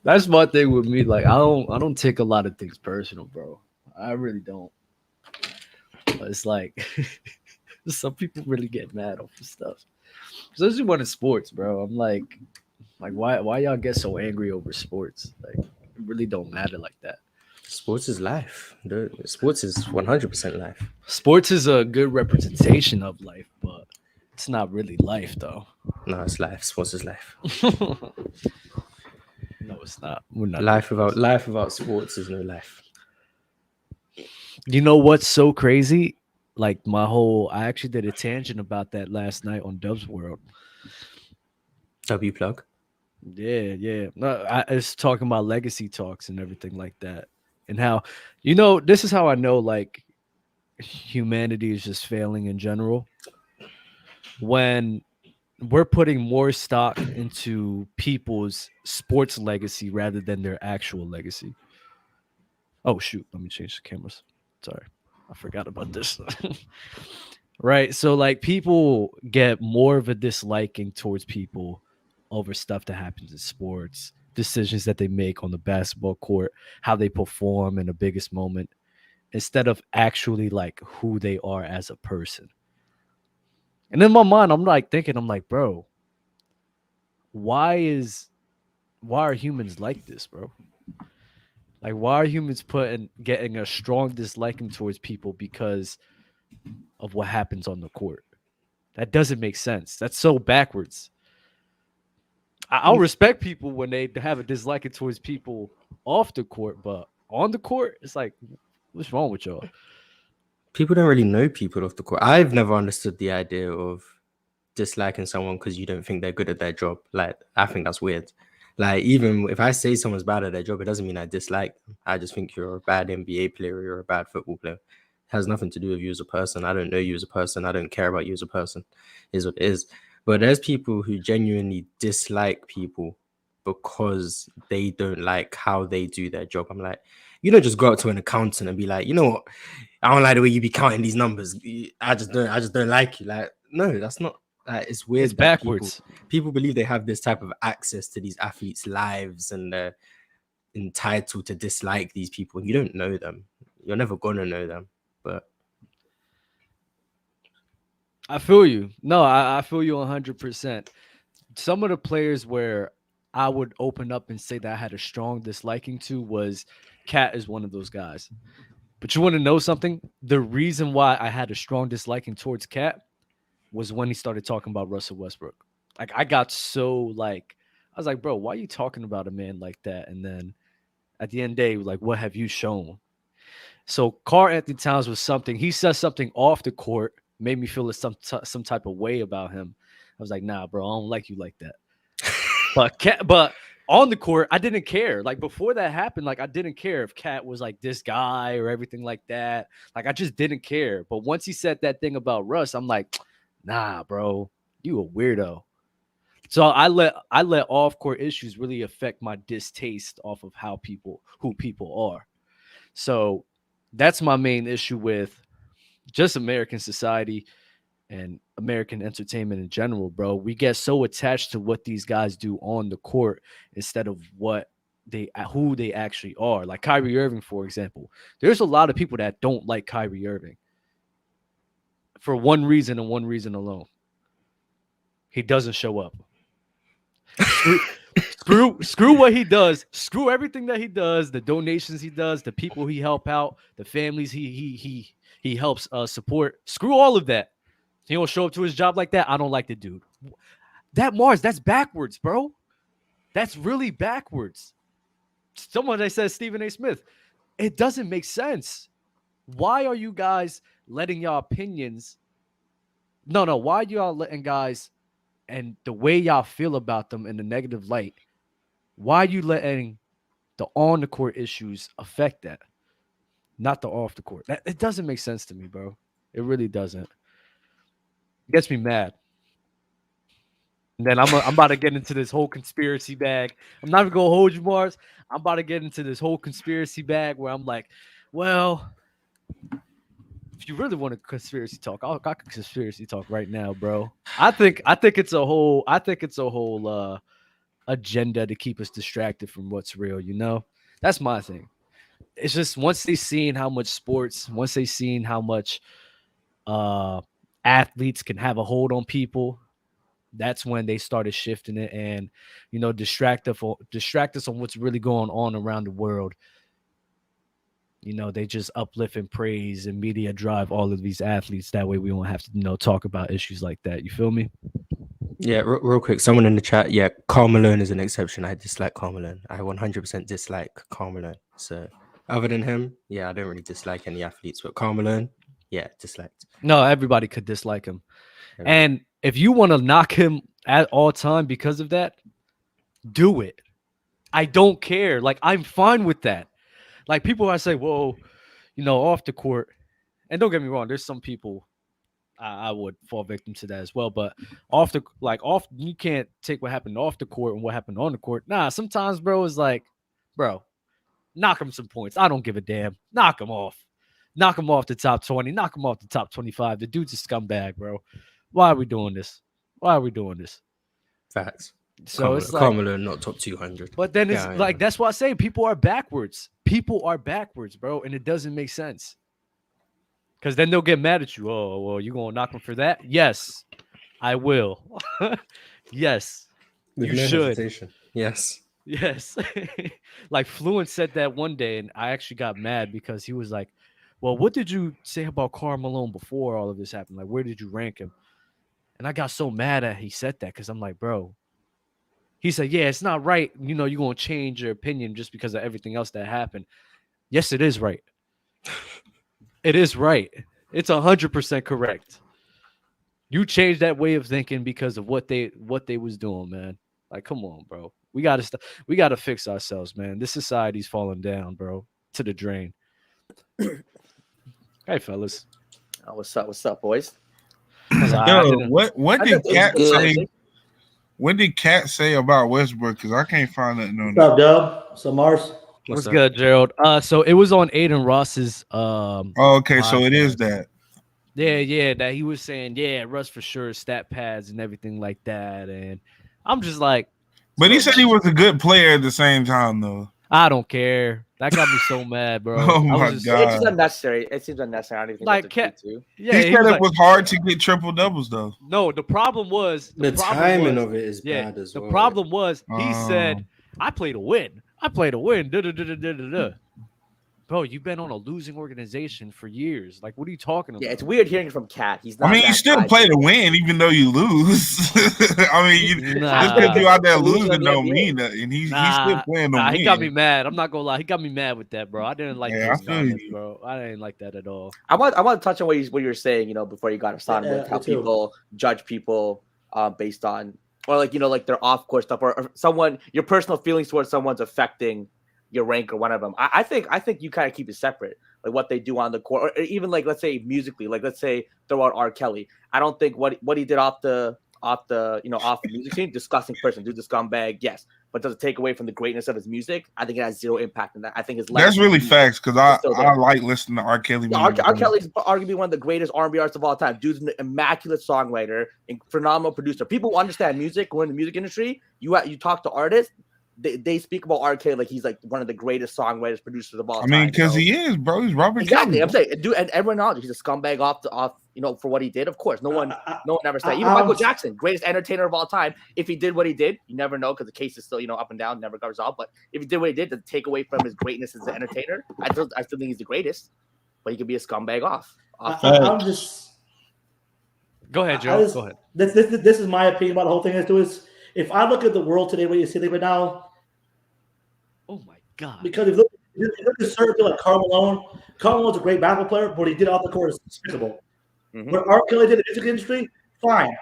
That's my thing with me. Like I don't take a lot of things personal, bro. I really don't. But it's like some people really get mad over stuff. Especially when it's sports, bro. I'm like why y'all get so angry over sports? Like it really don't matter like that. Sports is life. Sports is 100% life. Sports is a good representation of life, but it's not really life though. No, it's life. Sports is life. No, it's not. We're not doing this. Life without sports is no life. You know what's so crazy? Like I actually did a tangent about that last night on Dub's World. W plug. Yeah, yeah. No, it's talking about legacy talks and everything like that, and how, this is how I know like humanity is just failing in general when we're putting more stock into people's sports legacy rather than their actual legacy. Oh shoot, let me change the cameras. Sorry. I forgot about this. Right. So like people get more of a disliking towards people over stuff that happens in sports, decisions that they make on the basketball court, how they perform in the biggest moment, instead of actually like who they are as a person. And in my mind, I'm like thinking, I'm like, bro, why is why are humans like this, bro? Like why are humans putting getting a strong disliking towards people because of what happens on the court? That doesn't make sense. That's so backwards. I'll respect people when they have a disliking towards people off the court, but on the court, it's like, what's wrong with y'all? People don't really know people off the court. I've never understood the idea of disliking someone because you don't think they're good at their job. Like, I think that's weird. Like, even if I say someone's bad at their job, it doesn't mean I dislike them. I just think you're a bad NBA player, you're a bad football player. It has nothing to do with you as a person. I don't know you as a person. I don't care about you as a person. It is what it is. But there's people who genuinely dislike people because they don't like how they do their job. I'm like, you don't just go up to an accountant and be like, you know what? I don't like the way you be counting these numbers. I just don't like you. Like, no, that's not. It's It's weird that people backwards. people believe they have this type of access to these athletes' lives and they're entitled to dislike these people. You don't know them. You're never gonna know them. But I feel you. No, I feel you 100%. Some of the players where I would open up and say that I had a strong disliking to was Cat is one of those guys. But you want to know something? The reason why I had a strong disliking towards Cat was when he started talking about Russell Westbrook. Like I got so like I was like, bro, why are you talking about a man like that? And then at the end of the day, like, what have you shown? So Carl Anthony Towns was something. He said something off the court, made me feel some type of way about him. I was like, nah, bro, I don't like you like that. But on the court, I didn't care. Like before that happened, like I didn't care if Cat was like this guy or everything like that. Like I just didn't care. But once he said that thing about Russ, I'm like, nah, bro, you a weirdo. So I let off court issues really affect my distaste off of who people are. So that's my main issue with just American society and American entertainment in general, bro. We get so attached to what these guys do on the court instead of who they actually are. Like Kyrie Irving, for example. There's a lot of people that don't like Kyrie Irving for one reason and one reason alone. He doesn't show up. Screw screw what he does. Screw everything that he does, the donations he does, the people he help out, the families he helps support. Screw all of that. He don't show up to his job like that. I don't like the dude. That Marz, that's backwards, bro. That's really backwards. Someone that says Stephen A. Smith. It doesn't make sense. Why are you guys letting y'all opinions? No, no. Why are y'all letting guys and the way y'all feel about them in the negative light? Why are you letting the on the court issues affect that, not the off the court? It doesn't make sense to me, bro. It really doesn't. It gets me mad. And then I'm about to get into this whole conspiracy bag. I'm not even gonna hold you, Mars. I'm about to get into this whole conspiracy bag where I'm like, well, if you really want a conspiracy talk, I can conspiracy talk right now, bro. I think it's a whole agenda to keep us distracted from what's real. That's my thing. It's just once they seen how much sports, once they seen how much uh athletes can have a hold on people, that's when they started shifting it and distract us on what's really going on around the world. They just uplift and praise and media drive all of these athletes. That way we won't have to talk about issues like that. You feel me? Yeah, real quick, someone in the chat, yeah, Karl Malone is an exception. I dislike Karl Malone. I 100% dislike Karl Malone. So other than him, yeah, I don't really dislike any athletes, but Karl Malone, yeah, disliked. No, everybody could dislike him. And if you want to knock him at all time because of that, do it. I don't care. Like, I'm fine with that. Like, people I say, whoa, off the court. And don't get me wrong, there's some people I would fall victim to that as well. But you can't take what happened off the court and what happened on the court. Nah, sometimes, bro, is like, bro, knock him some points. I don't give a damn. Knock him off. Knock him off the top 20. Knock him off the top 25. The dude's a scumbag, bro. Why are we doing this? Facts. So it's like Karl Malone, not top 200. But then it's that's why I say people are backwards. People are backwards, bro, and it doesn't make sense. Because then they'll get mad at you. Oh, well, you gonna knock him for that? Yes, I will. Yes, With you no should. Hesitation. Yes. Like Fluent said that one day, and I actually got mad because he was like, well, what did you say about Karl Malone before all of this happened? Like, where did you rank him? And I got so mad at he said that because I'm like, bro. He said, yeah, it's not right. You're going to change your opinion just because of everything else that happened. Yes, it is right. It is right. It's 100% correct. You changed that way of thinking because of what they was doing, man. Like, come on, bro. We got to fix ourselves, man. This society's falling down, bro, to the drain. Hey, fellas. Oh, what's up, boys? Yo, what did Cat say? What did Cat say about Westbrook? Because I can't find nothing on What's up, Dub? So Marz. What's good, Gerald? So it was on Aiden Ross's okay, podcast. So it is that. Yeah, that he was saying, yeah, Russ for sure, stat pads and everything like that. And I'm just like, but he said he was a good player at the same time, though. I don't care. That got me so mad, bro. Oh my God. It's just unnecessary. It seems unnecessary. I don't even like Cat. Yeah, he said it was hard to get triple doubles, though. No, the problem was the timing of it is bad as well. The problem was he said, I play to win. Bro, you've been on a losing organization for years. Like, what are you talking about? Yeah, it's weird hearing from Cat. He's not. I mean, you still play to win, even though you lose. I mean, just because you out there losing don't mean that. And he's still playing to win. He got me mad. I'm not gonna lie. He got me mad with that, bro. I didn't like those comments, bro. I didn't like that at all. I want to touch on what you were saying, before you got us on with how people judge people based on, or like their off court stuff, or someone, your personal feelings towards someone's affecting your rank or one of them. I think you kind of keep it separate, like what they do on the court, or even like, let's say musically, like let's say throw out R. Kelly. I don't think what he did off the music scene, disgusting person, dude's a scumbag, yes, but does it take away from the greatness of his music? I think it has zero impact on that. I think that's really facts, because I like listening to R. Kelly. Yeah, R. Kelly's arguably one of the greatest R&B artists of all time. Dude's an immaculate songwriter and phenomenal producer. People who understand music, who are in the music industry, you talk to artists, they speak about R. Kelly like he's like one of the greatest songwriters, producers of all time. I mean, because he is, bro. He's Robert exactly. Kelly. I'm saying, dude, and everyone knows he's a scumbag off, for what he did. Of course, no one ever said. Even Michael Jackson, greatest entertainer of all time. If he did what he did, you never know because the case is still up and down, never got resolved. But if he did what he did to take away from his greatness as an entertainer, I still think he's the greatest. But he could be a scumbag off. I'm just. Go ahead, Joe. Go ahead. This is my opinion about the whole thing. Is if I look at the world today, what you see right now. Oh my God! Because if you look at certain people like Karl Malone's a great basketball player, but what he did off the court is despicable. Mm-hmm. What R. Kelly did in the music industry, fine,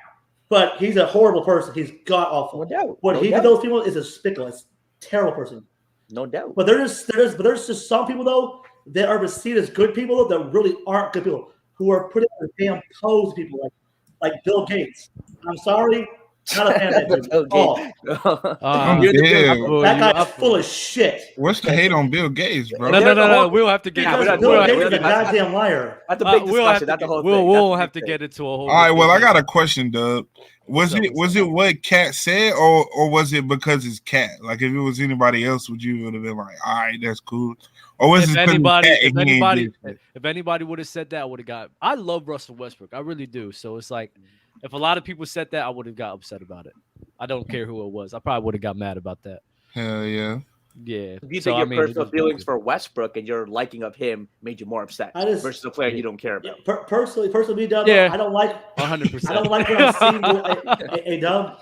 but he's a horrible person. He's god awful. No doubt. What he did to those people is despicable. It's a terrible person. No doubt. But there's just some people though that are seen as good people that really aren't good people who are putting on the damn pose people like Bill Gates. I'm sorry, Not a fan of Bill Gates. Oh, that guy's full of shit. What's the hate on Bill Gates, bro? No. We'll have to get. Bill Gates is a goddamn liar. That's a big discussion. That's the whole thing. We'll have to get into a whole. All right. Well, I got a question, Dub. Was it what Cat said, or was it because it's Cat? Like, if it was anybody else, would have been like, all right, that's cool? Or was it if anybody would have said that, I would have got. I love Russell Westbrook. I really do. So it's like, if a lot of people said that, I would have got upset about it. I don't care who it was. I probably would have got mad about that. Hell yeah. Yeah. Do you think your personal feelings for Westbrook and your liking of him made you more upset versus a player you don't care about? Yeah, personally, Dub, yeah, I don't like 100%. I don't like when I'm seeing Dub.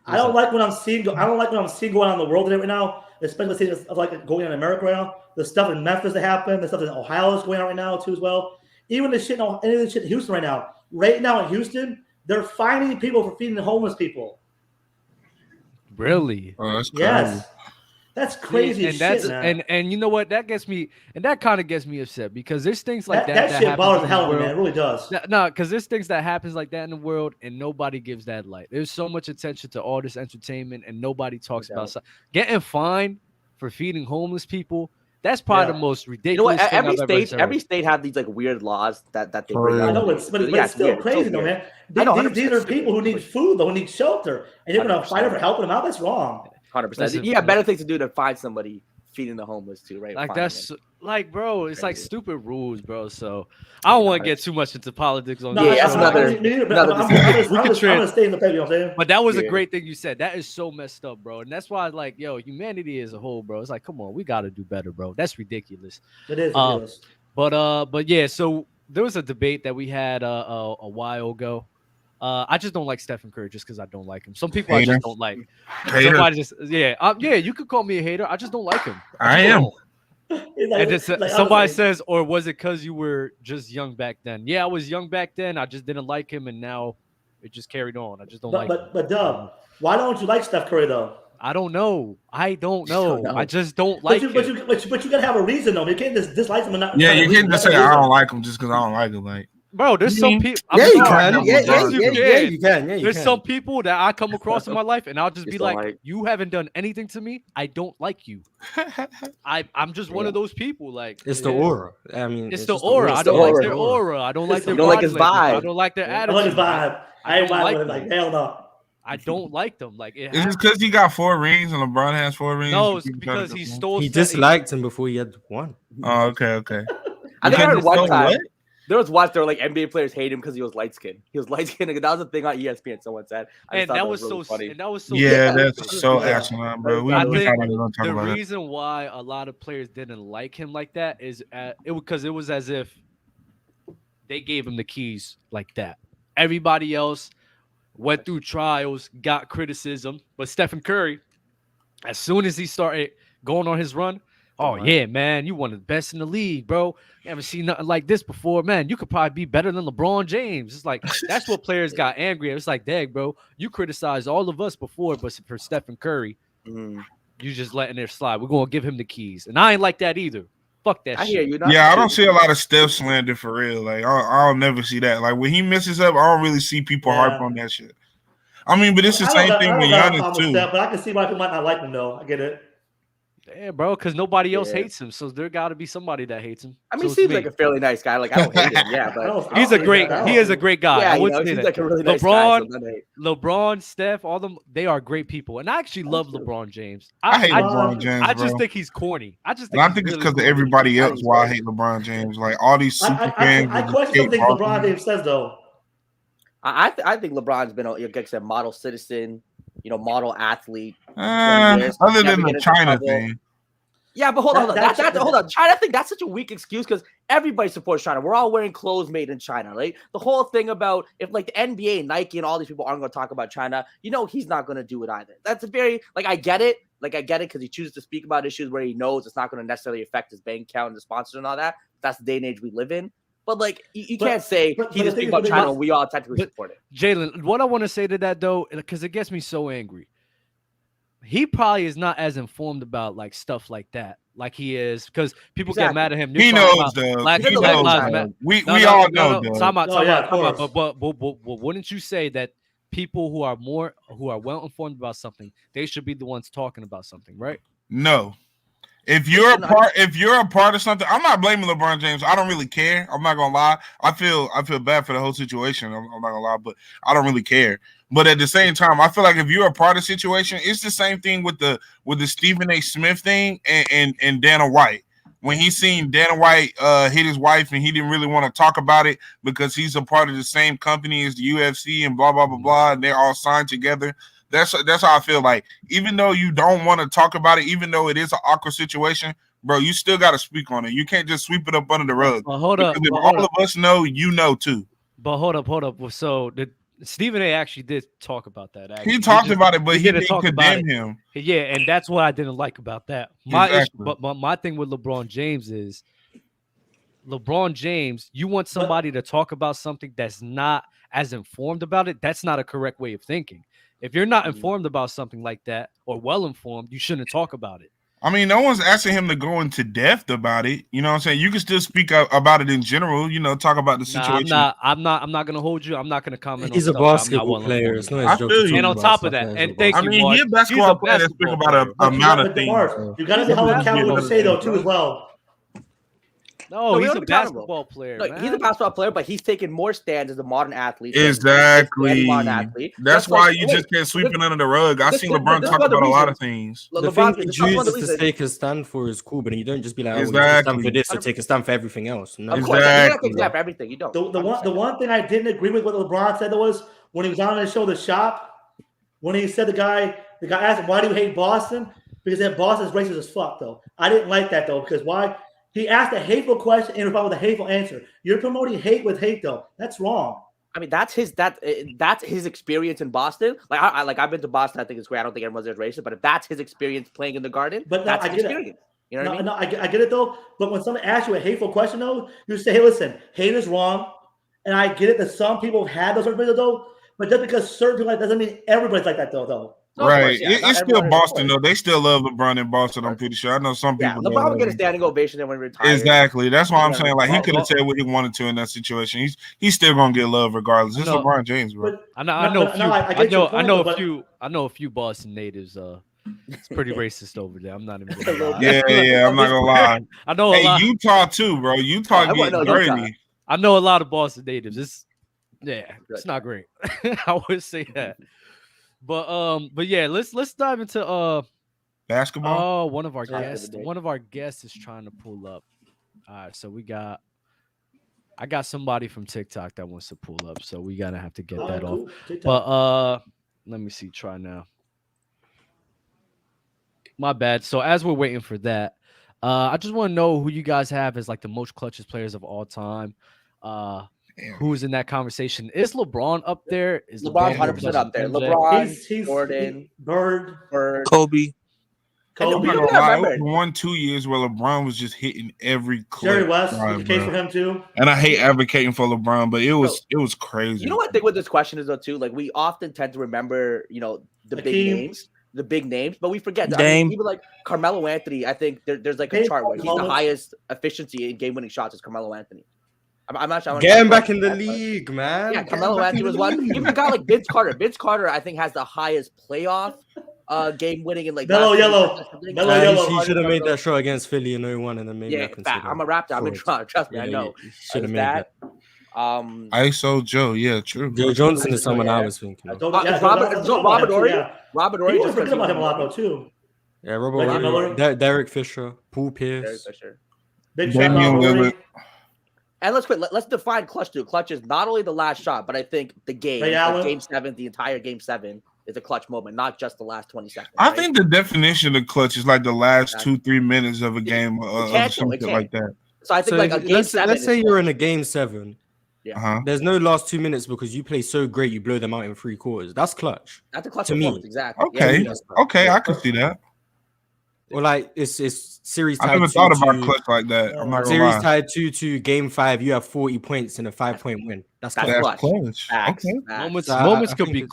I don't like when I'm seeing going on in the world right now, especially seeing of like going on in America right now. The stuff in Memphis that happened, the stuff in Ohio is going on right now too as well. Even the shit in Houston right now. Right now in Houston, they're fining people for feeding the homeless people. Really? Oh, that's crazy. Yes. That's crazy and shit, man. And you know what? That gets me, and that kind of gets me upset because there's things like that shit bothers the hell out of me, man. It really does. No, because there's things that happens like that in the world, and nobody gives that light. There's so much attention to all this entertainment, and nobody talks about getting fined for feeding homeless people. That's probably the most ridiculous thing every state have these like weird laws that they bring I out. know, but it's still crazy though, man. These are people who need food, though, who need shelter, and you're going to fight over helping them out. That's wrong. 100%. You got better things to do than find somebody feeding the homeless too, right? Like that's like, bro, it's like stupid rules, bro. So I don't want to get too much into politics on this. That's another. I'm going to stay in the paper, you know what I'm saying? But that was a great thing you said. That is so messed up, bro. And that's why, like, yo, humanity as a whole, bro. It's like, come on, we got to do better, bro. That's ridiculous. It is ridiculous. But yeah. So there was a debate that we had a while ago. I just don't like Stephen Curry just because I don't like him. Some people I just don't like. Somebody just you could call me a hater. I just don't like him. I am. And just, somebody says, or was it because you were just young back then? Yeah, I was young back then. I just didn't like him, and now it just carried on. I just don't like him. But Dub, why don't you like Steph Curry though? I don't know. I just don't like him. But you gotta have a reason though. You can't just dislike him and not. Yeah, you can't just say I don't like him just because I don't like him. Like. Bro, there's some people. Yeah, you can. There's some people that I come across in my life, and I'll just be like, "You haven't done anything to me. I don't like you." I'm just one of those people. Like, it's the aura. I mean, it's the aura. I don't like their aura. I don't like their. You don't like his vibe. I don't like their attitude. I like his vibe. I ain't vibing with him. Like, hell no. I don't like them. Like, is it because he got 4 rings and LeBron has 4 rings? No, it's because he stole. He disliked him before he had one. Oh, okay. I think I heard one time. There was like NBA players hate him because he was light skinned. He was light skinned. That was a thing on ESPN. Someone said, and that was so funny. And that was so that's so asinine, bro. I think the reason why a lot of players didn't like him like that is because it was as if they gave him the keys like that. Everybody else went through trials, got criticism, but Stephen Curry, as soon as he started going on his run. Oh, yeah, man. You one of the best in the league, bro. You haven't seen nothing like this before, man. You could probably be better than LeBron James. It's like that's what players got angry at. It's like, dang, bro, you criticized all of us before, but for Stephen Curry, you just letting it slide. We're going to give him the keys. And I ain't like that either. Fuck that shit. Hear you. I don't see a lot of Steph slander for real. Like, I'll never see that. Like, when he messes up, I don't really see people harp on that shit. I mean, but it's the same thing with Giannis, too. But I can see why people might not like him, though. I get it. Yeah, bro, because nobody else hates him, so there got to be somebody that hates him. I mean, he seems like a fairly nice guy. Like, I don't hate him, but he is a great guy. Yeah, I would say he's that. like a really nice guy, so LeBron, Steph, all them, they are great people, and I actually love LeBron James. I hate LeBron James. I just think he's corny. I think it's because of everybody else why I hate LeBron James. Like all these super fans. I question some things LeBron James says though. I think LeBron's been, like I said, model citizen, model athlete. Other than the China thing. Yeah, but hold on. China thing, that's such a weak excuse because everybody supports China. We're all wearing clothes made in China, right? The whole thing about if like the NBA, Nike, and all these people aren't going to talk about China, he's not going to do it either. That's a very, I get it. Because he chooses to speak about issues where he knows it's not going to necessarily affect his bank account and the sponsors and all that. That's the day and age we live in. But you can't say he just speak about China and we all technically support it. Jalen, what I want to say to that though, because it gets me so angry. He probably is not as informed about stuff like that, like he is, because people get mad at him. He knows, we all know. Time out. But wouldn't you say that people who are well informed about something, they should be the ones talking about something, right? No. If you're a part of something, I'm not blaming LeBron James. I don't really care. I'm not gonna lie. I feel bad for the whole situation. I'm not gonna lie, but I don't really care. But at the same time, I feel like if you're a part of the situation, it's the same thing with the Stephen A. Smith thing and Dana White. When he seen Dana White hit his wife and he didn't really want to talk about it because he's a part of the same company as the UFC and blah blah blah blah, and they're all signed together. That's how I feel like. Even though you don't want to talk about it, even though it is an awkward situation, bro, you still got to speak on it. You can't just sweep it up under the rug. Well, hold up. If all of us know, you know too. But hold up. So Stephen A. actually did talk about that. Actually. He talked about it, but he didn't condemn him. Yeah, and that's what I didn't like about that. My thing with LeBron James is LeBron James, you want somebody to talk about something that's not as informed about it. That's not a correct way of thinking. If you're not informed about something like that or well informed, you shouldn't talk about it. I mean, no one's asking him to go into depth about it. You know what I'm saying? You can still speak about it in general, talk about the situation. I'm not gonna hold you. I'm not gonna comment. He's a basketball player. It's not his job to and on top of that, and thank you, Marz. He's a basketball player that speak about an amount of things. You gotta be held accountable to say though too as well. No, he's a basketball player. Look, he's a basketball player, but he's taken more stands as a modern athlete. Exactly. That's why you just can't sweep it under the rug. I've seen LeBron talk about a lot of things. The thing he chooses to take a stand for is cool, but you don't just be like, take a stand for this or take a stand for everything else. No. Of course, you don't take a stand for everything. You don't. The one thing I didn't agree with what LeBron said was when he was on the show The Shop, when he said the guy asked him, why do you hate Boston? Because that Boston's racist as fuck, though. I didn't like that, though, because why? He asked a hateful question and replied with a hateful answer. You're promoting hate with hate, though. That's wrong. I mean, that's his experience in Boston. I've been to Boston. I think it's great. I don't think everyone's as racist, but if that's his experience playing in the Garden, but that's his experience. You know what I mean? No, I get it though. But when someone asks you a hateful question, though, you say, "Hey, listen, hate is wrong," and I get it that some people have had those sort of videos, though. But just because certain people like that doesn't mean everybody's like that, though. Right. It's still Boston, though. They still love LeBron in Boston, I'm pretty sure. I know some people. LeBron would get a standing ovation when he retires. Exactly. That's why I'm saying, like, he could have said what he wanted to in that situation. He's still gonna get love regardless. It's LeBron James, bro. I know a few Boston natives. It's pretty racist over there. I'm not even gonna lie. Yeah, I'm not gonna lie. I know a lot. Utah too, bro. Utah getting dirty. I know a lot of Boston natives. It's not great. I would say that. But yeah, let's dive into basketball. Oh, one of our guests is trying to pull up. All right, so I got somebody from TikTok that wants to pull up, so we gotta have to get that off. But let me see. Try now. My bad. So as we're waiting for that, I just want to know who you guys have as like the most clutchest players of all time. Who's in that conversation? Is LeBron up there? Is LeBron 100% up there? LeBron, Jordan, Bird, Kobe. I'm not gonna lie, it was 1-2 years where LeBron was just hitting every clip. Jerry West, the case for him too. And I hate advocating for LeBron, but it was crazy. You know what I think with this question is though too? Like we often tend to remember, the big names, but we forget. I mean, even like Carmelo Anthony, I think there's like a chart where he's the highest efficiency in game-winning shots is Carmelo Anthony. I'm not sure. Get him back in the league, man. Yeah, Carmelo Anthony was one. Even a guy like Vince Carter. Vince Carter, I think, has the highest playoff game winning in like Mellow Yellow. He should have made that shot against Philly in 0-1 and then maybe. Yeah, I'm a Raptor. I'm in Toronto. Trust me, I know. Should have made that. ISO Joe, yeah, true. Joe Johnson is someone I was thinking. Robert Ory. Robert Ory. Just forget about him a lot though too. Yeah, Robert Ory, Derek Fisher, Paul Pierce, Big shot. And let's define clutch too. Clutch is not only the last shot, but I think the game, like game 7, the entire game 7 is a clutch moment, not just the last 20 seconds. I think the definition of clutch is like the last 2-3 minutes of a game or something like that. So I think like a game 7. Let's say you're in a game 7. Yeah. There's no last 2 minutes because you play so great, you blow them out in 3 quarters. That's clutch. That's a clutch to me. Exactly. Okay. Okay, I can see that. Well, like it's series tied. I never thought about clutch like that. I'm not series tied 2-2, game 5. You have 40 points and a 5-point win. That's clutch. Okay. Moments could be.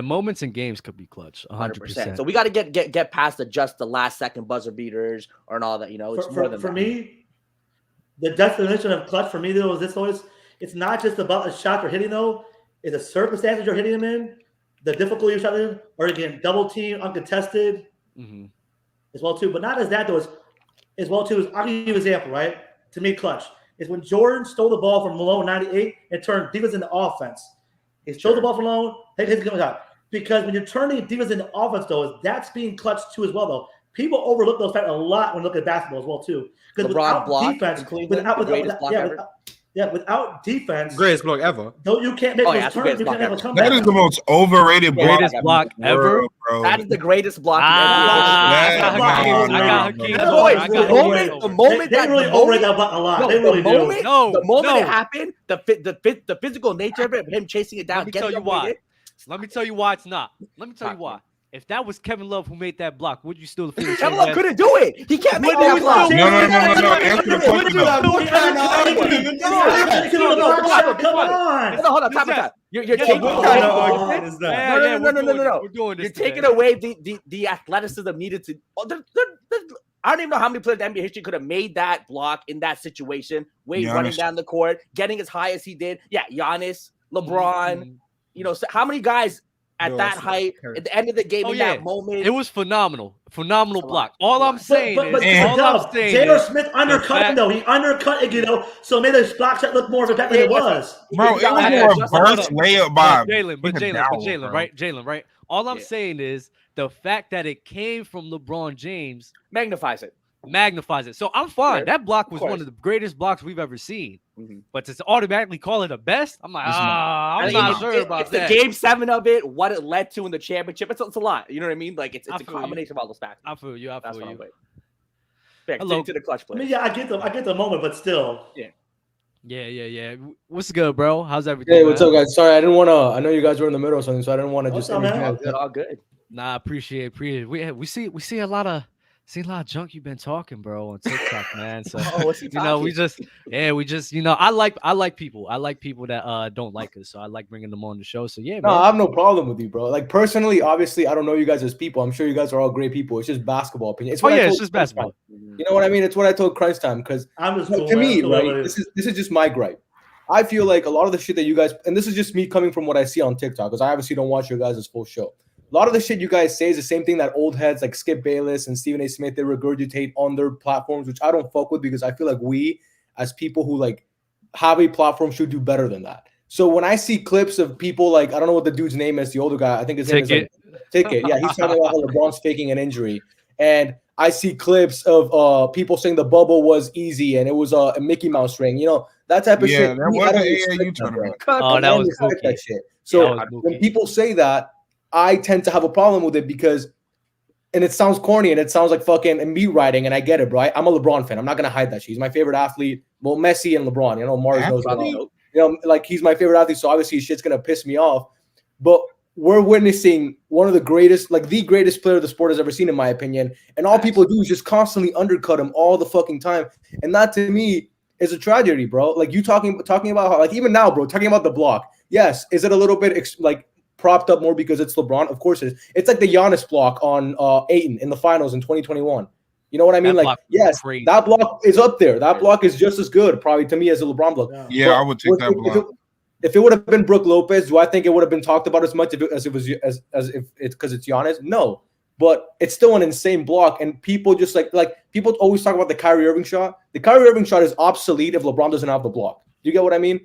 Moments in games could be clutch. 100%. So we got to get past just the last second buzzer beaters and all that. It's more than for me. The definition of clutch for me though is this always. It's not just about the shot you're hitting though. It's the circumstances you're hitting them in. the difficulty of shot in, or again, double team, uncontested, as well too. But not as that though. As well too. I'll give you an example, right? To me, clutch is when Jordan stole the ball from Malone 98 and turned defense into offense. He stole the ball from Malone. Because when you're turning defense into offense, though, that's being clutch too as well, though. People overlook those facts a lot when looking at basketball as well too. Because without defense, without defense, Greatest block ever. No, you can't make those turns. You can't make those comebacks. That is the most overrated greatest block ever. Bro. That is the greatest block. I got Hakeem. The moment they really overrate that block a lot. They really do. The moment it happened, the physical nature of it, him chasing it down. Let me tell you why. Let me tell you why it's not. Let me tell you why. If that was Kevin Love who made that block, would you still feel the Kevin Love couldn't do it. He can't make that block. No. Answer the question Come on. Hold on. Time. You're taking No. We're doing this. You're taking away the athleticism needed to. I don't even know how many players in NBA history could have made that block in that situation. Wade running down the court, getting as high as he did. Yeah, Giannis, LeBron. You know, so how many guys at that height at the end of the game in that moment? It was phenomenal block. All I'm saying is, J.R. Smith undercut him though. He undercut it, so made the block shot look more effective than it was. Bro, it was a reverse layup by Jalen, right? All I'm saying is the fact that it came from LeBron James magnifies it. So I'm fine. That block was one of the greatest blocks we've ever seen. But to automatically call it the best, I'm like, I'm not sure about that. It's the game 7 of it, what it led to in the championship. It's a lot. You know what I mean? Like it's a combination of all those factors. I feel you. Hello to the clutch player. I mean, I get the moment, but still. Yeah. What's good, bro? How's everything? Hey, what's up, guys? Sorry, I didn't want to. I know you guys were in the middle of something, so I didn't want to just. All good. Nah, appreciate. We see a lot of junk you've been talking, bro, on TikTok, man. So we just I like people that don't like us, so I like bringing them on the show. So no, I have no problem with you, bro. Like personally, obviously, I don't know you guys as people. I'm sure you guys are all great people. It's just basketball opinion. It's just basketball. You know what I mean? It's what I told Crunch Time because to me, right? This is just my gripe. I feel like a lot of the shit that you guys, and this is just me coming from what I see on TikTok, because I obviously don't watch your guys' full show. A lot of the shit you guys say is the same thing that old heads like Skip Bayless and Stephen A. Smith, they regurgitate on their platforms, which I don't fuck with because I feel like we, as people who like have a platform, should do better than that. So when I see clips of people like, I don't know what the dude's name is, the older guy, I think his name is Ticket. Yeah, he's talking about how LeBron's faking an injury. And I see clips of people saying the bubble was easy and it was a Mickey Mouse ring. You know, that type of shit. Yeah, that was the AAU tournament. That was that shit. So when people say that, I tend to have a problem with it because, and it sounds corny and it sounds like fucking meat writing, and I get it, bro. I'm a LeBron fan. I'm not gonna hide that. He's my favorite athlete. Well, Messi and LeBron. You know, Marz knows that. You know, like he's my favorite athlete, so obviously shit's gonna piss me off. But we're witnessing one of the greatest, like the greatest player the sport has ever seen, in my opinion. And all people do is just constantly undercut him all the fucking time, and that to me is a tragedy, bro. Like you talking about how, like even now, bro, talking about the block. Yes, is it a little bit propped up more because it's LeBron? Of course it is. It's like the Giannis block on Ayton in the finals in 2021. You know what I mean? Like, yes, that block is up there. That block is just as good, probably, to me, as a LeBron block. Yeah, I would take that block. If it would have been Brook Lopez, do I think it would have been talked about as much as if it's because it's Giannis? No, but it's still an insane block, and people just like people always talk about the Kyrie Irving shot. The Kyrie Irving shot is obsolete if LeBron doesn't have the block. Do you get what I mean?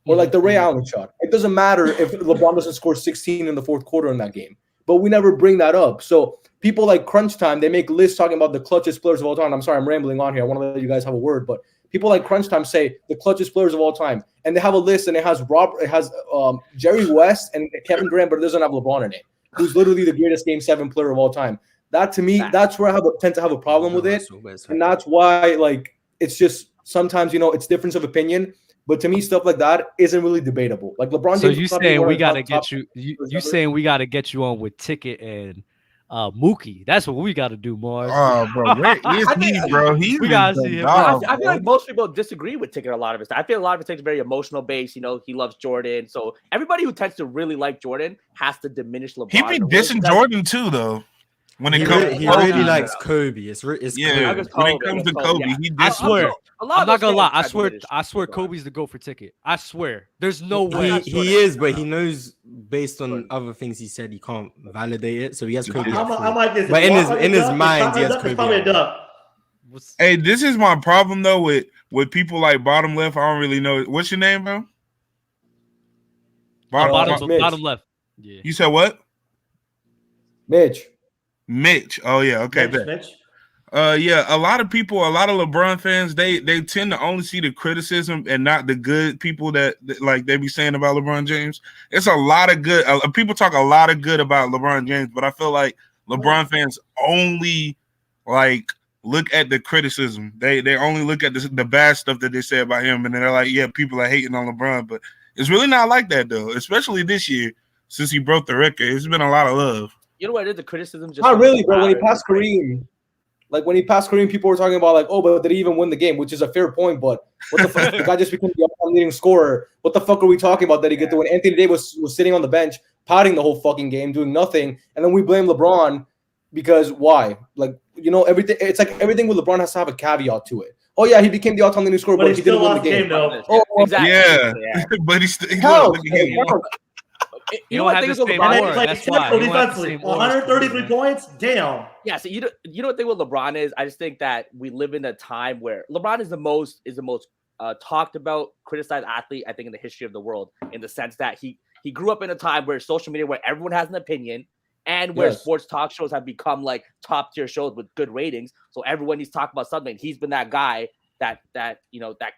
Or like the Ray Allen shot. It doesn't matter if LeBron doesn't score 16 in the fourth quarter in that game. But we never bring that up. So people like Crunch Time, they make lists talking about the clutchest players of all time. I'm sorry, I'm rambling on here. I want to let you guys have a word. But people like Crunch Time say the clutchest players of all time. And they have a list, and it has Jerry West and Kevin Durant, but it doesn't have LeBron in it, who's literally the greatest Game 7 player of all time. That, to me, that's where I tend to have a problem with it. And that's why, like, it's just sometimes, it's difference of opinion. But to me, stuff like that isn't really debatable. Like LeBron James. So you saying we gotta get you? You saying we gotta get you on with Ticket and Mookie? That's what we gotta do, Marz. Oh, bro, where is he, bro? We gotta see him. I feel like most people disagree with Ticket a lot of it. I feel a lot of it takes very emotional base. He loves Jordan, so everybody who tends to really like Jordan has to diminish LeBron. He be dissing Jordan too, though. When it He, comes, he to Kobe, really likes Kobe. It's yeah. Kobe. When it comes to Kobe, yeah. he I disses swear. him. A lot I'm of not those gonna lie. fans try to diminish I swear, LeBron. Kobe's the GOAT for ticket. I swear. There's no way. not sure He that- is, but he knows based on other things he said he can't validate it. So he has Kobe. at I'm three. like this. But If in Walker his is duck, mind, if he has Conrad duck, Kobe. it's probably a at one. duck. What's- Hey, this is my problem though with people like bottom left. I don't really know. What's your name, bro? bottom Mitch. left. Yeah. You said what? Mitch. Mitch. Oh yeah. Okay. Mitch. Yeah. A lot of people, a lot of LeBron fans, they tend to only see the criticism and not the good people that like they be saying about LeBron James. It's a lot of good. People talk a lot of good about LeBron James, but I feel like LeBron fans only like look at the criticism. They only look at the bad stuff that they say about him, and then they're like, yeah, people are hating on LeBron, but it's really not like that though. Especially this year since he broke the record, it's been a lot of love. You know what it is? The criticism just Not really, bro. When he louder. passed Kareem, people were talking about like, oh, but did he even win the game? Which is a fair point, but what the fuck? The guy just became the all-time leading scorer. What the fuck are we talking about that he get to win? Anthony Davis was sitting on the bench, pouting the whole fucking game, doing nothing, and then we blame LeBron because why? Like, you know, everything. It's like everything with LeBron has to have a caveat to it. Oh yeah, he became the all-time leading scorer, But but he he still didn't win the lost the game. game, though. Oh, Exactly. Yeah, but he's still How? You don't have the same And then aura. he's like That's why. exceptional You don't have the defensively. same aura. 133 points. Damn. Yeah, so you know what the thing with LeBron is? I just think that we live in a time where LeBron is the most talked about, criticized athlete, I think, in the history of the world, in the sense that he grew up in a time where social media, where everyone has an opinion, and where sports talk shows have become like top tier shows with good ratings. So everyone needs to talk about something. He's been that guy that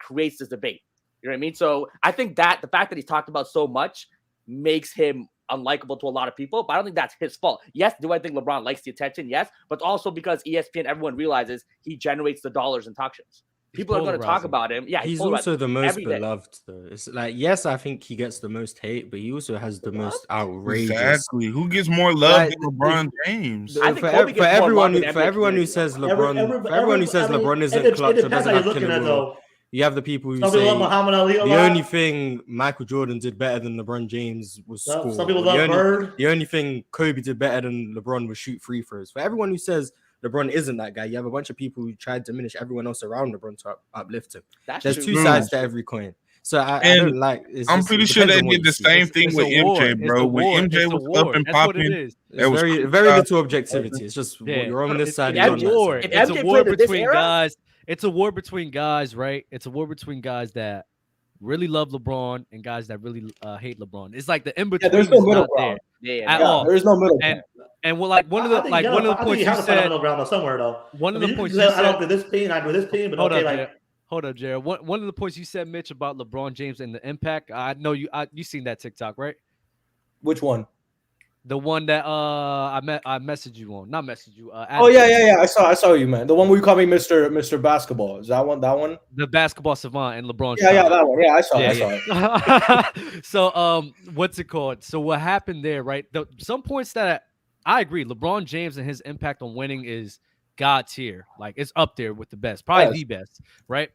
creates this debate. You know what I mean? So I think that the fact that he's talked about so much makes him unlikable to a lot of people, but I don't think that's his fault. Yes, do I think LeBron likes the attention? Yes, but also because ESPN, everyone realizes he generates the dollars in talk shows. People are going to talk about him. Yeah, he's also the most beloved, though. It's like, yes, I think he gets the most hate, but he also has the most outrageous. Exactly. Who gets more love than LeBron James? I think For everyone who community. says LeBron isn't clutch or doesn't have killer will. You have the people who say the only thing Michael Jordan did better than LeBron James was score. Some people love Bird. The only thing Kobe did better than LeBron was shoot free throws. For everyone who says LeBron isn't that guy, you have a bunch of people who try to diminish everyone else around LeBron to uplift him. There's two sides to every coin. So I don't like. I'm pretty sure they did the same thing with MJ, bro. When MJ was up and popping, there was very little objectivity. It's just you're on this side. It's a war. It's a war between guys. It's a war between guys, right? It's a war between guys that really love LeBron and guys that really hate LeBron. It's like the in between. There's no middle ground at all. There's no middle ground. And well, like one of the points you said middle ground somewhere though. One of the points you said, I don't do this team, I do this team, but okay, like. Hold up, Jared. One of the points you said, Mitch, about LeBron James and the impact. I know you seen that TikTok, right? Which one? The one that I messaged you on. Not messaged you. Oh yeah. I saw you, man. The one where you call me Mr. Basketball. Is that one? That one? The basketball savant and LeBron. Yeah, that one. Yeah, I saw it. So what's it called? So what happened there, right? Some points that I agree. LeBron James and his impact on winning is God tier. Like it's up there with the best, probably the best, right?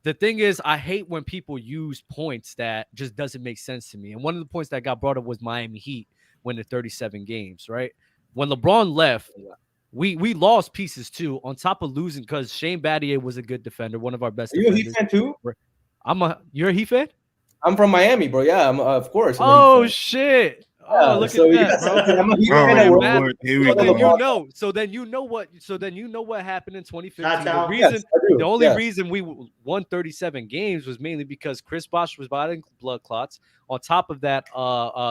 The thing is, I hate when people use points that just doesn't make sense to me. And one of the points that got brought up was Miami Heat winning 37 games, right? When LeBron left, we lost pieces too, on top of losing because Shane Battier was a good defender, one of our best. Are you a Heat fan too? You're a Heat fan? I'm from Miami, bro. Yeah, of course. Oh shit. Oh, look at that, bro. So then you know what happened in 2015. The only reason we won 37 games was mainly because Chris Bosh was battling blood clots. On top of that,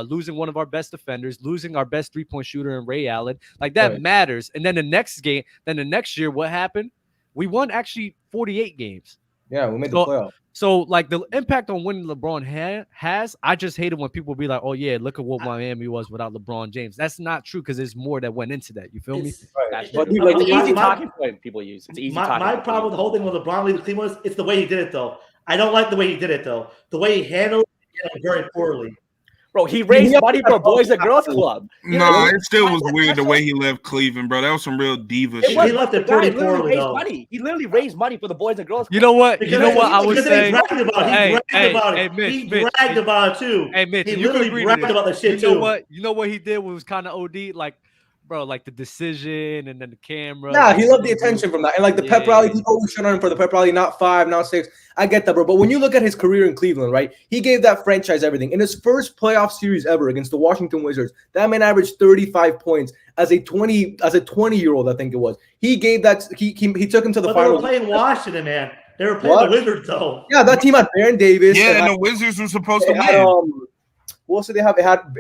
losing one of our best defenders, losing our best three-point shooter in Ray Allen, like that matters. And then the next year, what happened? We won actually 48 games. Yeah, we made the playoff. So, like, the impact on winning LeBron has, I just hated when people be like, oh, yeah, look at what Miami was without LeBron James. That's not true because there's more that went into that. You feel me? Right. But it's an easy talking point people use. It's easy my problem with the whole thing with LeBron leaving Cleveland is it's the way he did it, though. I don't like the way he did it, though. The way he handled it very poorly. Bro, he raised money for a Boys and Girls Club. It still was weird the way he left Cleveland, bro. That was some real diva shit. He left it pretty poorly, though. He literally raised money for the Boys and Girls Club. You know what? I was saying. He bragged about it too. Hey, Mitch, he literally bragged about the shit too. You know what he did was kind of OD? Like, bro, like the decision and then the camera. Yeah, he loved the attention from that. And like the pep rally, he always shut on him for the pep rally, not 5, not 6. I get that, bro. But when you look at his career in Cleveland, right, he gave that franchise everything. In his first playoff series ever against the Washington Wizards, that man averaged 35 points as a 20-year-old, I think it was. He ggave that he took him to the finals. They were playing Washington, man. They were playing the Wizards, though. Yeah, that team had Baron Davis. Yeah, and the Wizards were supposed to win. What else did they have? It had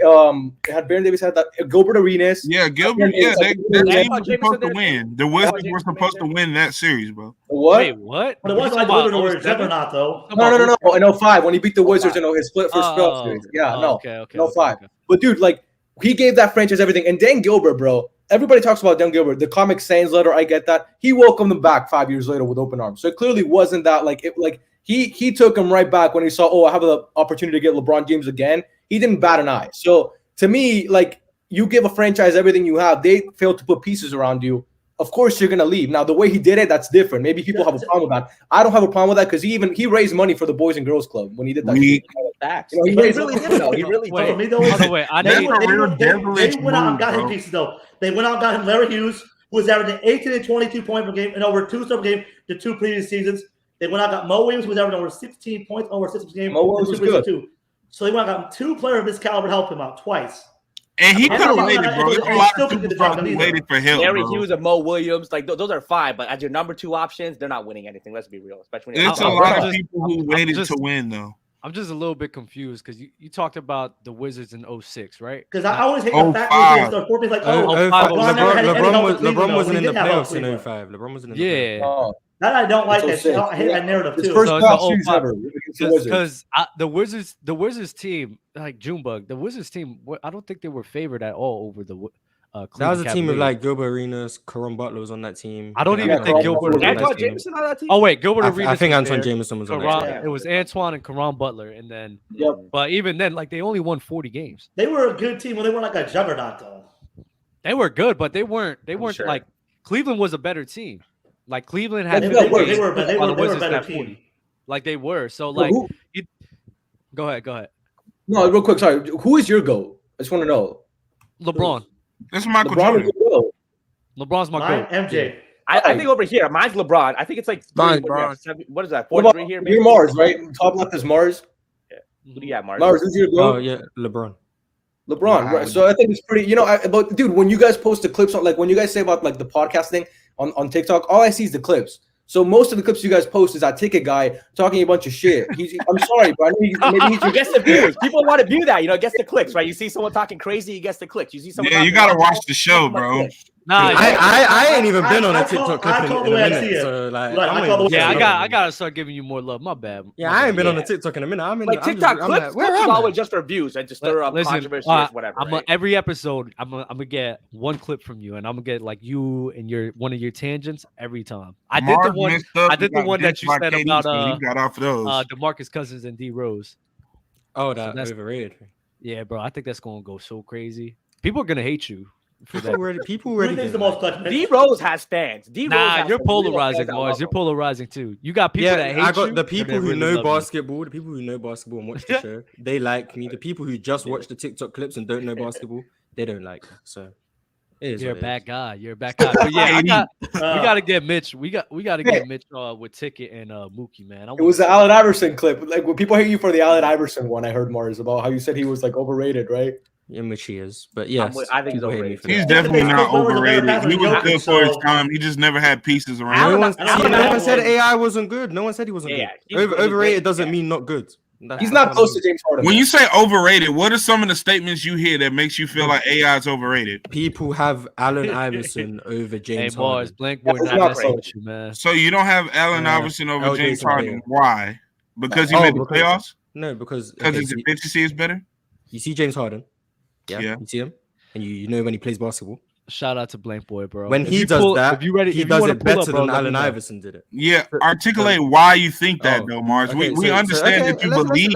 Baron Davis, had that Gilbert Arenas. Yeah, Gilbert. Yeah, their team was supposed to win. The Wizards were supposed to win that series, bro. What? Wait, what? But it wasn't like the Wizards were a juggernaut, though. No. In 05, when he beat the Wizards in his first playoff series. Yeah, okay. In 05. But dude, like, he gave that franchise everything. And Dan Gilbert, bro. Everybody talks about Dan Gilbert. The Comic Sans letter, I get that. He welcomed them back 5 years later with open arms. So it clearly wasn't that he took him right back when he saw, I have the opportunity to get LeBron James again. He didn't bat an eye. So to me, like, you give a franchise everything you have, they fail to put pieces around you. Of course, you're gonna leave. Now, the way he did it, that's different. Maybe people have a problem with that. I don't have a problem with that because he raised money for the Boys and Girls Club when he did that. Facts. You know, he really did though. He really did. They went out and got him pieces though. They went out and got him Larry Hughes, who was averaging 18 and 22 points per game and over 2 sub game the 2 previous seasons. They went out and got Mo Williams, who was averaging over 16 points over 6 games. Mo Williams was good too. So they went out and got 2 players of this caliber to help him out twice. And he could have waited, bro. There's a lot of people who waited for him. Larry Hughes and Mo Williams, like those are fine, but as your number 2 options, they're not winning anything. Let's be real. Especially when it's a lot of people who waited to win, though. I'm just a little bit confused because you talked about the Wizards in 06, right? Because I always hate the fact that LeBron wasn't in the playoffs in 05. LeBron wasn't in the playoffs. That I don't like that. I hate that narrative too. First playoff series ever. Because the Wizards team, like Junebug, the Wizards team, I don't think they were favored at all over the that was a team with like Gilbert Arenas, Caron Butler was on that team. I don't even think Gilbert was Antoine Jameson on that team. Oh wait, Gilbert Arenas. I think Antoine Jameson was on that team. It was Antoine and Caron Butler, and then but even then, like they only won 40 games. They were a good team when they weren't like a juggernaut though. They were good, but they weren't like Cleveland was a better team. Like Cleveland had they were a better team. Like they were. So like go ahead. No, real quick, sorry. Who is your GOAT? I just want to know. LeBron. This is Michael Jordan. LeBron's my GOAT. MJ. I think over here, mine's LeBron. I think it's like what is that? 4-3 here. You're Marz, right? Top left is Marz. Yeah. Who do you have, Marz? Marz, who's your GOAT? Oh yeah, LeBron, right? So I think it's pretty. But dude, when you guys post the clips on, like when you guys say about like the podcasting on TikTok, all I see is the clips. So most of the clips you guys post is that ticket guy talking a bunch of shit. I'm sorry, but maybe he gets the views. People want to view that, it gets the clicks, right? You see someone talking crazy, he gets the clicks. You see someone. Yeah, you gotta watch the show, bro. Nah, I ain't even been on a TikTok clip in a minute. So like, I gotta start giving you more love. My bad. Yeah, I ain't been on a TikTok in a minute. I'm in like TikTok clips. Clips is always just for views and to stir up controversy or whatever. Every episode, I'm gonna get one clip from you, and I'm gonna get like you and one of your tangents every time. I did the one that you said about DeMarcus Cousins and D Rose. Oh, that's overrated. Yeah, bro. I think that's gonna go so crazy. People are gonna hate you. People already the most clutch. D Rose has fans. You're polarizing, Marz. You're polarizing too. You got people that hate you. I got the people who know basketball. The people who know basketball and watch the show, they like me. The people who just watch the TikTok clips and don't know basketball, they don't like me. So you're a bad guy. You're a bad guy. But yeah, we gotta get Mitch. We gotta get Mitch with Ticket and Mookie, man. It was the Allen Iverson clip. Like when people hate you for the Allen Iverson one, I heard Marz about how you said he was like overrated, right? In which he is, but yes, I think he's overrated. He's definitely not overrated. He was good for his time. He just never had pieces around. No one said AI wasn't good. No one said he wasn't good. Overrated doesn't mean not good. He's not close to James Harden. When you say overrated, what are some of the statements you hear that makes you feel like AI is overrated? People have Allen Iverson over James Harden. Blank boy, not with you, man. So you don't have Allen Iverson over James Harden. Why? Because he made the playoffs? No, because his efficiency is better. You see James Harden. Yeah, you see him, and you know when he plays basketball. Shout out to Blank Boy, bro. When he does that, he does it better than Allen Iverson did it. Yeah, articulate why you think that, though, Marz. We understand that you believe.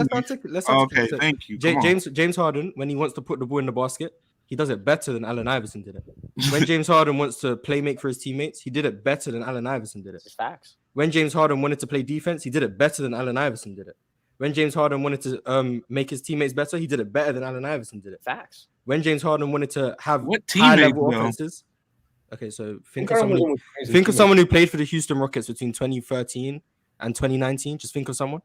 Okay, thank you. James Harden, when he wants to put the ball in the basket, he does it better than Allen Iverson did it. When James Harden wants to play make for his teammates, he did it better than Allen Iverson did it. It's facts. When James Harden wanted to play defense, he did it better than Allen Iverson did it. When James Harden wanted to make his teammates better, he did it better than Allen Iverson did it. Facts. When James Harden wanted to have What high teammates, level though? offenses. Okay, so think Carter of someone. was crazy. Think of someone who played for the Houston Rockets between 2013 and 2019. Just think of someone.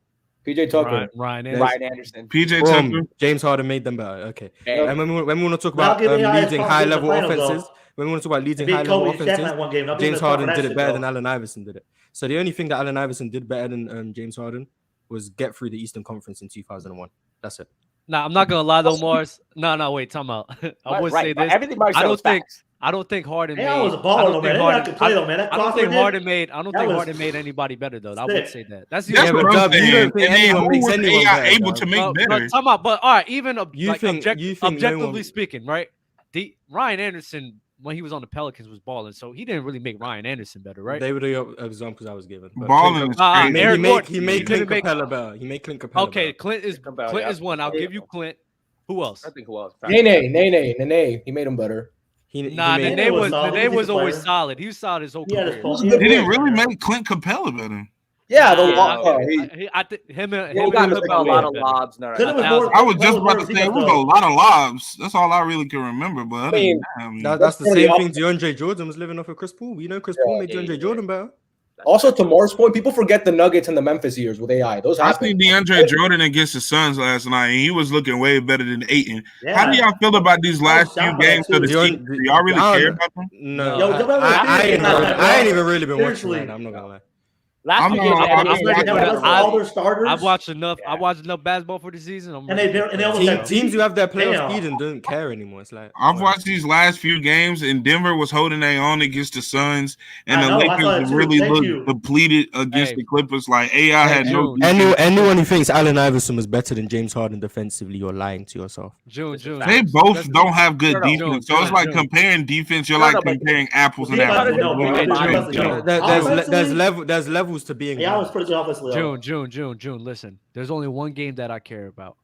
PJ Tucker. Ryan There's- Ryan Anderson. PJ Boom. Tucker. James Harden made them better. Okay. Hey. And when we want to talk Now about give AI leading a high chance to level the finals, offenses, though. when we want to talk about leading Beat high level Kobe and Shaq in offenses, that one game. Not James being Harden that did it shit, better though. than Allen Iverson did it. So the only thing that Allen Iverson did better than James Harden was get through the Eastern Conference in 2001. That's it. Nah, I'm not gonna lie though, Marz. No, wait, time out. I would say this. Everything Mark I said don't was think. facts. I don't think Harden AI made. was a I baller, don't though, think man. Harden. They could play, though, man. That I don't crossover think did- Harden made. I don't that think was Harden made anybody better though. I would sick. say that. That's the That's only what but I'm Dub, you saying. don't think And then anyone who makes was anyone AI better, able dog? to make better? But time out. But all right, even You like think no objectively one- speaking, right? Ryan Anderson when he was on the Pelicans was balling, so he didn't really make Ryan Anderson better, right? They were the examples I was given. But Balling is Ah, crazy. Eric he Gordon, made he Clint didn't make- Capella better. He made Clint Capella Okay, better. Clint is one. I'll give you Clint. Who else? I think who else? Nene. He made him better. Nah, made- Nene was solid. He Nene was a was always player. solid. He was solid his whole He had his career. fault. He was a Did good it player. really make Clint Capella better? Yeah, the Nah, law. I think him and He him got and a Clint lot of better. lobs. No, Clint was I more- I was just Clint about to more say it was defense, a lot of lobs. That's all I really can remember. But other than that, I mean, That's the That's same pretty thing DeAndre Jordan was living off of Chris Paul. You know, Chris Paul made DeAndre yeah. Jordan better. Also, to Mar's point, people forget the Nuggets and the Memphis years with AI. Those I happened. seen DeAndre Jordan against the Suns last night, and he was looking way better than Ayton. Yeah. How do y'all feel about these last few shocked by that, games of the too. season? Do y'all really care about them? No, Yo, I ain't even really been watching Seriously. right now. I'm not gonna lie. Last I'm few not- games, I'm NBA not- was I'm better. not- all their starters. I've watched enough. Yeah. I watched enough basketball for the season. And they almost had Teams who have their playoff Damn. speed and don't care anymore. It's like I've watched these last few games, and Denver was holding their own against the Suns, and I the know, I saw Lakers that too. really Thank looked you. depleted against Hey. the Clippers. Like AI had no. June. Anyone who thinks Allen Iverson was better than James Harden defensively, you're lying to yourself. June. They both don't have good No, no, defense, June, so it's like June. comparing defense. You're No, like no, but- comparing apples and Well, apples. no, but- Hey, but- June. There's levels to being. Yeah, I was pretty offensively. June. Listen, there's only one game that I care about,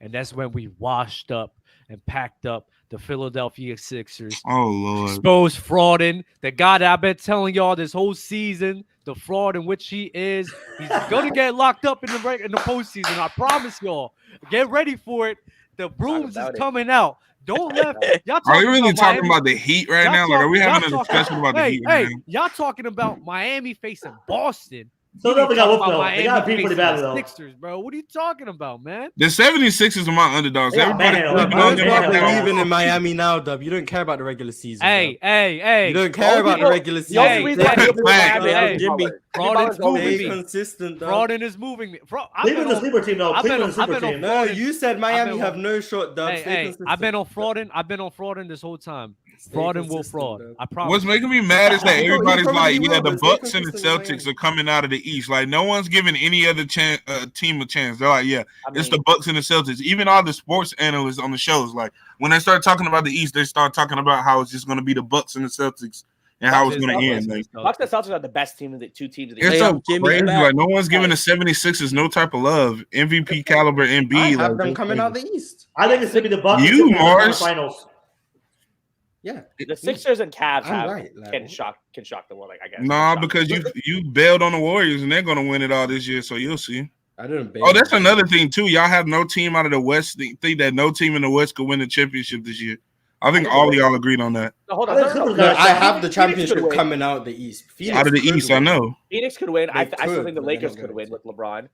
and that's when we washed up and packed up the Philadelphia Sixers. Oh Lord! Exposed frauding, the guy that I've been telling y'all this whole season, the fraud in which he is. He's gonna get locked up in the postseason. I promise y'all. Get ready for it. The brooms is about it. coming out. Don't let y'all. Are we really talking Miami. about the Heat right Y'all now? Like, are we y'all having a talking- discussion about the hey, Heat right hey, now? y'all talking about Miami facing Boston. So You they ain't got talking whooped, about though. They Miami got beat pretty facing badly, the though. Sixers, bro. What are you talking about, man? The 76ers are my underdogs. Yeah, Everybody man, sleeping man, on them man, like man. they Believing all- in Miami now, Dub. You don't care about the regular season. Hey, Dub. hey. You don't care about the regular The only season. reason why people believe in Hey, Miami hey, is Jimmy, Jimmy fraud Butler's is moving always- Stay me. consistent, Dub. Frauding is moving me. Cleveland's a sleeper team, though. I've been Cleveland's a on- I've sleeper been team. on- No, you said Miami been have on- no shot, Dub. Stay Hey, consistent. I've been on frauding this whole time. Stay Frauding will consistent, fraud. Dub. I promise. What's making me mad is that You everybody's probably like, will, yeah, the but stay Bucks and the consistent with Celtics Miami. are coming out of the East. Like, no one's giving any other team a chance. They're like, yeah, I it's mean, the Bucks and the Celtics. Even all the sports analysts on the shows, like, when they start talking about the East, they start talking about how it's just going to be the Bucks and the Celtics and how it's going to end. Like, Bucks and Celtics are the best team of the two teams of the it's East. so Jimmy crazy. back. Like, no one's giving the 76ers no type of love. MVP caliber I MB. have Like, them it's coming crazy. out the East. I think it's going to be the Bucks. You, in the Marz. finals. Yeah. The Sixers and Cavs I'm right, like- can shock the world. Like, I guess. Nah, because you bailed on the Warriors and they're going to win it all this year, so you'll see. I didn't. Oh, that's another thing too. Y'all have no team out of the West. Think that no team in the West could win the championship this year. I think all of y'all agreed on that. No, hold on. I No, think no, no. Clippers got a I shot. have the Phoenix championship could win. coming out the East. Phoenix Out of the could East, I win. know. Phoenix could win. I They still could, think the but they're Lakers not could win going with LeBron.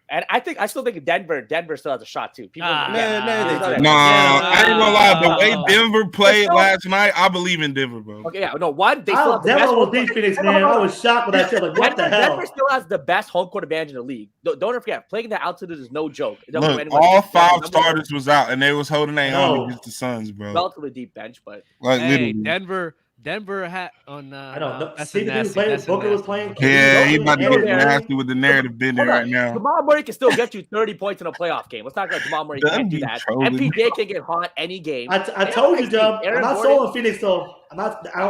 And I still think Denver still has a shot too. People, Nah. No, they do. Nah, I ain't gonna lie. The way No. Denver played still- last night, I believe in Denver, bro. Okay, yeah, no, one. They still have the Denver best almost home beat court- Phoenix, No, man. no, no, I no. was shocked with that shit. Like, what the hell? Denver still has the best home court advantage in the league. Don't forget, playing that altitude is no joke. It doesn't Look, matter what all it is. five Number one, starters was out, and they was holding their own No. against the Suns, bro. relatively deep bench, but Like Hey, literally. Denver had on. I don't know. That's a Steve nasty. played. That's a Booker was nasty playing. one. Yeah, he about to Hold get on. nasty with the narrative bending hold on. right now. Jamal Murray can still get you 30 points in a playoff game. Let's not go. Jamal Murray That'd can't do be that. trolling. MPJ can get hot any game. I told you, Dub. I'm Aaron not Gordon- sold on Phoenix, though. I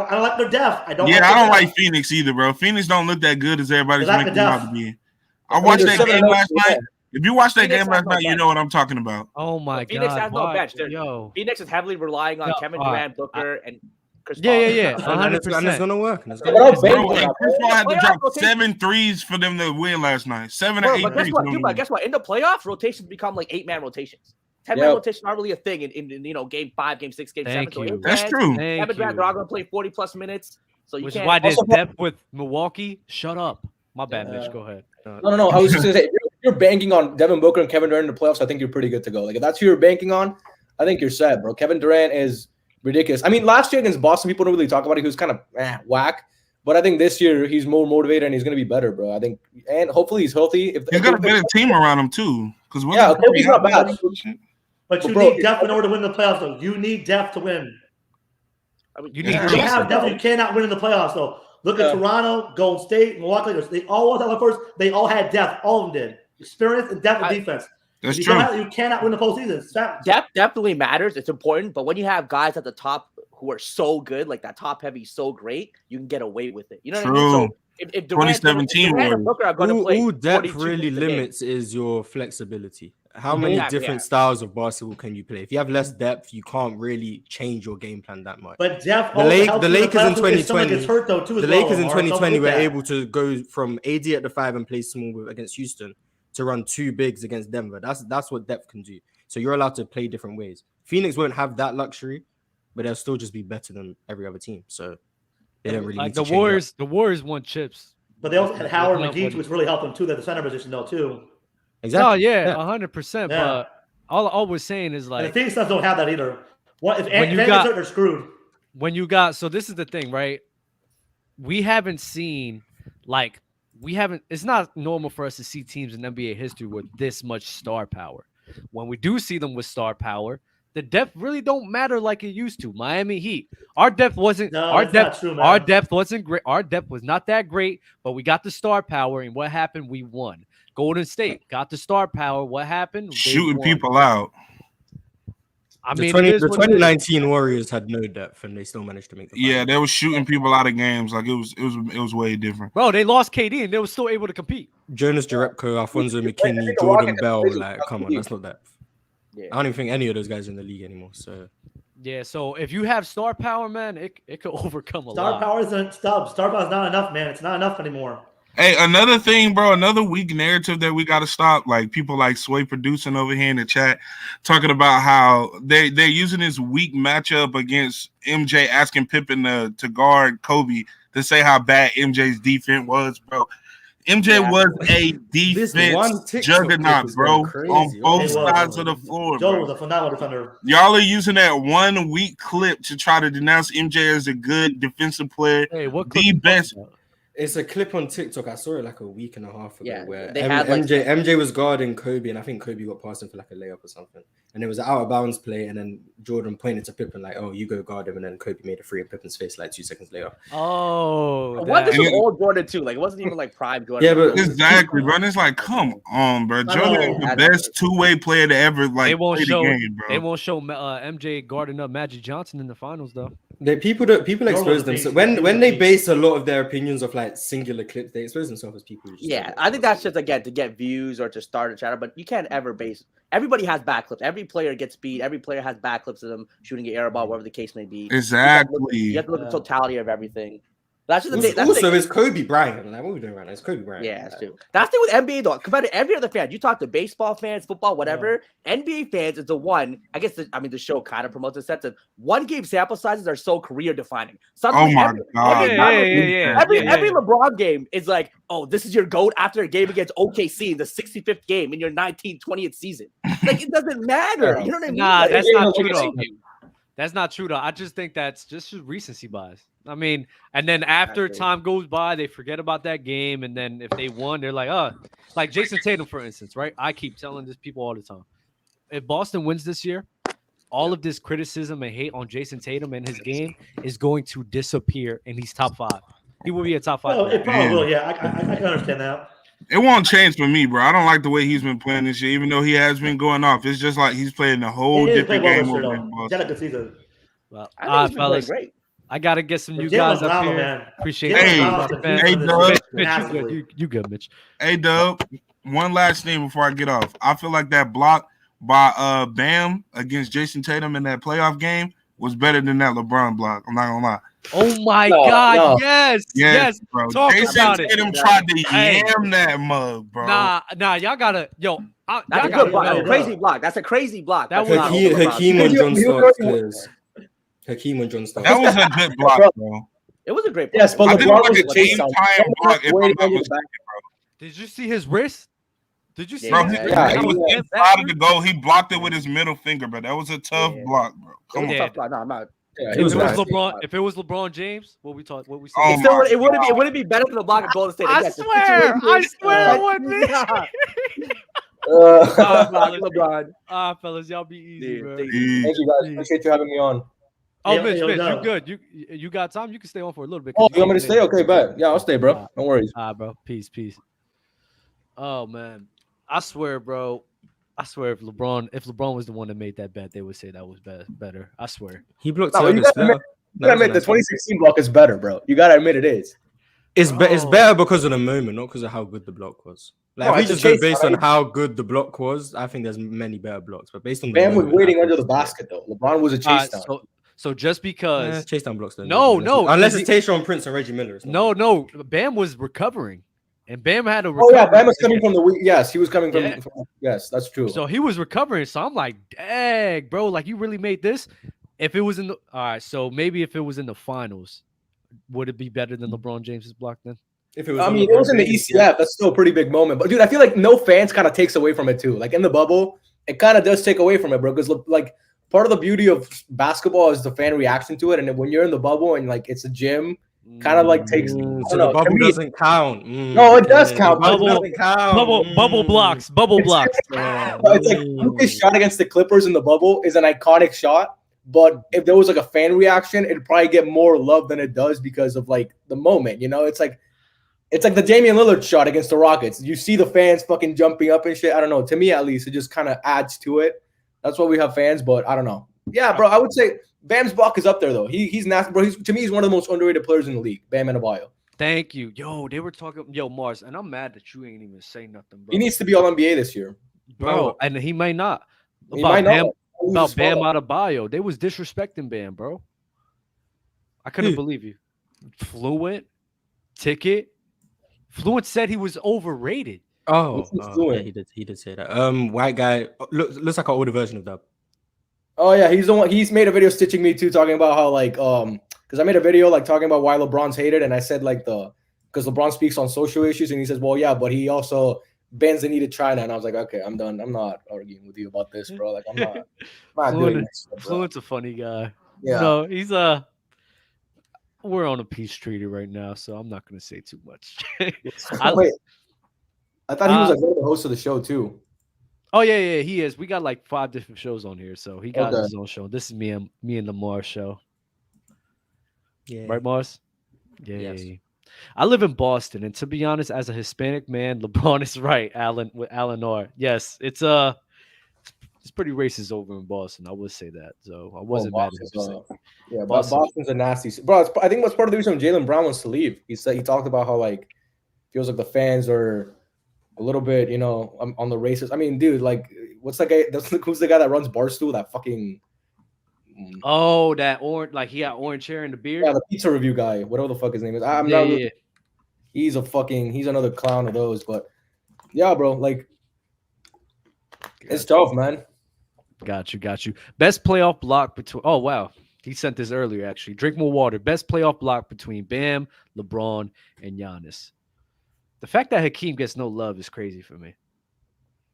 don't like their depth. I don't. Yeah, I their don't depth. like Phoenix either, bro. Phoenix don't look that good as everybody's They lack making the them depth. out to be. I watched they're that 7 game and last 0, night. If you watched that Phoenix game has last no night, you bench. know what I'm talking about. Oh my Phoenix god! has no why- bench. Yo, Phoenix is heavily relying on No, Kevin all right. Durant, Booker, and Chris Yeah, Paul. yeah, yeah. And it's 100%. gonna work. And it's But gonna I'm work. banking Bro, on and it. Chris Paul had to Playoff drop rotation. 7 threes for them to win last night. 7 or Bro, 8 but guess threes. what, for them dude? to But win. guess what? In the playoffs, rotations become like 8-man rotations. 10-man Yep. rotations aren't really a thing in game 5, game 6, game 7. Thank So you. eight That's guys, true. Thank Kevin Durant, you. they're all gonna play 40+ minutes. So you Which is can't. why there's Also- depth with Milwaukee. Shut up. My bad, Mitch. Go ahead. No. I was just gonna say, if you're banking on Devin Booker and Kevin Durant in the playoffs, I think you're pretty good to go. Like if that's who you're banking on, I think you're set, bro. Kevin Durant is ridiculous. I mean, last year against Boston, people don't really talk about it. He was kind of whack, but I think this year he's more motivated and he's gonna be better, bro. I think, and hopefully he's healthy. He's got a better team around him too. Because Kobe's not bad. But you bro, need depth in order to win the playoffs, though. You need depth to win. I mean, You yeah. need You Jason. have depth. You cannot win in the playoffs, though. Look at Toronto, Golden State, Milwaukee. They all won that first. They all had depth. All of them did. Experience and depth of defense. That's If true. you cannot win the postseason. It's fact. Depth definitely matters. It's important. But when you have guys at the top who are so good, like that top heavy, so great, you can get away with it. You know what I mean? True. So if Durant, 2017 Durant and Booker are going to play All depth 42 really minutes a game. limits is your flexibility. How Mhm. many Exactly, different yeah. styles of basketball can you play? If you have less depth, you can't really change your game plan that much. But depth The also Lake- helps the you in Lakers in playoffs if someone 2020 gets hurt, though, too, as The well, Lakers in Marz. 2020 Don't were forget that. able to go from AD at the 5 and play small against Houston to run 2 bigs against Denver. That's what depth can do. So you're allowed to play different ways. Phoenix won't have that luxury, but they'll still just be better than every other team. So they don't really Like need the to change up. Warriors, the Warriors won chips. But they also had Howard and Not McGee, what- which really helped them, too. They're the center position, though, too. Exactly. Oh yeah, 100%. Yeah. But all we're saying is And like the Phoenix Suns don't have that either. What if When Ant you gets got- hurt, they're screwed. when you got so this is the thing, right? We haven't seen like it's not normal for us to see teams in NBA history with this much star power. When we do see them with star power, the depth really don't matter like it used to. Miami Heat, our depth wasn't No, our that's depth. not true, man. Our depth wasn't great. Our depth was not that great, but we got the star power, and what happened? We won. Golden State got the star power. What happened? They Shooting won. people out. I The mean, 20 it is the what it is. 2019 Warriors had no depth and they still managed to make the Yeah, finals. they were shooting people out of games. Like it was way different. Bro, they lost KD and they were still able to compete. Jonas Jerebko, Alfonso McKinney, the Jordan Rockets- Bell, like come on, that's not depth. Yeah. I don't even think any of those guys are in the league anymore. So Yeah, so if you have star power, man, it could overcome a Star lot. power isn't stuff. Star power is not enough, man. It's not enough anymore. Hey, another thing, bro, another weak narrative that we got to stop. Like people like Sway producing over here in the chat talking about how they're using this weak matchup against MJ, asking Pippen to guard Kobe to say how bad MJ's defense was, bro. MJ Yeah. was a This one defense TikTok juggernaut, clip is bro, going crazy. on both It was. sides of the floor, Joe bro. was a phenomenal defender. Y'all are using that one weak clip to try to denounce MJ as a good defensive player. Hey, what The clip you talking best- about? it's a clip on TikTok. I saw it like a week and a half ago Yeah, where they had, like- MJ was guarding Kobe, and I think Kobe got past him for like a layup or something. And it was an out of bounds play, and then Jordan pointed to Pippen like, "Oh, you go guard him," and then Kobe made a free in Pippen's face like 2 seconds later. Oh, What this that- was old Jordan too. Like it wasn't even like prime Jordan. Yeah, but- Exactly, bro. And it's like, come on, bro. I Jordan know. is the best two-way player to ever like they won't play show the game, bro. they won't show MJ guarding up Magic Johnson in the finals though. People expose themselves when they base a lot of their opinions off like singular clips. They expose themselves as people. who just Yeah, I think that's just again to get views or to start a chatter, but you can't ever base. Everybody has backflips. Every player gets speed. Every player has backflips of them shooting an air ball, whatever the case may be. Exactly. You have to look at the totality of everything. That's just the Also, thing. That's the thing. it's Kobe Bryant. Like, what are we doing right now? It's Kobe Bryant. Yeah, that's true. That's the thing with NBA though. Compared to every other fan, you talk to baseball fans, football, whatever. NBA fans is the one. I guess the show kind of promotes the sense of 1 game sample sizes are so career defining. Oh my God. Every LeBron game is like, oh, this is your GOAT after a game against OKC in the 65th game in your 20th season. Like it doesn't matter. You know what I mean? Nah, Like, that's it's- not true it's- though. That's not true though. I just think that's just recency bias. I mean, and then after Exactly. time goes by, they forget about that game, and then if they won, they're like, oh, like Jason Tatum, for instance, right? I keep telling this people all the time. If Boston wins this year, all of this criticism and hate on Jason Tatum and his game is going to disappear, and he's top 5. He will be a top 5. Well, player. it probably will. Yeah, I can understand that. It won't change for me, bro. I don't like the way he's been playing this year, even though he has been going off. It's just like he's playing a whole He didn't play different well game this year, over in though. He Boston. had a good season. Well, I think he's been playing fellas, great. I gotta get some new Jalen guys up Brown, here. man. Appreciate Jalen Hey, Brown's it. been hey, defensive Doug. Mitch, you massively. good. You good, Mitch. Hey, Dub, one last thing before I get off. I feel like that block by Bam against Jason Tatum in that playoff game was better than that LeBron block. I'm not gonna lie. Oh my No, God! no. Yes. bro. Talk Jason about it. Tatum tried to Hey. yam that mug, bro. Nah, y'all gotta That's y'all a good gotta block. That's a know. crazy block. That's a crazy block. That That's was not Hakeem, over LeBron. Hakeem when John He was Starks already- clears. Hakeem when John Starks. That was a good block, bro. It was a great block. Yes, but I think it LeBron was was like a a chase team down. tying block. If I'm Waiting not under the mistaken, back. Did you see his wrist? Did you see bro. his Yeah, wrist? yeah, He he was was- inside of the goal. He blocked it with his middle finger, but that was a tough Yeah. block, bro. Come It was on. a tough block. No, I'm not. Yeah, It he was If it was nice. LeBron, if it was LeBron James, what we said. Oh It still my would, it wouldn't be better for the block of Golden State. I Again, the swear situation- it would be. Nah, LeBron. Fellas, y'all be easy, Dude, bro. thank Thank you guys. Appreciate you having me on. Oh, Yo, Mitch, yo, you no. good? You got time? You can stay on for a little bit. Oh, you want me to stay? Okay, bet. Yeah, I'll stay, bro. No worries. Bro. Peace. Oh man, I swear, bro. I swear, if LeBron was the one that made that bet, they would say that was better. I swear. He blocked No, you Service gotta admit, better. you gotta admit the 2016 block is better, bro. You gotta admit it is. It's Bro. better because of the moment, not because of how good the block was. Like No, if we it's a just go chase, based right? on how good the block was, I think there's many better blocks. But based on the Bam was moment, I waiting think under the it's- basket though. LeBron was a chase down. So just because chase down blocks. Don't No, do it. no, unless because it's Tayshaun Prince and Reggie Miller. It's not. no, Bam was recovering, and Bam had a Oh yeah, recovery Bam was coming again. from the yes, he was coming from, Yeah. yes, that's true. So he was recovering. So I'm like, dang, bro, like you really made this. If it was in the all right, so maybe if it was in the finals, would it be better than LeBron James's block then? If it was, I on mean, it was in the James, ECF. That's still a pretty big moment. But dude, I feel like no fans kind of takes away from it too. Like in the bubble, it kind of does take away from it, bro. Because like part of the beauty of basketball is the fan reaction to it. And then when you're in the bubble and like it's a gym, kind of like takes. I So don't the know, to bubble me, doesn't count. No, it does count. The bubble Bubble- doesn't count. Bubble blocks, bubble blocks. It's like Luka's shot against the Clippers in the bubble is an iconic shot. But if there was like a fan reaction, it'd probably get more love than it does because of like the moment. You know, it's like the Damian Lillard shot against the Rockets. You see the fans fucking jumping up and shit. I don't know. To me, at least, it just kind of adds to it. That's why we have fans. But I don't know. Yeah, bro. I would say Bam's block is up there though. He's nasty, bro. To me, he's one of the most underrated players in the league. Bam Adebayo. Thank you. Yo, they were talking. Yo, Marz, and I'm mad that you ain't even say nothing, bro. He needs to be All NBA this year. bro, and he may not. He About might not. Bam, Lose about his spot. Bam Adebayo, they was disrespecting Bam, bro. I couldn't Who? believe you. Fluent, Ticket. Fluent said he was overrated. Oh, What's he doing? yeah, he did say that. White guy looks like an older version of that. Oh yeah, he's the one. He's made a video stitching me too, talking about how like because I made a video like talking about why LeBron's hated, and I said like because LeBron speaks on social issues, and he says, well, yeah, but he also bends the knee to China, and I was like, okay, I'm done. I'm not arguing with you about this, bro. Like I'm not doing this. Bro. Fluent's a funny guy. Yeah. No, he's we're on a peace treaty right now, so I'm not gonna say too much. Wait, I thought he was like the host of the show too. Oh yeah, he is. We got like 5 different shows on here, so he got Okay. his own show. This is me and the Marz show, Yeah. right, Marz? Yeah. Yes. I live in Boston, and to be honest, as a Hispanic man, LeBron is right. Alan R. Yes, it's pretty racist over in Boston. I would say that. So I wasn't mad at him. Yeah, Boston. Boston's a nasty bro. I think that's part of the reason Jaylen Brown wants to leave. He talked about how like feels like the fans are a little bit, you know, on the racist. I mean, dude, like, what's that guy? Who's the guy that runs Barstool? That fucking Oh, that orange, like he got orange hair and the beard. yeah, the pizza review guy, whatever the fuck his name is. I'm yeah, not. yeah. He's another clown of those. But yeah, bro, like it's tough, man. Got you. Best playoff block between. Oh wow, he sent this earlier. Actually, drink more water. Best playoff block between Bam, LeBron, and Giannis. The fact that Hakeem gets no love is crazy for me.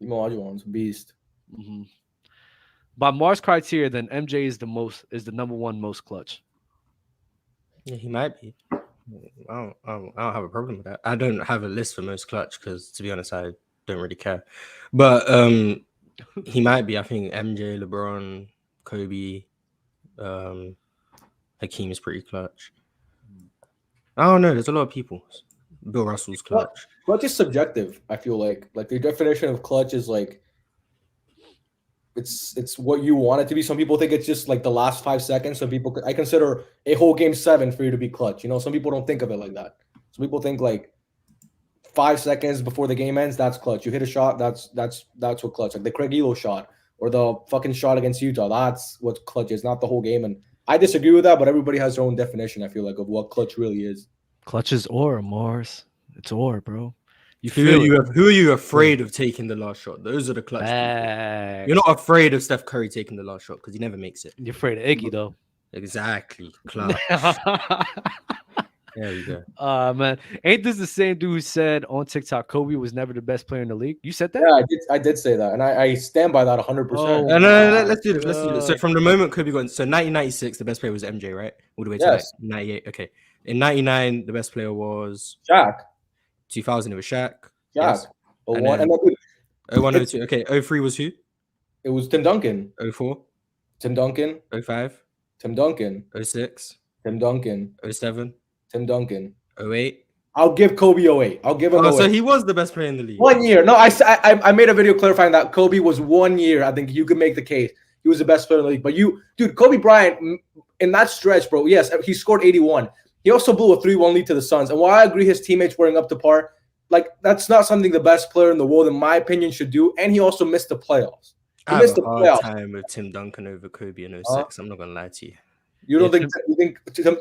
Olajuwon's a beast. Mm-hmm. By Marz criteria, then MJ is the number one most clutch. Yeah, he might be. I don't have a problem with that. I don't have a list for most clutch because, to be honest, I don't really care. But he might be. I think MJ, LeBron, Kobe, Hakeem is pretty clutch. I don't know. There's a lot of people. Bill Russell's clutch. Clutch is subjective. I feel like the definition of clutch is like it's what you want it to be. Some people think it's just like the last 5 seconds. Some people, I consider a whole game 7 for you to be clutch. You know, some people don't think of it like that. Some people think like 5 seconds before the game ends, that's clutch. You hit a shot, that's what clutch. Like the Craig Elo shot or the fucking shot against Utah. That's what clutch is, not the whole game. And I disagree with that, but everybody has their own definition. I feel like of what clutch really is. Clutch is aura, Marz. It's aura, bro. Who are you afraid of taking the last shot? Those are the clutch people. You're not afraid of Steph Curry taking the last shot because he never makes it. You're afraid of Iggy though. Exactly. Clutch. There we go. Man, ain't this the same dude who said on TikTok Kobe was never the best player in the league? You said that? Yeah, I did say that, and I stand by that 100%. Oh, no, let's do this. Let's do this. So from the moment Kobe got so 1996, the best player was MJ, right? All the way to Yes. 98. Okay. In 99, the best player was Shaq. 2000, it was Shaq. Shaq. Yes. 01, And and 01, 02. Okay. 03 was who? it was Tim Duncan. 04, Tim Duncan. 05, Tim Duncan. 06, Tim Duncan. 07, Tim Duncan. 08. I'll give Kobe 08. I'll give him 08. So he was the best player in the league. 1 year. No, I made a video clarifying that Kobe was 1 year. I think you could make the case he was the best player in the league. But dude, Kobe Bryant in that stretch, bro. Yes, he scored 81. He also blew a 3-1 lead to the Suns. And while I agree his teammates weren't up to par, like that's not something the best player in the world, in my opinion, should do. And he also missed the playoffs. He missed the playoffs. Time with Tim Duncan over Kobe in 06. I'm not gonna lie to you. You don't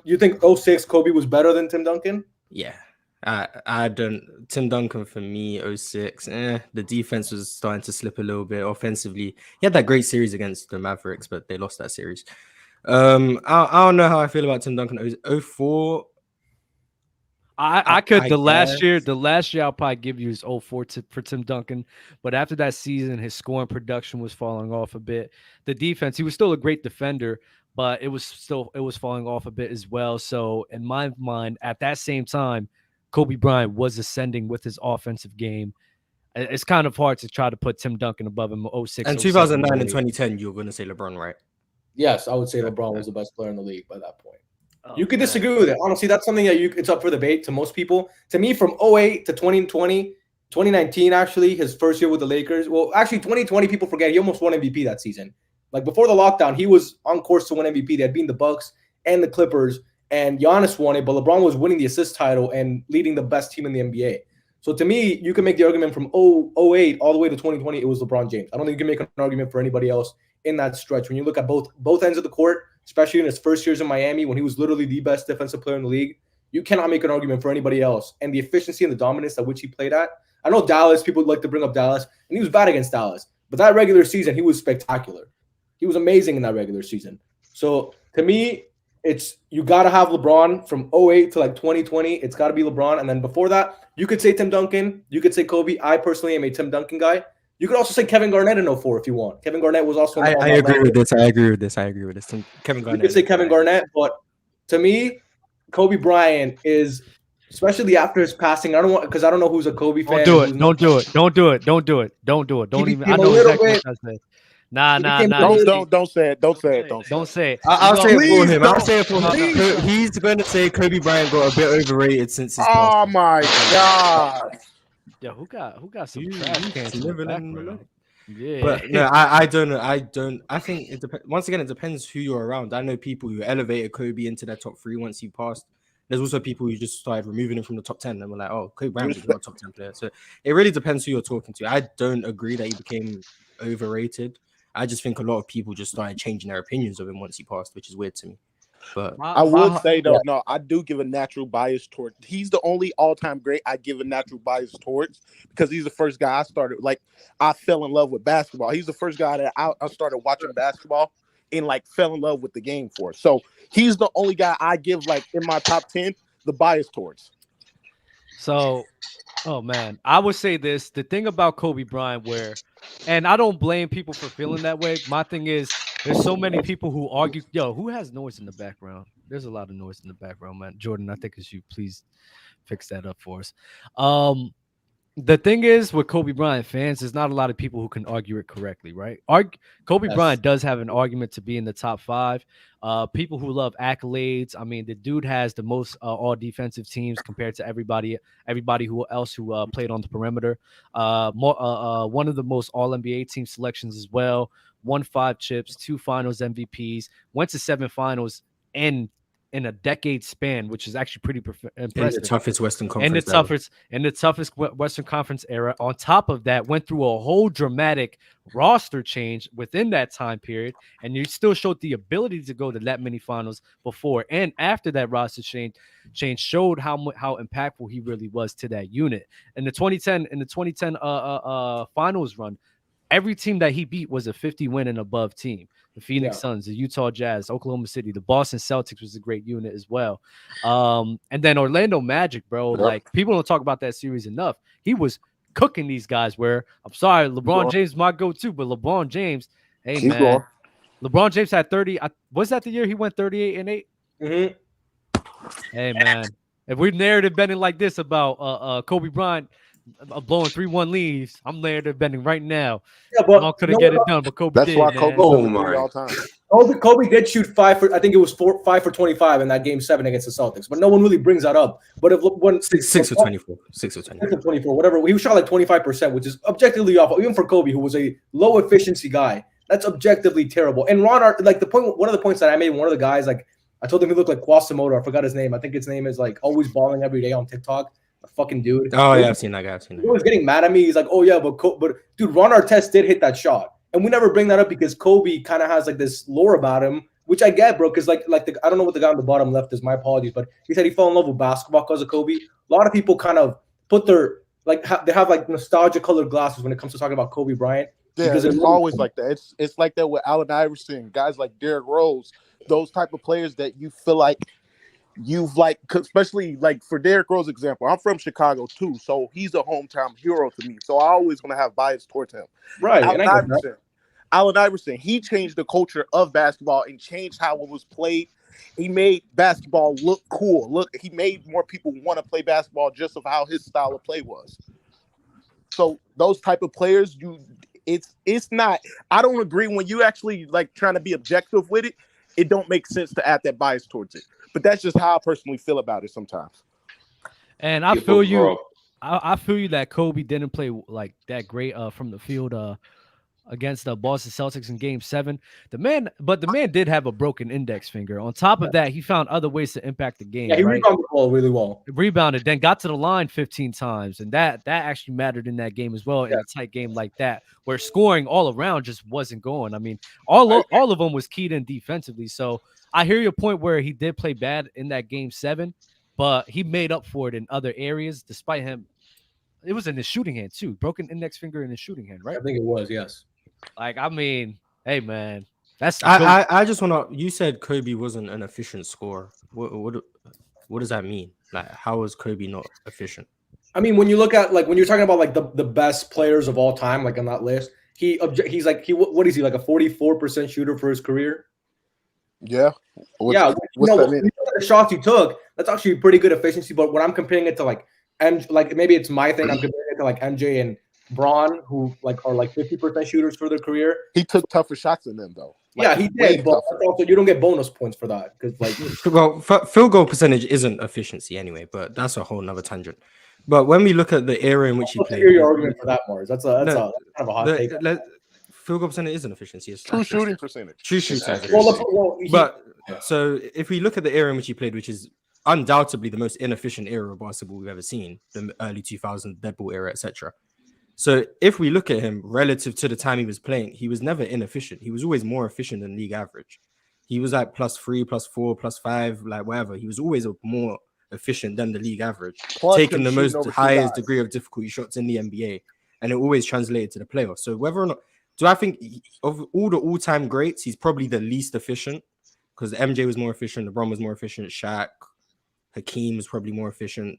you think 06 Kobe was better than Tim Duncan? Yeah. I don't. Tim Duncan for me, 06. The defense was starting to slip a little bit. Offensively, he had that great series against the Mavericks, but they lost that series. I don't know how I feel about Tim Duncan. 04. I could the last year I'll probably give you his 04 for Tim Duncan, but after that season his scoring production was falling off a bit. The defense, he was still a great defender, but it was falling off a bit as well. So in my mind, at that same time, Kobe Bryant was ascending with his offensive game. It's kind of hard to try to put Tim Duncan above him 06. And 2009 and 2010, you're going to say LeBron, right? Yes, I would say LeBron was the best player in the league by that point. You could disagree with it. Honestly, that's something that it's up for debate to most people. To me, from 08 to 2020, 2019, actually, his first year with the Lakers. Well, actually, 2020, people forget he almost won MVP that season. Like before the lockdown, he was on course to win MVP. They had beaten the Bucks and the Clippers, and Giannis won it, but LeBron was winning the assist title and leading the best team in the NBA. So to me, you can make the argument from 08 all the way to 2020, it was LeBron James. I don't think you can make an argument for anybody else in that stretch. When you look at both ends of the court, especially in his first years in Miami, when he was literally the best defensive player in the league, you cannot make an argument for anybody else. And the efficiency and the dominance at which he played at. I know Dallas, people would like to bring up Dallas, and he was bad against Dallas. But that regular season, he was spectacular. He was amazing in that regular season. So to me, it's you got to have LeBron from 08 to like 2020. It's got to be LeBron. And then before that, you could say Tim Duncan. You could say Kobe. I personally am a Tim Duncan guy. You could also say Kevin Garnett in 04 if you want. Kevin Garnett was also. I agree with this. Kevin Garnett. You could say Kevin Garnett, but to me, Kobe Bryant is, especially after his passing. I don't know who's a Kobe fan. Don't do it. Don't even. I know exactly what I said. Nah. Don't say it. Don't say it. Don't say it. I'll say it for him. I'll say it for him. He's going to say Kobe Bryant got a bit overrated since his Oh my God. Yeah, who got some trash cans in the background? Yeah, but no, I don't know. I think it depends. Once again, it depends who you're around. I know people who elevated Kobe into their top 3 once he passed. There's also people who just started removing him from the top 10 and were like, "Oh, Kobe Bryant was not a top 10 player." So it really depends who you're talking to. I don't agree that he became overrated. I just think a lot of people just started changing their opinions of him once he passed, which is weird to me. But I would say though, no, I do give a natural bias towards. He's the only all-time great I give a natural bias towards because he's the first guy I started. Like I fell in love with basketball. He's the first guy that I started watching basketball and like fell in love with the game for. So he's the only guy I give like in my top 10 the bias towards. So, oh man, I would say this: the thing about Kobe Bryant, and I don't blame people for feeling that way. My thing is, there's so many people who argue. Yo, who has noise in the background? There's a lot of noise in the background, man. Jordan, I think it's you. Please fix that up for us. The thing is with Kobe Bryant fans, there's not a lot of people who can argue it correctly, right? Kobe Bryant does have an argument to be in the top 5. People who love accolades. I mean, the dude has the most all defensive teams compared to everybody who played on the perimeter. One of the most all NBA team selections as well. Won 5 chips, 2 finals MVPs, went to 7 finals, and in a decade span, which is actually pretty In impressive. the toughest Western Conference. And the toughest Western Conference era. On top of that, went through a whole dramatic roster change within that time period, and you still showed the ability to go to that many finals before and after that roster change showed how impactful he really was to that unit. In the 2010 finals run, every team that he beat was a 50 win and above team. The Phoenix Suns, the Utah Jazz, Oklahoma City, the Boston Celtics was a great unit as well. And then Orlando Magic, bro. Like, people don't talk about that series enough. He was cooking these guys where, I'm sorry, LeBron James my go-to, but LeBron James, hey, man. LeBron James had 30. Was that the year he went 38-8? Mm-hmm. Hey, man. If we're narrative bending like this about Kobe Bryant blowing 3-1 leads, I'm narrative bending right now. Yeah, but LeBron couldn't get it done, but Kobe That's did, why man. Kobe all time. Kobe did shoot 5 for, I think it was 5 for 25 in that game 7 against the Celtics, but no one really brings that up. But if when 6 for 24, 6 for 24, whatever, he shot like 25%, which is objectively awful, even for Kobe, who was a low efficiency guy. That's objectively terrible. And Ron, like one of the points that I made, one of the guys, like I told him he looked like Quasimodo. I forgot his name. I think his name is like always balling every day on TikTok. A fucking dude. Oh yeah, I've seen that guy. He was getting mad at me. He's like, "Oh yeah, but dude, Ron Artest did hit that shot." And we never bring that up because Kobe kind of has like this lore about him, which I get, bro. Because I don't know what the guy on the bottom left is. My apologies, but he said he fell in love with basketball because of Kobe. A lot of people kind of put their they have like nostalgia colored glasses when it comes to talking about Kobe Bryant. Yeah, because it's always like that. It's like that with Allen Iverson, guys like Derrick Rose, those type of players that you feel like you've like, especially like for Derrick Rose example. I'm from Chicago too, so he's a hometown hero to me. So I always going to have bias towards him. Right. Allen Iverson, he changed the culture of basketball and changed how it was played. He made basketball look cool. He made more people want to play basketball just of how his style of play was. So those type of players, it's not. I don't agree when you actually like trying to be objective with it. It don't make sense to add that bias towards it. But that's just how I personally feel about it sometimes. And I feel you. I feel you that Kobe didn't play like that great from the field against the Boston Celtics in Game 7. The man did have a broken index finger. On top of that, he found other ways to impact the game. Yeah, he rebounded the ball really well. Rebounded, then got to the line 15 times, and that actually mattered in that game as well. In a tight game like that, where scoring all around just wasn't going. I mean, all of them was keyed in defensively. So I hear your point where he did play bad in that Game 7, but he made up for it in other areas. Despite him, it was in his shooting hand too. Broken index finger in his shooting hand, right? I think it was, yes. Like, I mean, hey man, that's I just want to. You said Kobe wasn't an efficient scorer. What does that mean? Like, how was Kobe not efficient? I mean, when you look at like when you're talking about like the best players of all time, like on that list, he's like what is he, like a 44% shooter for his career? Yeah. What's that mean? The shots he took, that's actually pretty good efficiency. But when I'm comparing it to like maybe it's my thing, I'm comparing it to like MJ and Braun, who like are like 50% shooters for their career. He took tougher shots than them though. Like, yeah, he did, but also you don't get bonus points for that because like field goal percentage isn't efficiency anyway, but that's a whole nother tangent. But when we look at the era in which he played, hear your argument for that, Marz. That's kind of a hot take. Field goal percentage isn't efficiency. It's true shooting percentage. True shooting. So if we look at the era in which he played, which is undoubtedly the most inefficient era of basketball we've ever seen, the early 2000s dead ball era, etc. So if we look at him relative to the time he was playing, he was never inefficient. He was always more efficient than league average. He was like +3, +4, +5, like whatever. He was always more efficient than the league average, taking the most highest degree of difficulty shots in the NBA, and it always translated to the playoffs. So whether or not, do I think of all the all-time greats, he's probably the least efficient because MJ was more efficient, LeBron was more efficient, Shaq, Hakeem was probably more efficient.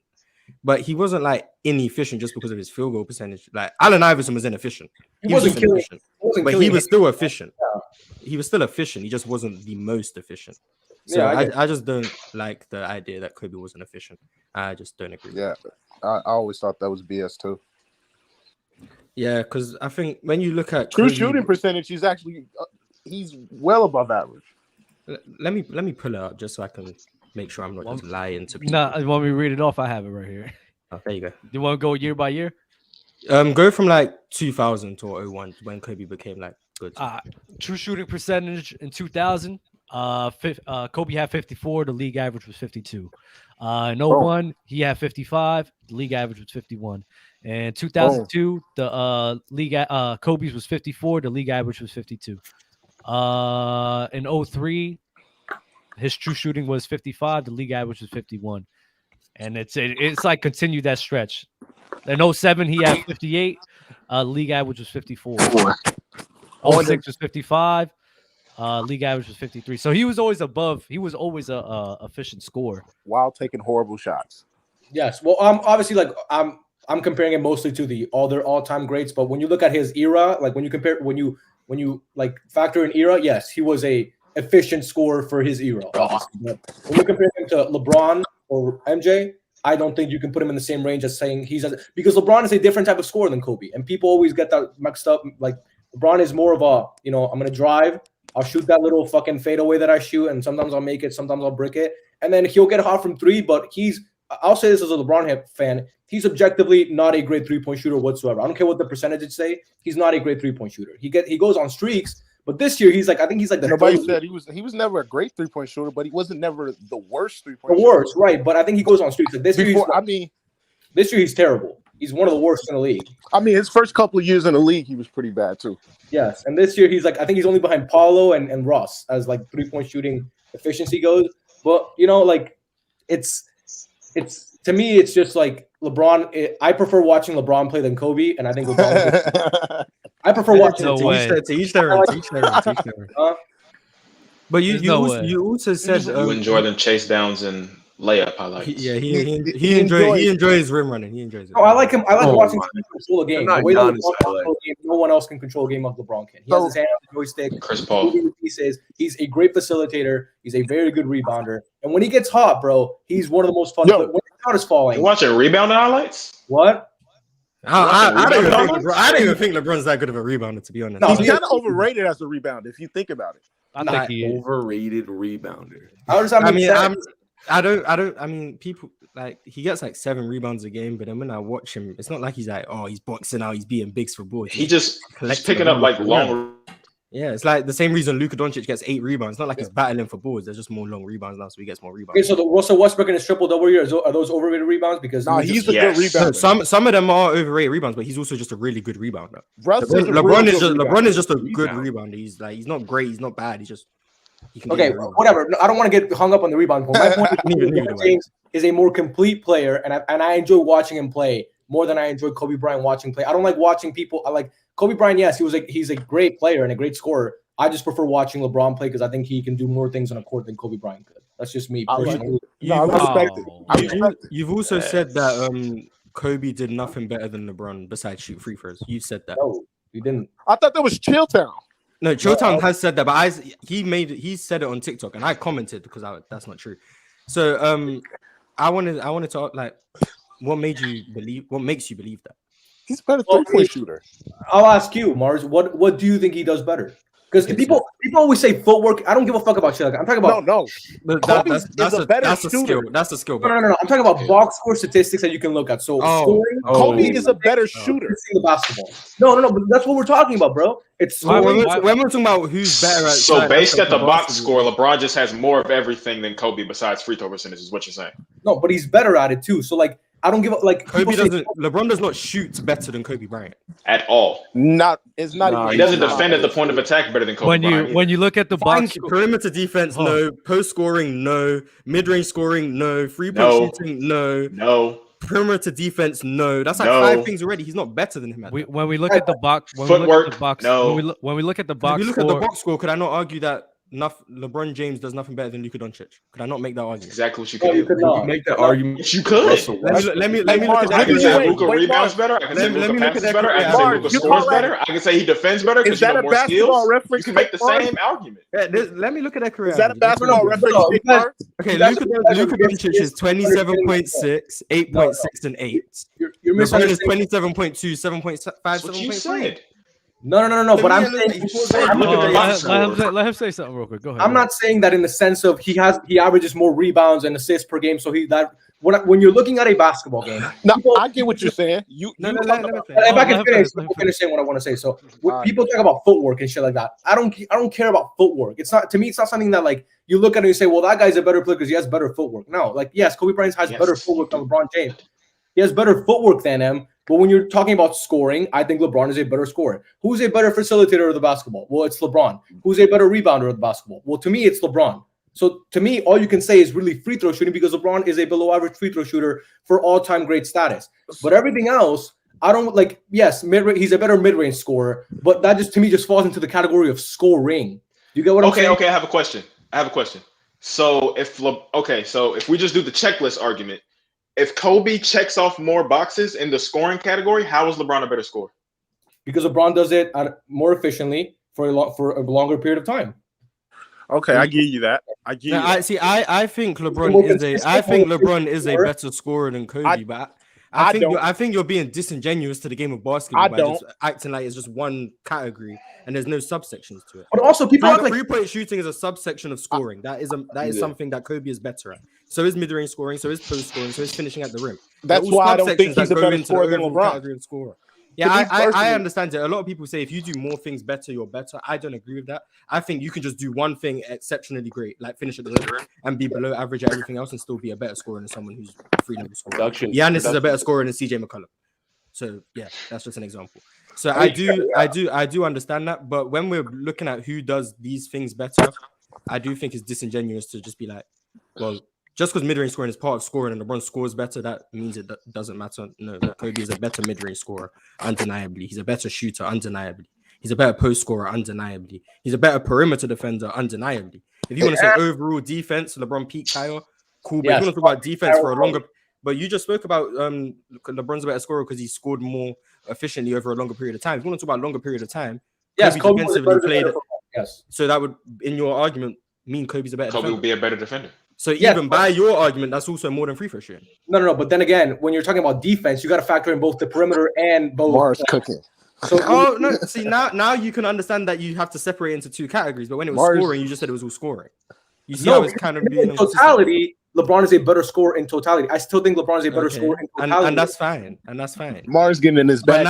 But he wasn't like inefficient just because of his field goal percentage. Like Allen Iverson was inefficient. He wasn't efficient, but he was still efficient. Yeah. He was still efficient. He just wasn't the most efficient. So I just don't like the idea that Kobe wasn't efficient. I just don't agree. Yeah, I always thought that was BS too. Yeah, because I think when you look at true shooting percentage, he's actually he's well above average. Let me pull it up just so I can make sure I'm not just lying to people. No, you want me to read it off? I have it right here. Oh, there you go. You want to go year by year? Go from like 2000 to 01 when Kobe became like good. True shooting percentage in 2000, Kobe had 54. The league average was 52. In 01, he had 55. The league average was 51. And 2002, the Kobe's was 54. The league average was 52. In 03, his true shooting was 55. The league average was 51. And it's like continued that stretch. In 07, he had 58. League average was 54. 06 was 55. League average was 53. So he was always above. He was always a efficient scorer while taking horrible shots. Yes. Well, obviously, like I'm comparing it mostly to the all-time greats. But when you look at his era, like when you like factor in era, yes, he was a efficient scorer for his era. Obviously. But when you compare him to LeBron or MJ, I don't think you can put him in the same range as saying because LeBron is a different type of scorer than Kobe, and people always get that mixed up. Like LeBron is more of a, I'm gonna drive, I'll shoot that little fucking fadeaway that I shoot, and sometimes I'll make it, sometimes I'll brick it, and then he'll get hot from three. But I'll say this as a LeBron fan, he's objectively not a great 3-point shooter whatsoever. I don't care what the percentages say, he's not a great 3-point shooter. He goes on streaks. But this year, I think he's like the nobody said he was never a great 3-point shooter, but he wasn't never the worst 3-point. The worst, right? But I think he goes on streaks like this year. This year he's terrible. He's one of the worst in the league. I mean, his first couple of years in the league, he was pretty bad too. Yes, and this year I think he's only behind Paulo and Russ as like 3-point shooting efficiency goes. But it's to me, it's just like LeBron. I prefer watching LeBron play than Kobe, and I think LeBron. I prefer watching to each their own. But you also said you enjoy them chase downs and layup highlights. He enjoys rim running. He enjoys it. No, I like him. I like watching him control a game. The way that LeBron game, no one else can control a game like LeBron can. He has his hand on the joystick. Chris Paul. He's a great facilitator. He's a very good rebounder. And when he gets hot, bro, he's one of the most fun. When the shot is falling, you watching rebound highlights? What? I don't even think LeBron's that good of a rebounder, to be honest. No, he's kind of overrated as a rebounder if you think about it. I think he is. Overrated rebounder. I mean, people like he gets like 7 rebounds a game, but then when I watch him, it's not like he's like, he's boxing out, he's beating bigs for boards. He's picking up like long. Yeah, it's like the same reason Luka Doncic gets 8 rebounds. It's not like he's battling for boards. There's just more long rebounds now, so he gets more rebounds. Okay, so the Russell Westbrook and his triple-double year, are those overrated rebounds? Because he's a good rebounder. Some of them are overrated rebounds, but he's also just a really good rebounder. LeBron is just a good rebounder. He's not great, he's not bad. Whatever. No, I don't want to get hung up on the rebound point. My point is James is a more complete player, and I enjoy watching him play more than I enjoy Kobe Bryant watching play. I don't like watching people. I like Kobe Bryant. Yes, he's a great player and a great scorer. I just prefer watching LeBron play because I think he can do more things on a court than Kobe Bryant could. That's just me personally. You've also said that Kobe did nothing better than LeBron besides shoot free throws. You said that. No, you didn't. I thought that was Chilltown. No, Chilltown has said that, but he said it on TikTok, and I commented because that's not true. So I wanted to talk like, what makes you believe that? He's a better 3-point shooter. I'll ask you, Marz. What do you think he does better? Because people always say footwork. I don't give a fuck about shit. I'm talking about That's a skill. That's a skill. No. I'm talking about box score statistics that you can look at. So scoring. Kobe is a better shooter. The basketball. No. But that's what we're talking about, bro. It's when we're talking about who's better at. So based at the box score, LeBron just has more of everything than Kobe besides free throw percentage. Is what you're saying? No, but he's better at it too. So like. I don't give up. Like LeBron does not shoot better than Kobe Bryant at all. He doesn't defend at the point of attack better than Kobe Bryant. When you look at the box, perimeter defense, no. Post scoring, no. Mid range scoring, no. 3-point shooting, no. Perimeter defense, no. That's like 5 things already. He's not better than him. When we look at the box, footwork, when we look at the box, if you look at the box score, could I not argue that LeBron James does nothing better than Luka Doncic? Could I not make that argument? Exactly what you could. You could not make that argument. Yes, you could. Let me look at that. I can say Luka rebounds better. I can say Luka passes better. I can say Luka scores better. I can say he defends better because you have more skills. You can make the same argument. Let me look at that career. Is that a basketball reference? Okay, Luka Doncic is 27.6, 8.6, and 8. You're missing. LeBron is 27.2, 7.5, 7.3. No. But I'm saying let him say something real quick. Go ahead. I'm not saying that in the sense of he averages more rebounds and assists per game. So when you're looking at a basketball game, no, I get what you're saying. If I can finish saying what I want to say. So people talk about footwork and shit like that. I don't care about footwork. It's not something that like you look at it and you say, well, that guy's a better player because he has better footwork. No, like yes, Kobe Bryant has better footwork than LeBron James. He has better footwork than him. But when you're talking about scoring, I think LeBron is a better scorer. Who's a better facilitator of the basketball? Well, it's LeBron. Who's a better rebounder of the basketball? Well, to me, it's LeBron. So to me, all you can say is really free throw shooting because LeBron is a below average free throw shooter for all-time great status. But everything else, I don't like, yes, he's a better mid-range scorer, but that just to me just falls into the category of scoring. You get what I'm saying? Okay, I have a question. So if we just do the checklist argument, if Kobe checks off more boxes in the scoring category, how is LeBron a better scorer? Because LeBron does it more efficiently for a longer period of time. Okay, I give you that. I think LeBron is a better scorer than Kobe, but I think you're being disingenuous to the game of basketball by just acting like it's just one category and there's no subsections to it. But also, people act like three-point shooting is a subsection of scoring. That is something that Kobe is better at. So is mid-range scoring, so is post scoring, so is finishing at the rim. That's why I don't think he's a better scorer than LeBron. Yeah, I understand it. A lot of people say if you do more things better, you're better. I don't agree with that. I think you can just do one thing exceptionally great, like finish at the rim and be below average at everything else and still be a better scorer than someone who's free-level scorer. Giannis is a better scorer than CJ McCollum. So yeah, that's just an example. So I do understand that. But when we're looking at who does these things better, I do think it's disingenuous to just be like, well, just because mid-range scoring is part of scoring and LeBron scores better, that means it doesn't matter. No, Kobe is a better mid-range scorer, undeniably. He's a better shooter, undeniably. He's a better post scorer, undeniably. He's a better perimeter defender, undeniably. If you want to say overall defense, LeBron peaked higher, cool. But if you want to talk about defense for a longer, but you just spoke about LeBron's a better scorer because he scored more efficiently over a longer period of time. If you want to talk about longer period of time, yes, Kobe defensively played. Yes. So that would, in your argument, mean Kobe's a better defender. Kobe would be a better defender. So even by your argument, that's also more than free throw shooting. No. But then again, when you're talking about defense, you got to factor in both the perimeter and both. Marz cooking. So no. See now you can understand that you have to separate into two categories. But when it was scoring, you just said it was all scoring. You see how it's kind of being in totality. LeBron is a better scorer in totality. I still think LeBron is a better scorer in totality, and that's fine. Marz getting in his bag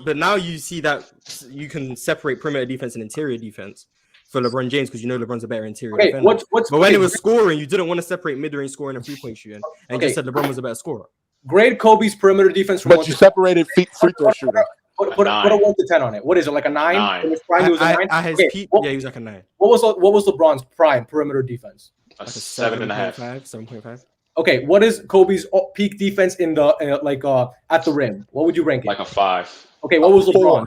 but now you see that you can separate perimeter defense and interior defense for LeBron James because you know LeBron's a better interior defender. But when it was scoring, you didn't want to separate mid-range scoring and three-point shooting, and just said LeBron was a better scorer. Grade Kobe's perimeter defense from but you separated free throw shooting. Put a 1 to 10 on it. What is it, like a 9? In his prime, he was a 9. He was like a 9. What was LeBron's prime perimeter defense? Like a 7.5. 7.5. Okay, what is Kobe's peak defense in the at the rim? What would you rank it? Like a 5. Okay, what was LeBron?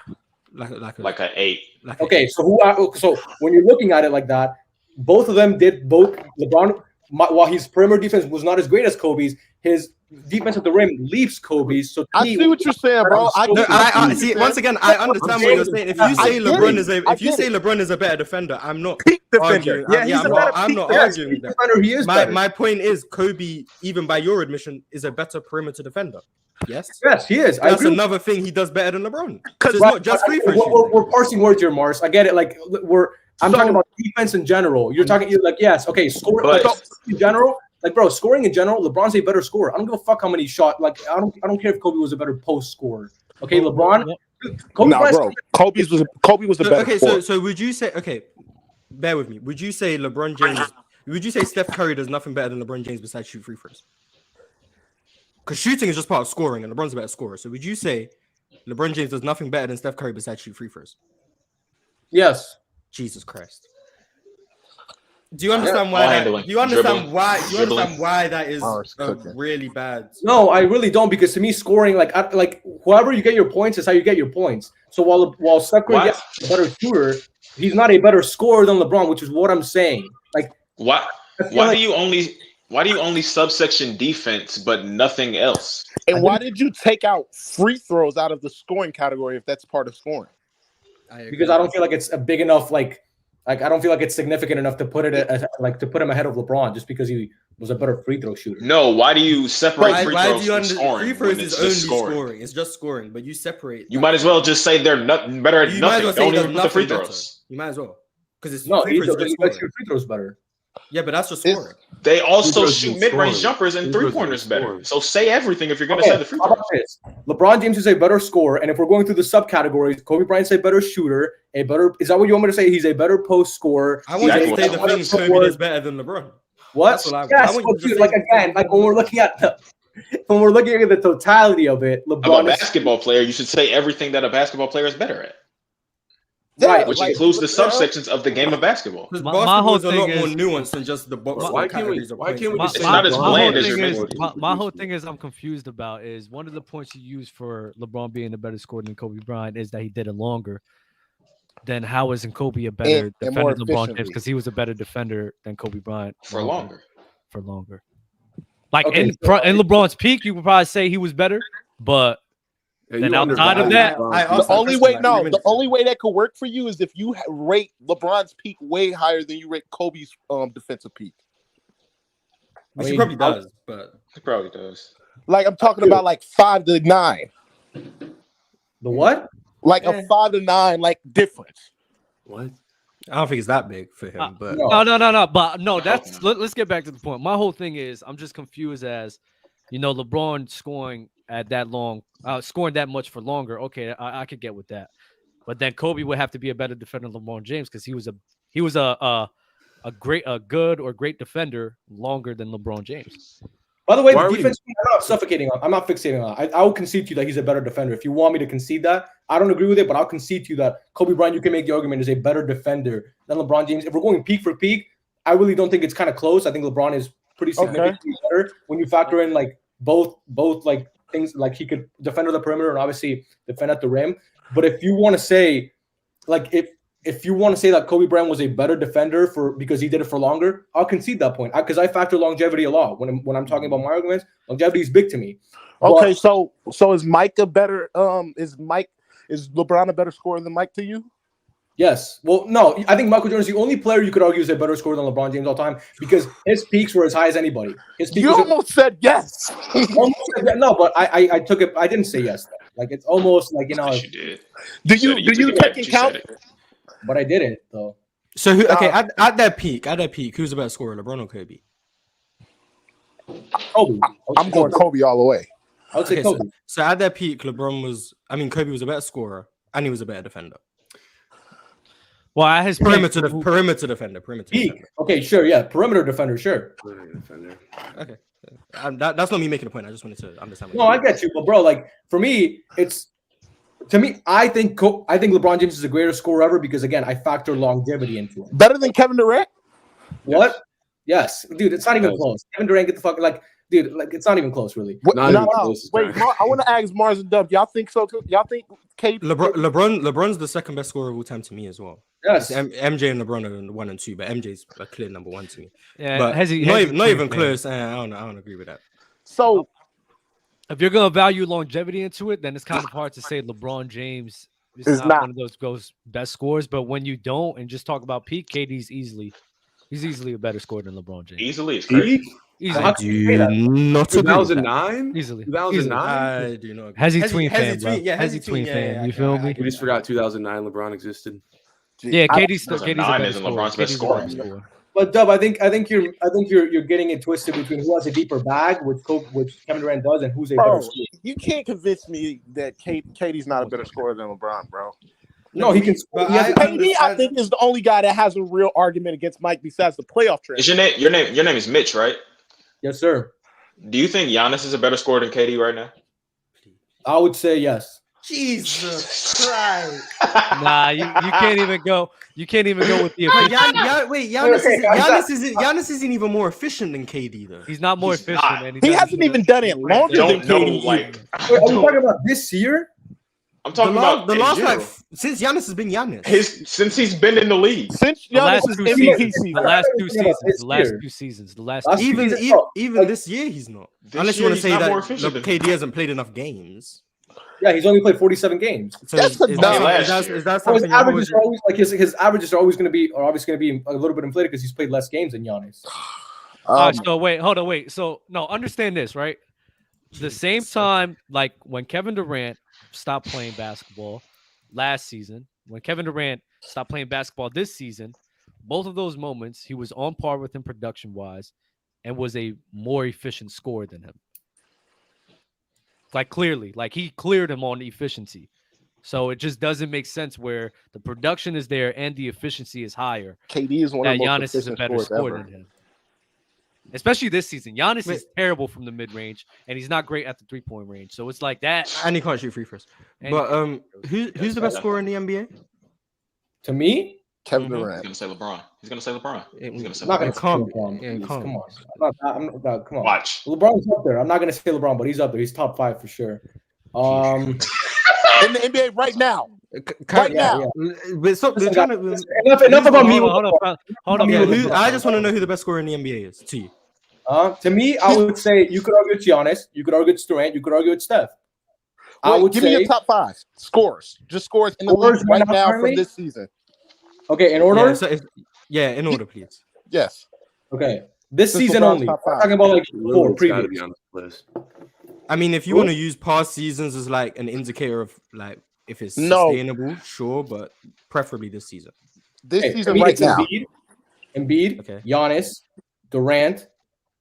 Like an 8. Okay, so when you're looking at it like that, both of them did both. LeBron, while his perimeter defense was not as great as Kobe's, his defense at the rim leaps Kobe's. So I see what you're saying, bro. I see. Once again, I understand what you're saying. If you say LeBron is a better defender, I'm not arguing. I'm not arguing with that. My point is, Kobe, even by your admission, is a better perimeter defender. Yes, he is. That's another thing he does better than LeBron. Because it's not just free throw shooting. We're parsing words here, Marz. I get it. Like I'm talking about defense in general. You're like yes, okay, score in general. Like, bro, scoring in general, LeBron's a better scorer. I don't give a fuck how many shots. Like, I don't care if Kobe was a better post scorer. Okay, LeBron. Kobe was the better. Okay, so would you say? Okay, bear with me. Would you say LeBron James? Would you say Steph Curry does nothing better than LeBron James besides shoot free throws? Because shooting is just part of scoring, and LeBron's a better scorer. So would you say LeBron James does nothing better than Steph Curry besides shoot free throws? Yes. Jesus Christ. Do you understand why? Do you understand why? Do you understand why that is really bad? No, I really don't. Because to me, scoring like whoever you get your points is how you get your points. So while Steph Curry gets a better shooter, he's not a better scorer than LeBron, which is what I'm saying. Like why do you only subsection defense but nothing else? And why did you take out free throws out of the scoring category if that's part of scoring? Because I don't feel like it's a big enough Like I don't feel like it's significant enough to put it to put him ahead of LeBron just because he was a better free throw shooter. No, why do you separate free Why throws do you from scoring? free throws when is it's only just scoring? scoring. It's just scoring, but you separate. You might as well just say they're not better at You might as nothing. well say Don't he even does put the free nothing better. throws. You might as well because it's No, free he throws does. just He makes scoring. your free throws better. Yeah, but that's just scoring. They also throws shoot is mid-range scoring. jumpers and Free throws is three-pointers better. scoring. So say everything if you're going to say the free How throws. about this? LeBron James is a better scorer, and if we're going through the subcategories, Kobe Bryant's a better shooter, a better. Is that what you want me to say? He's a better post scorer. I want you Exactly to say the what things I'm saying. Kobe does better than LeBron. What? That's what I want. Yes, I want you but to dude, say like the again, things like when we're looking at the totality of it, Of a LeBron is basketball player, you should say everything that a basketball player is better at, right. which Like, includes the subsections of the game of basketball. Because My basketball whole is a lot thing more is- nuanced than just the box Why score can't we- categories of why points. can't we My, just It's say not as LeBron bland as thing you're is, making it. my whole thing is I'm confused about is one of the points you use for LeBron being a better scorer than Kobe Bryant is that he did it longer. Then how isn't Kobe a better And more defender than LeBron James? efficiently. Because he was a better defender than Kobe Bryant For longer. For longer. Like Okay, in so- in LeBron's peak, you would probably say he was better, but Yeah, Then you outside of undervalue that, LeBron. I The asked that only question way, like no, 3 the minutes only ago. way that could work for you is if you rate LeBron's peak way higher than you rate Kobe's defensive peak. Which I he mean, probably does, but He probably does. Like I'm talking about like 5 to 9, the what? like Eh. a 5 to 9 like difference. What? I don't think it's that big for him. But No. no. But no, I that's hope not. let's get back to the point. My whole thing is I'm just confused as LeBron scoring at that long, scoring that much for longer. Okay, I could get with that. But then Kobe would have to be a better defender than LeBron James because he was a good or great defender longer than LeBron James. By the way, Why the are we- defense, I'm not suffocating on. I'm not fixating on. I will concede to you that he's a better defender. If you want me to concede that, I don't agree with it, but I'll concede to you that Kobe Bryant, you can make the argument, is a better defender than LeBron James. If we're going peak for peak, I really don't think it's kind of close. I think LeBron is pretty significantly better when you factor in like both like things like he could defend at the perimeter and obviously defend at the rim. But if you want to say like if you want to say that Kobe Bryant was a better defender because he did it for longer, I'll concede that point because I factor longevity a lot when I'm talking about my arguments. Longevity is big to me. Okay, so is Mike a better is LeBron a better scorer than Mike to you? Yes. Well, no, I think Michael Jordan is the only player you could argue is a better scorer than LeBron James all time because his peaks were as high as anybody. His peak You was almost said yes. no, but I took it. I didn't say yes. Like it's almost like Yes, you did. Do said it. you took it take back. in You count? said it. but I didn't though. so who? Okay, at their peak, who's the better scorer, LeBron or Kobe? Kobe. I'm going Kobe all the way. I would say Okay, Kobe. so at their peak, Kobe was a better scorer and he was a better defender. Well, at his Perimeter peak, defender. Peak. Okay, sure. Yeah, perimeter defender. Sure. Defender. Okay, that's not me making a point. I just wanted to understand. No, I get you, but bro, like for me, I think LeBron James is a greater scorer ever because again, I factor longevity into it. Better than Kevin Durant? What? Yes, dude, it's not even close. Kevin Durant, get the fuck dude, like it's not even close, really. Not even close, Wait, guys. I want to ask Marz and Dub. Y'all think so too? Y'all think Kate? LeBron's the second best scorer of all time to me as well. Yes. MJ and LeBron are 1 and 2, but MJ's a clear number 1 to me. yeah, But Hezzy- not Hezzy even twin fan. close. I don't agree with that. So If you're gonna value longevity into it, then it's kind of hard to say LeBron James is Is not not. one of those best scorers. But when you don't and just talk about peak, KD's easily a better scorer than LeBron James. Easily, it's crazy. Peak? Easily, How can you say that? Not agree with that. 2009? easily. 2009? I do not. Hezzy twin fan, bro. yeah, Hezzy twin fan. You feel me? We just forgot 2009 LeBron existed. Yeah, KD's still 2009 KD's a better isn't scorer. LeBron's best KD's a better scorer. scorer. But Dub, I think you're getting it twisted between who has a deeper bag, which Kevin Durant does, and who's a better bro, scorer. you can't convince me that Katie's not a better scorer than LeBron, bro. No, he can. But He has KD, I think, is the only guy that has a real argument against Mike besides the playoff trend. Is your name is Mitch, right? yes, sir. Do you think Giannis is a better scorer than KD right now? I would say yes. Jesus Christ. Nah, you can't even go. You can't even go with the efficiency. Wait, Giannis isn't even more efficient than KD though. He's not more He's efficient. not. And He hasn't even done it longer than Don't know, KD. like Wait, are we talking about this year? I'm talking about the in last general. like since Giannis has been Giannis. Since he's been in the league. Since The last Giannis' two MVP seasons. season. The last two This seasons. The Last last season. two even this year he's not. This Unless you year want to he's say not more that efficient than KD hasn't played enough games. Yeah, he's only played 47 games. So That's is that So his something? averages are always like his averages are always going to be obviously going to be a little bit inflated because he's played less games than Giannis. All right, so wait. So no, understand this, right? The same time, like when Kevin Durant stopped playing basketball last season, when Kevin Durant stopped playing basketball this season, both of those moments he was on par with him production-wise and was a more efficient scorer than him. Like clearly, like he cleared him on efficiency. So it just doesn't make sense where the production is there and the efficiency is higher. KD is one of the most Giannis is a better scorer than him. Especially this season. Giannis is terrible from the mid-range, and he's not great at the three-point range. So it's like that. And he can't shoot free throws. But who's the best scorer in the NBA? To me, Kevin Durant. He's gonna say LeBron. He's gonna say LeBron. He's gonna say not LeBron. gonna say LeBron. Yeah, Come on. Come on. Watch. LeBron's up there. I'm not gonna say LeBron, but he's up there. He's top 5 for sure. In the NBA right now. Right now. But stop. They're trying to, enough about me. Hold on. I just want to know who the best scorer in the NBA is. To you. To me, I would say you could argue it's Giannis, you could argue it's Durant, you could argue it's Steph. I would give say, me your top 5 scores. Just scores in the league right now for this season. Okay, in order? In order, please. Yes. Okay. This season only. I'm talking about like 4 previous. I mean, if you want to use past seasons as like an indicator of like if it's sustainable, sure, but preferably this season. This season right now. Embiid, okay. Giannis, Durant,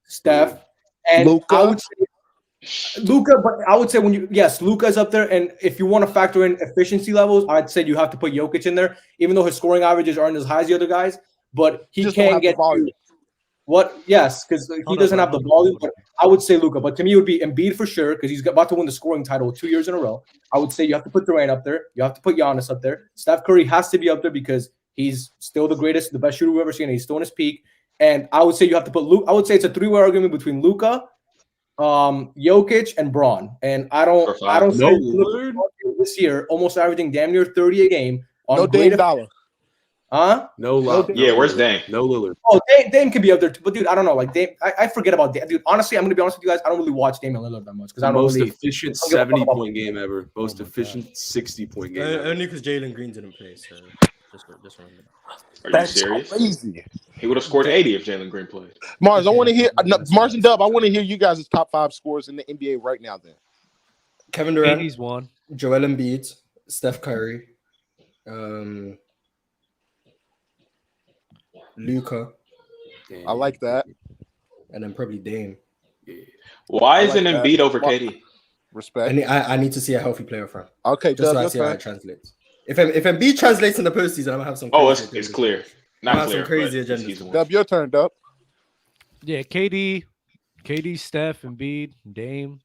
Steph, and Luka. I would say Luka, but I would say Luka's up there. And if you want to factor in efficiency levels, I'd say you have to put Jokic in there, even though his scoring averages aren't as high as the other guys. But he can't get volume. Yes, because he doesn't have the volume. But I would say Luka. But to me, it would be Embiid for sure because he's about to win the scoring title 2 years in a row. I would say you have to put Durant up there. You have to put Giannis up there. Steph Curry has to be up there because he's still the greatest, the best shooter we've ever seen. And he's still in his peak. And I would say you have to put Luka. I would say it's a 3-way argument between Luka, Jokic, and Braun. And I don't see this year almost averaging damn near 30 a game on no Dame dollar. No Lillard. Yeah, where's Dame? No Lillard. Oh, Dame could be up there too. But dude, I don't know. Like Dame, I forget about Dame. Dude, honestly, I'm gonna be honest with you guys. I don't really watch Dame and Lillard that much because I don't most really efficient 70-point game ever. Most efficient 60-point game. Only because Jalen Green didn't play. So just remember. Are you serious? Crazy. He would have scored 80 if Jalen Green played. Marz, I want to hear Marz and Dub. I want to hear you guys' top 5 scores in the NBA right now. Then Kevin Durant, he's one. Joel Embiid, Steph Curry, Luka. I like that, and then probably Dame. Why isn't Embiid over KD? Respect. I need to see a healthy player from. Okay, just so I see how it translates. If Embiid translates in the postseason, I'm gonna have some. It's clear. Not clear. Some crazy agendas. Dub, your turn, Dub. Yeah, KD, Steph, Embiid, Dame.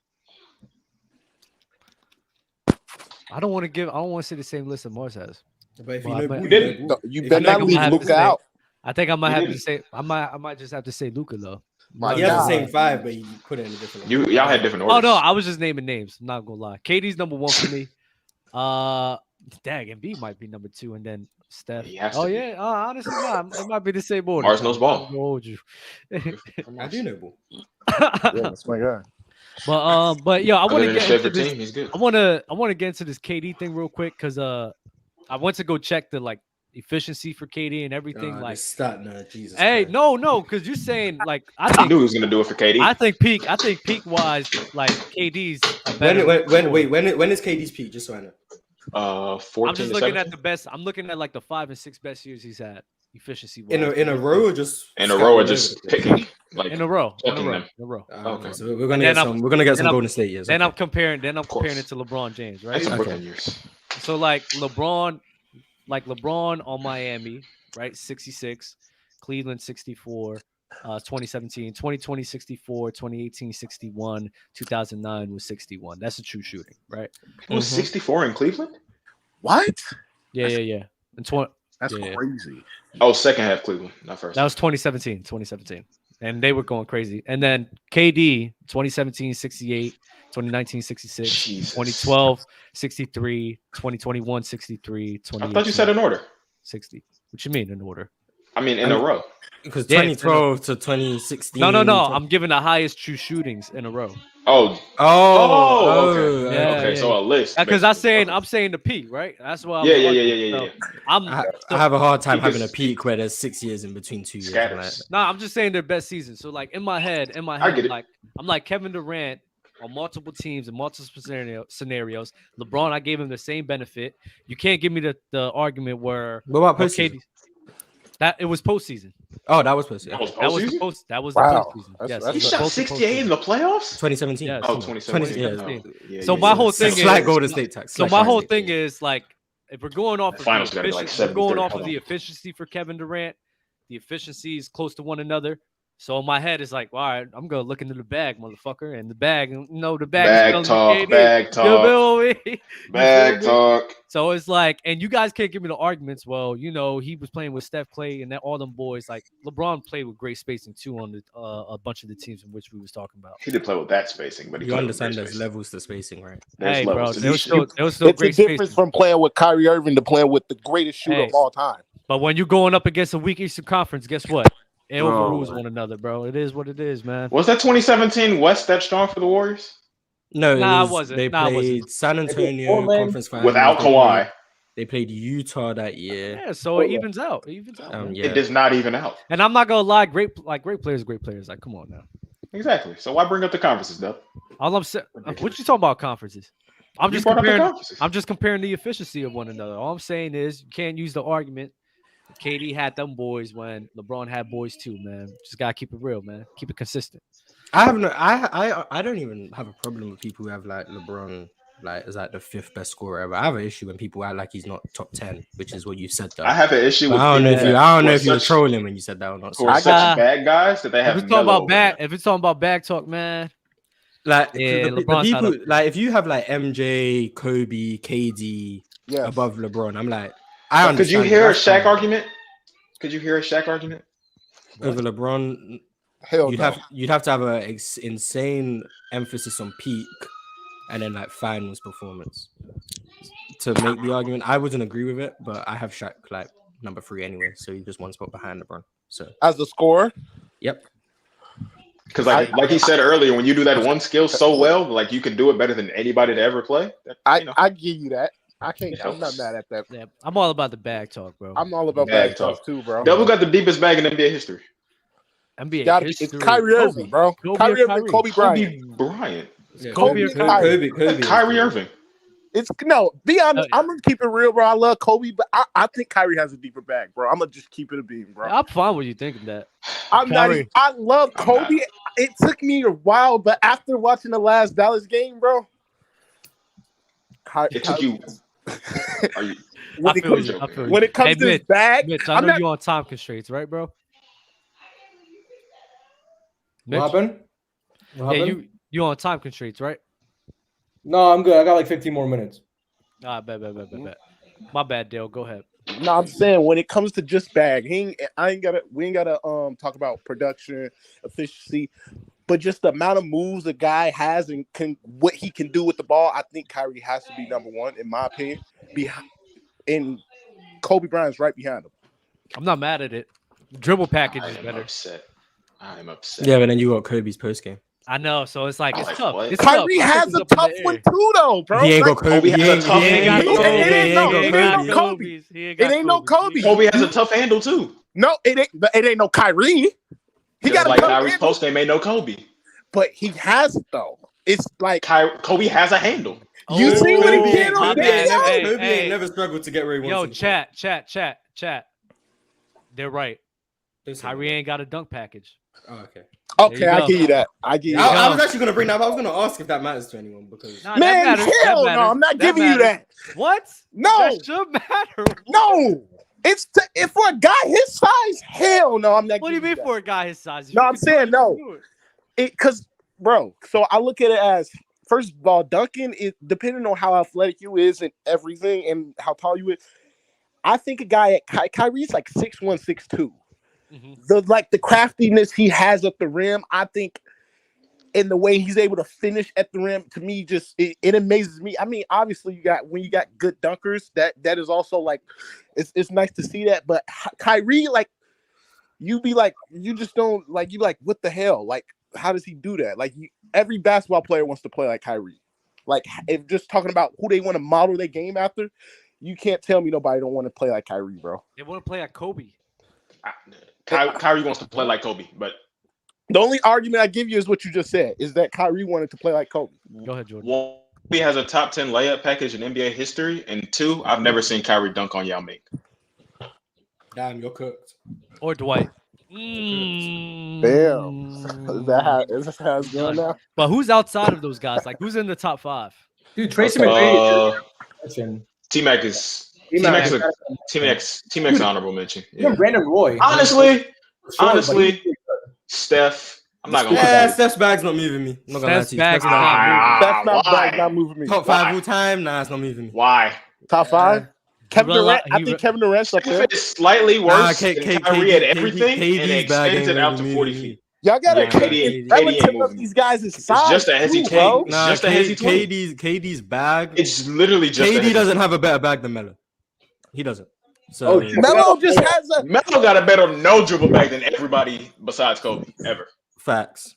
I don't want to say the same list that Marz has. But if you better not leave Luka out. I think I might have to say. I might just have to say Luka though. You have the same 5, but you put it in a different. Y'all had different orders. Oh no, I was just naming names. I'm not gonna lie. KD's number 1 for me. Embiid might be number 2, and then Steph. Yeah. Honestly, it might be the same order. Marz knows ball. Hold you. I do know ball. Yeah, that's my guy. But I want to get into this. Team, he's good. I want to get into this KD thing real quick because I went to go check the like efficiency for KD and everything. Like Jesus. Hey, Christ. No, because you're saying like I knew he was gonna do it for KD. I think peak wise, like KD's better. When is KD's peak? Just so I know. 14. I'm just looking at the best. I'm looking at like the 5 and 6 best years he's had efficiency. In a row or just in a row or just picking like in a row. Okay, so we're gonna get some Golden State years. Then I'm comparing it to LeBron James, right? Years. So like LeBron on Miami, right? 66, Cleveland 64, 2017, 2020 64, 2018 61, 2009 was 61. That's a true shooting, right? It was 64 in Cleveland? What? Yeah. And that's crazy. Oh, second half Cleveland, not first. That was 2017. And they were going crazy. And then KD, 2017 68, 2019 66, Jesus. 2012 63, 2021 63, I thought you said in order. 60. What you mean in order? I mean in a row. Because 2012 to 2016. No. I'm giving the highest true shootings in a row. Okay. Yeah, Okay, so a list. Because basically. I'm saying the peak, right? That's what. Yeah. I have a hard time Because- having a peak where there's 6 years in between 2 years. I'm like, Scatters. I'm just saying their best season. So like in my head, get I'm it. like Kevin Durant on multiple teams and multiple scenarios. LeBron, I gave him the same benefit. You can't give me the argument where what about postseason? That it was postseason. Oh, that was postseason. That was the post. That was Wow. the postseason. That's- Yes, that's- He shot 68 in the playoffs. 2017. Yes. Oh, 2017. 2017. So my whole thing Slight is Golden State tax. So Slight my Golden whole State thing tax. is like if we're going off The of finals the gotta be like efficiency, we're going 73. off of Hold the on. efficiency for Kevin Durant, the efficiency is close to one another. So in my head, it's like, all right, I'm gonna look into the bag, motherfucker, and the bag, the bag. Bag is talk, KD. bag You talk, feel me? You bag feel me? talk. So it's like, and you guys can't give me the arguments. Well, he was playing with Steph, Clay, and all them boys. Like LeBron played with great spacing too on the a bunch of the teams in which we was talking about. He did play with that spacing, but he You played with understand great there's spacing. levels to spacing, right? There's Hey, bro, levels to there this was shit. still It's great a difference spacing. from playing with Kyrie Irving to playing with the greatest shooter Hey. of all time. But when you're going up against a weak Eastern Conference, guess what? It Bro. overrules one another, bro. It is what it is, man. Was that 2017 West that strong for the Warriors? No, Nah, it wasn't. They Nah, it played wasn't. San Antonio Portland conference finals. Without Kawhi, They played Utah that year. Yeah, so it evens out. It evens out. man. Yeah. it does not even out. And I'm not gonna lie, great players. Like, come on now. Exactly. So why bring up the conferences, though? All I'm saying, what you talking about conferences? I'm You just brought up the comparing. conferences. I'm just comparing the efficiency of one another. All I'm saying is you can't use the argument. KD had them boys when LeBron had boys too, man. Just gotta keep it real, man. Keep it consistent. I have no. I don't even have a problem with people who have like LeBron like as like the 5th best scorer ever. I have an issue when people act like he's not top 10, which is what you said. Though I have an issue But with. I don't know if people you. that I don't know were if you were such- trolling when you said that or not. who are I such got- bad guys that they If have. it's talking mellow about over bag, them. if it's talking about bag talk, man. Like Yeah, the LeBron's not people, up there. like if you have like MJ, Kobe, KD Yes. above LeBron, I'm like, I Could you understand hear a that's Shaq fine. argument? Could you hear a Shaq argument? over LeBron? Hell You'd no. have to have a insane emphasis on peak and then like finals performance to make the argument. I wouldn't agree with it, but I have Shaq like number 3 anyway, so he's just one spot behind LeBron. So As a scorer, yep. Because like he said earlier, when you do that one skill so well, like you can do it better than anybody to ever play. I give you that. I can't. It I'm not helps. mad at that. Yeah, I'm all about the bag talk, bro. I'm all about Bag bag talk. talk too, bro. Double got the deepest bag in NBA history. NBA It's history. Kyrie Irving, bro. Kobe Kyrie or Irving, Kyrie? Kobe Bryant. Kobe Bryant. Kobe or Kyrie? Kobe. Kyrie Irving. It's no. Be honest. I'm gonna keep it real, bro. I love Kobe, but I think Kyrie has a deeper bag, bro. I'm gonna just keep it a beam, bro. I'm fine with you thinking that. I'm not. Kyrie. I love I'm Kobe. not. It took me a while, but after watching the last Dallas game, bro, It took you. Are you? when I it feel comes, you. I feel you. when it comes Hey, to his Mitch, bag, Mitch, I I'm know not. you on time constraints, right, bro? What happened? What Yeah, happened? you on time constraints, right? No, I'm good. I got like 15 more minutes. Bet. My bad, Dale. Go ahead. No, I'm saying when it comes to just bag, we ain't gotta talk about production, efficiency, but just the amount of moves the guy has and what he can do with the ball. I think Kyrie has to be number 1 in my opinion. And Kobe Bryant's right behind him. I'm not mad at it. Dribble package I is am better. upset. I am upset. Yeah, but then you got Kobe's post game. I know, so it's like it's Like tough. what? It's Kyrie tough. has It's a up in tough the one air. too, though, bro. He ain't Like, got Kobe. Kobe has a tough He ain't got handle. Kobe. It ain't no- He it ain't ain't got no Kobe. Kobe. He ain't It got ain't no Kobe. Kobe has a tough handle too. No, it ain't no Kyrie. He Just got a like tough Kyrie's handle, post game ain't no Kobe. but he has it though. It's like Kobe has a handle. you see what he did my on bad. video. Hey, Kobe hey. ain't never struggled to get where he Yo, wants. him to. chat. They're right. Don't say Kyrie that. ain't got a dunk package. Oh, okay. Okay, There you I go. give you that. I give you There you that. I go. was actually gonna bring that up. I was gonna ask if that matters to anyone because Nah, that Man, matters. That hell no, matters. I'm not That giving you matters. that. What? No, That should matter. no. It's if for a guy his size, hell no, I'm not. What do you giving mean that. for a guy his size? If No, you I'm can do saying it, no. you can do it. Because, bro, so I look at it as first of all, dunking is depending on how athletic you is and everything, and how tall you is. I think a guy at Kyrie's like 6'1", 6'2". Mhm. The craftiness he has at the rim, I think, in the way he's able to finish at the rim, to me, just it amazes me. I mean, obviously, when you got good dunkers, that is also like it's nice to see that. But Kyrie, like, you just don't like what the hell? Like, how does he do that? Like, every basketball player wants to play like Kyrie. Like, if just talking about who they want to model their game after, you can't tell me nobody don't want to play like Kyrie, bro. They want to play like Kobe. Kyrie wants to play like Kobe, but the only argument I give you is what you just said, is that Kyrie wanted to play like Kobe. Go ahead, Jordan. One, he has a top 10 layup package in NBA history, and 2, I've never seen Kyrie dunk on Yao Ming. Damn, you're cooked. Or Dwight. Damn. Is that how it's going now? But who's outside of those guys? Like, who's in the top 5? Dude, Tracy McGrady. T-Mac is T-Mac's honorable mention. Yeah. Brandon Roy. Honestly, Steph. I'm not gonna. Yeah, Steph's bag's not moving me. I'm not gonna lie to you. Steph's That's not moving me. Top 5 all time? Nah, it's not moving me. Why? Top 5? Kevin Durant. I think Kevin Durant's up there. It's slightly worse than Kyrie at everything, and it extends it out to 40 feet. Y'all gotta KD relative of these guys' size. It's just a hesitate. Bro. Nah, just a hesitate. KD's bag. It's literally just. KD doesn't have a better bag than Melo. He doesn't. So Melo just has a. Melo got a better no dribble bag than everybody besides Kobe ever. Facts.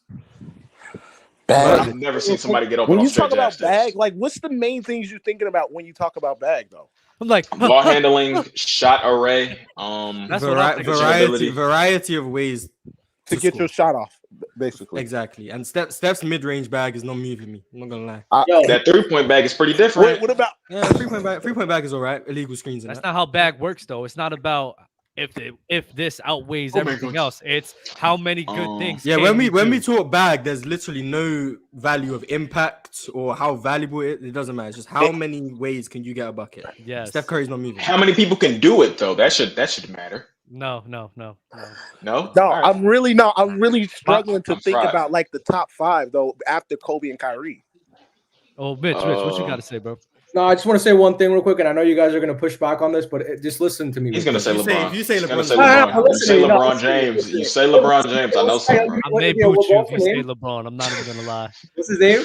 Bag. I've never seen somebody get open When on you straight talk about jab bag, steps. like what's the main things you're thinking about when you talk about bag, though? I'm like Ball handling, shot array, That's what I'm thinking. variety of ways To get your shot off, basically. Exactly. And Steph's mid-range bag is not moving me. I'm not gonna lie. That 3-point bag is pretty different. Wait, what about? Yeah, 3-point bag is all right. Illegal screens. That's not how bag works, though. It's not about if this outweighs everything else. It's how many good things. Yeah, can when we do. talk bag, there's literally no value of impact or how valuable it doesn't matter. It's just how many ways can you get a bucket. Yes. Steph Curry's not moving. How many people can do it though? That should matter. No. No. Right. I'm really struggling to think about like the top 5 though after Kobe and Kyrie. Oh, Mitch, what you got to say, bro? No, I just want to say one thing real quick, and I know you guys are going to push back on this, but just listen to me. He's going to say LeBron. If you say LeBron, you say LeBron James. You say LeBron James. I know something. I may boot you if you say LeBron. I'm not even going to lie. What's his name?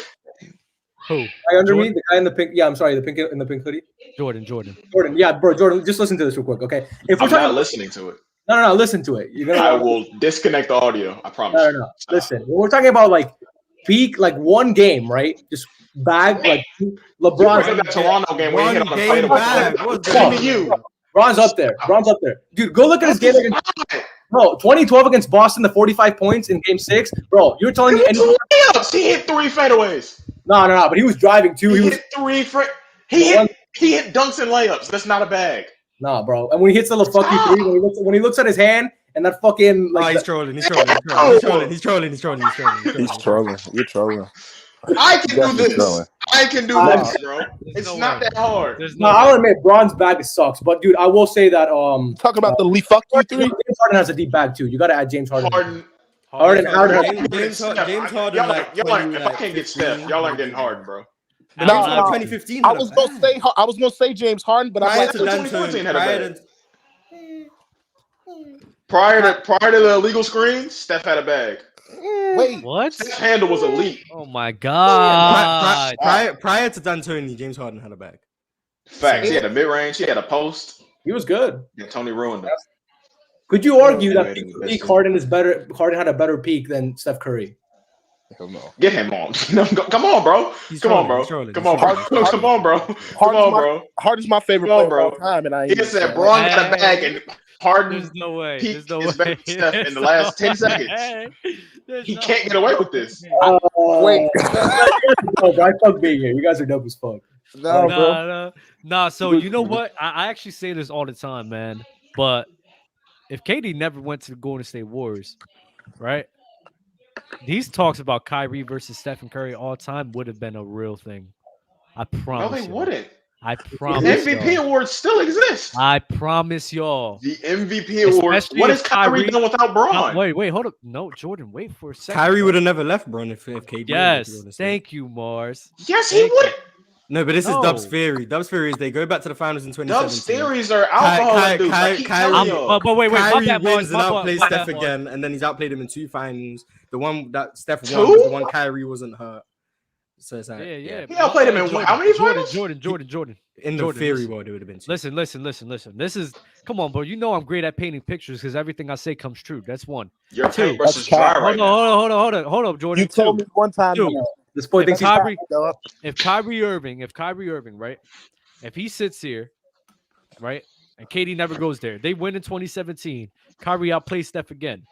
Who? Guy under me, the guy in the pink. Yeah, I'm sorry, the pink in the pink hoodie. Jordan. Yeah, bro, Jordan. Just listen to this real quick, okay? I'm not listening to it. No, listen to it. I will disconnect the audio. I promise. No. Listen, when we're talking about like peak, like one game, right? Just bag, like LeBron. That Toronto game where he hit on the game bag. Bron's up there. Dude, go look at his game against. Bro, 2012 against Boston, the 45 points in Game 6. Bro, you're telling me he hit 3 fadeaways. No, but he was driving too. He hit 3. He hit dunks and layups. That's not a bag. Nah, bro. And when he hits the little fucking 3, when he looks at his hand and that fucking like he's trolling. You're trolling. I can do this. I can do this, bro. It's not that hard. No, I'll admit Bron's bag sucks, but dude, I will say that talk about the Lee fuck you 3. James Harden has a deep bag too. You got to add James Harden. Harden. James Harden. If I can't get Steph, y'all aren't getting Harden, bro. No, 2015. I was gonna say James Harden, but prior I to 2014 had a bag. Prior to the illegal screens, Steph had a bag. Wait, what? Steph's handle was elite. Oh my god! Prior to D'Antoni, James Harden had a bag. Facts. He had a mid range. He had a post. He was good. Yeah, Tony ruined it. Could you argue that peak Harden is better? Harden had a better peak than Steph Curry. Hell no. Get him on. Come on, bro. Come on, bro. Harden's my favorite player of all time, and he said Braun got a bag and Harden. There's no way. There's no way. Steph in the last 10 seconds. He can't get away with this. Wait. I fuck being here. You guys are dope as fuck. Nah. So you know what? I actually say this all the time, man. But if KD never went to the Golden State Warriors, right? These talks about Kyrie versus Stephen Curry all time would have been a real thing. I promise. No, they wouldn't. I promise. The MVP awards still exist. I promise y'all. The MVP awards. What has Kyrie done without Braun? Wait, hold up. No, Jordan, wait for a second. Kyrie would have never left Braun if KD. Yes, thank you, Marz. Yes, he would. No, but this is Dub's theory. Dub's theory is they go back to the finals in 2017. Dub's theories are alcohol. But wait, Kyrie wins and outplays Steph again, and then he's outplayed him in 2 finals. The one that Steph won, was the one Kyrie wasn't hurt. So it's like, yeah. He outplayed him in how many finals? Jordan. In the theory world, it would have been 2. Listen. This is come on, bro. You know I'm great at painting pictures because everything I say comes true. That's one. Your paint versus dry right now. Hold on, Jordan. You told me one time. This boy thinks he's if Kyrie Irving, right? If he sits here, right, and KD never goes there, they win in 2017. Kyrie outplays Steph again.